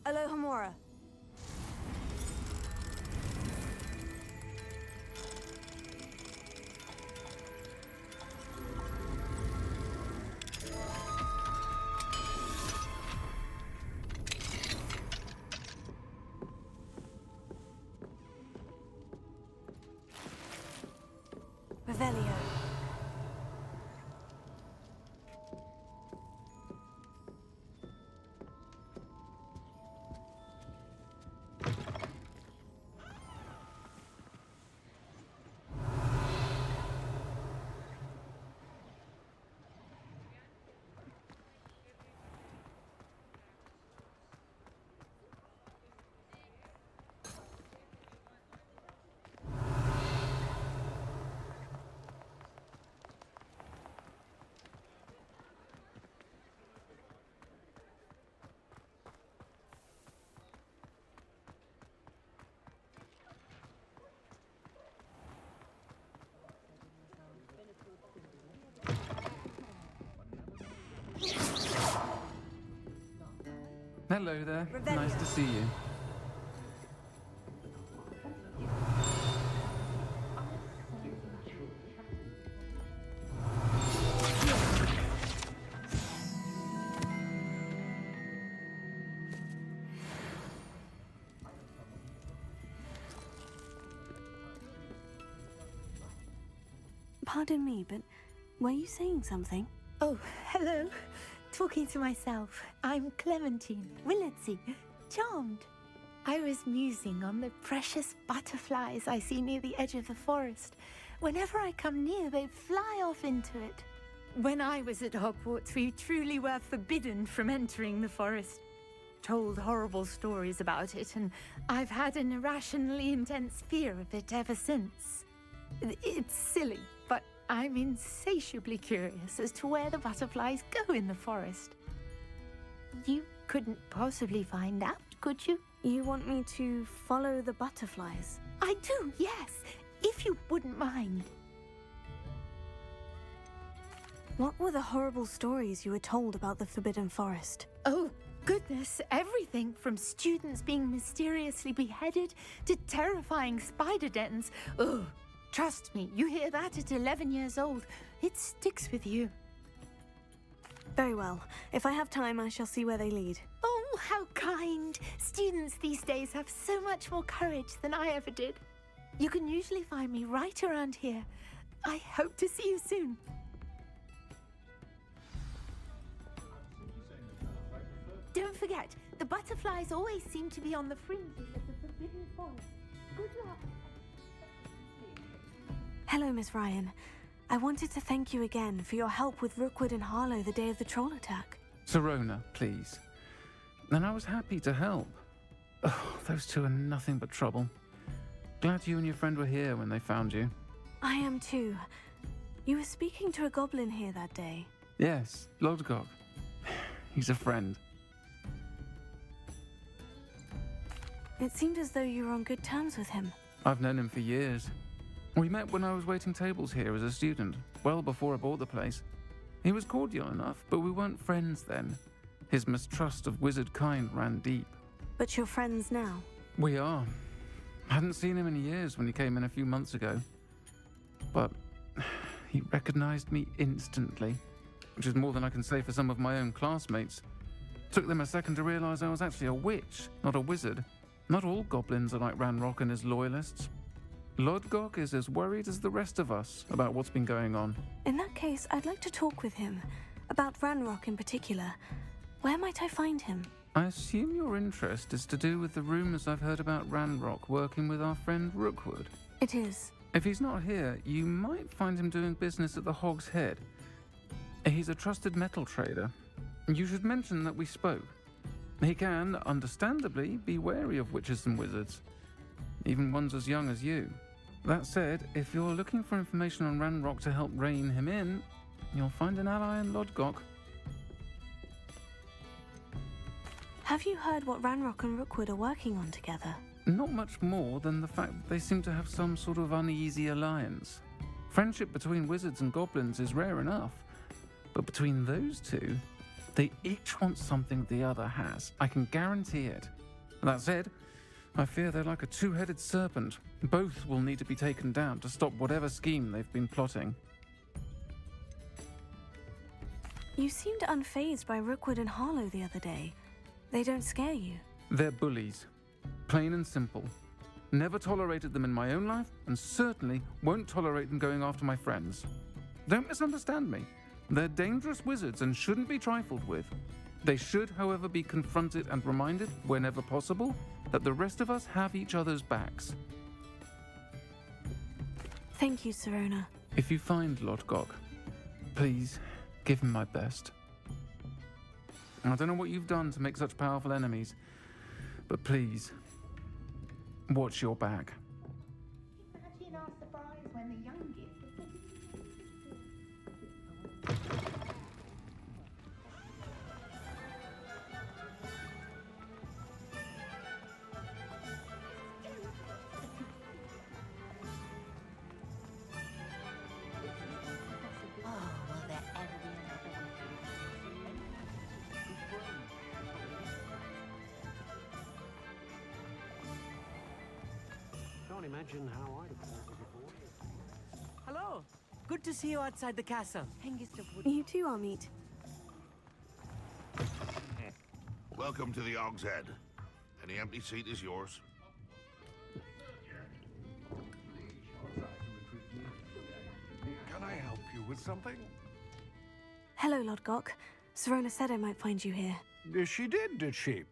Speaker 22: Alohomora. Revelio.
Speaker 8: Hello there.
Speaker 22: Revelio.
Speaker 8: Nice to see you.
Speaker 22: Pardon me, but were you saying something?
Speaker 9: Oh, hello. Talking to myself. I'm Clementine Willardsey. Charmed. I was musing on the precious butterflies I see near the edge of the forest. Whenever I come near, they fly off into it. When I was at Hogwarts, we truly were forbidden from entering the forest. Told horrible stories about it, and I've had an irrationally intense fear of it ever since. It's silly, but I'm insatiably curious as to where the butterflies go in the forest. You couldn't possibly find out, could you?
Speaker 22: You want me to follow the butterflies?
Speaker 9: I do, yes, if you wouldn't mind.
Speaker 22: What were the horrible stories you were told about the Forbidden Forest?
Speaker 9: Oh, goodness, everything from students being mysteriously beheaded to terrifying spider dens. Ugh. Trust me, you hear that at 11 years old, it sticks with you.
Speaker 22: Very well. If I have time, I shall see where they lead.
Speaker 9: Oh, how kind! Students these days have so much more courage than I ever did. You can usually find me right around here. I hope to see you soon. Don't forget, the butterflies always seem to be on the fringes of the Forbidden Forest. Good luck.
Speaker 22: Hello, Miss Ryan. I wanted to thank you again for your help with Rookwood and Harlow the day of the troll attack.
Speaker 8: Serona, please. And I was happy to help. Oh, those two are nothing but trouble. Glad you and your friend were here when they found you.
Speaker 22: I am too. You were speaking to a goblin here that day.
Speaker 8: Yes, Lodgok. He's a friend.
Speaker 22: It seemed as though you were on good terms with him.
Speaker 8: I've known him for years. We met when I was waiting tables here as a student, well before I bought the place. He was cordial enough, but we weren't friends then. His mistrust of wizard kind ran deep.
Speaker 22: But you're friends now?
Speaker 8: We are. I hadn't seen him in years when he came in a few months ago. But he recognized me instantly, which is more than I can say for some of my own classmates. Took them a second to realize I was actually a witch, not a wizard. Not all goblins are like Ranrock and his loyalists. Lodgok is as worried as the rest of us about what's been going on.
Speaker 22: In that case, I'd like to talk with him. About Ranrock in particular. Where might I find him?
Speaker 8: I assume your interest is to do with the rumors I've heard about Ranrock working with our friend Rookwood.
Speaker 22: It is.
Speaker 8: If he's not here, you might find him doing business at the Hog's Head. He's a trusted metal trader. You should mention that we spoke. He can, understandably, be wary of witches and wizards, even ones as young as you. That said, if you're looking for information on Ranrock to help rein him in, you'll find an ally in Lodgok.
Speaker 22: Have you heard what Ranrock and Rookwood are working on together?
Speaker 8: Not much more than the fact that they seem to have some sort of uneasy alliance. Friendship between wizards and goblins is rare enough, but between those two, they each want something the other has. I can guarantee it. That said, I fear they're like a two-headed serpent. Both will need to be taken down to stop whatever scheme they've been plotting.
Speaker 22: You seemed unfazed by Rookwood and Harlow the other day. They don't scare you.
Speaker 8: They're bullies. Plain and simple. Never tolerated them in my own life, and certainly won't tolerate them going after my friends. Don't misunderstand me. They're dangerous wizards and shouldn't be trifled with. They should, however, be confronted and reminded, whenever possible, that the rest of us have each other's backs.
Speaker 22: Thank you, Sirona.
Speaker 8: If you find Lodgok, please give him my best. I don't know what you've done to make such powerful enemies, but please, watch your back.
Speaker 3: Imagine our surprise when the youngest.
Speaker 7: Can't imagine how I'd have felt before.
Speaker 14: Hello. Good to see you outside the castle.
Speaker 22: You too, Amit.
Speaker 1: Welcome to the Hog's Head. Any empty seat is yours.
Speaker 23: Can I help you with something?
Speaker 22: Hello, Lodgok. Sirona said I might find you here.
Speaker 23: She did she?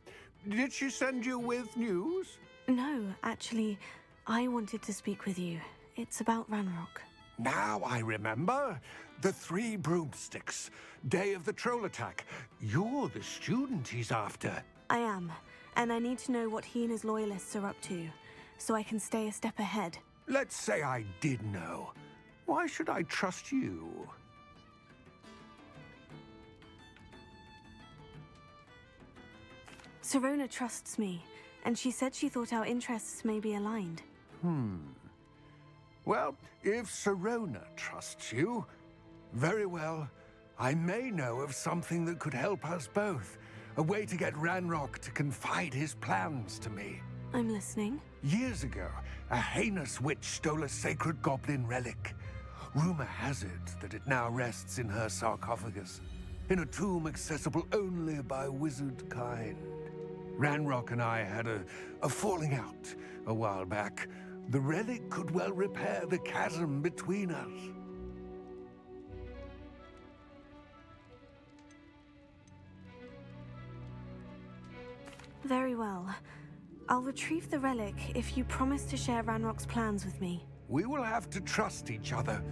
Speaker 23: Did she send you with news?
Speaker 22: No, actually, I wanted to speak with you. It's about Ranrock.
Speaker 23: Now I remember. The 3 broomsticks. Day of the troll attack. You're the student he's after.
Speaker 22: I am, and I need to know what he and his loyalists are up to, so I can stay a step ahead.
Speaker 23: Let's say I did know. Why should I trust you?
Speaker 22: Sirona trusts me, and she said she thought our interests may be aligned.
Speaker 23: Well, if Sirona trusts you, very well. I may know of something that could help us both. A way to get Ranrock to confide his plans to me.
Speaker 22: I'm listening.
Speaker 23: Years ago, a heinous witch stole a sacred goblin relic. Rumor has it that it now rests in her sarcophagus, in a tomb accessible only by wizard kind. Ranrock and I had a falling out a while back. The relic could well repair the chasm between us.
Speaker 22: Very well. I'll retrieve the relic if you promise to share Ranrock's plans with me.
Speaker 23: We will have to trust each other.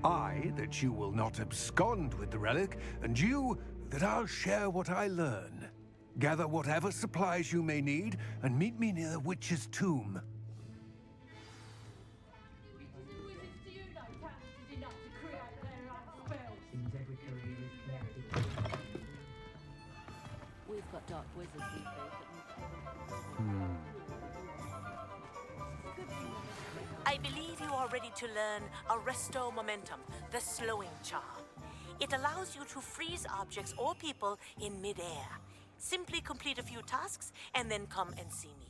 Speaker 23: I, that you will not abscond with the relic, and you, that I'll share what I learn. Gather whatever supplies you may need, and meet me near the witch's tomb.
Speaker 24: We've got dark wizards these days
Speaker 9: I believe you are ready to learn Arresto Momentum, the slowing charm. It allows you to freeze objects or people in midair. Simply complete a few tasks and then come and see me.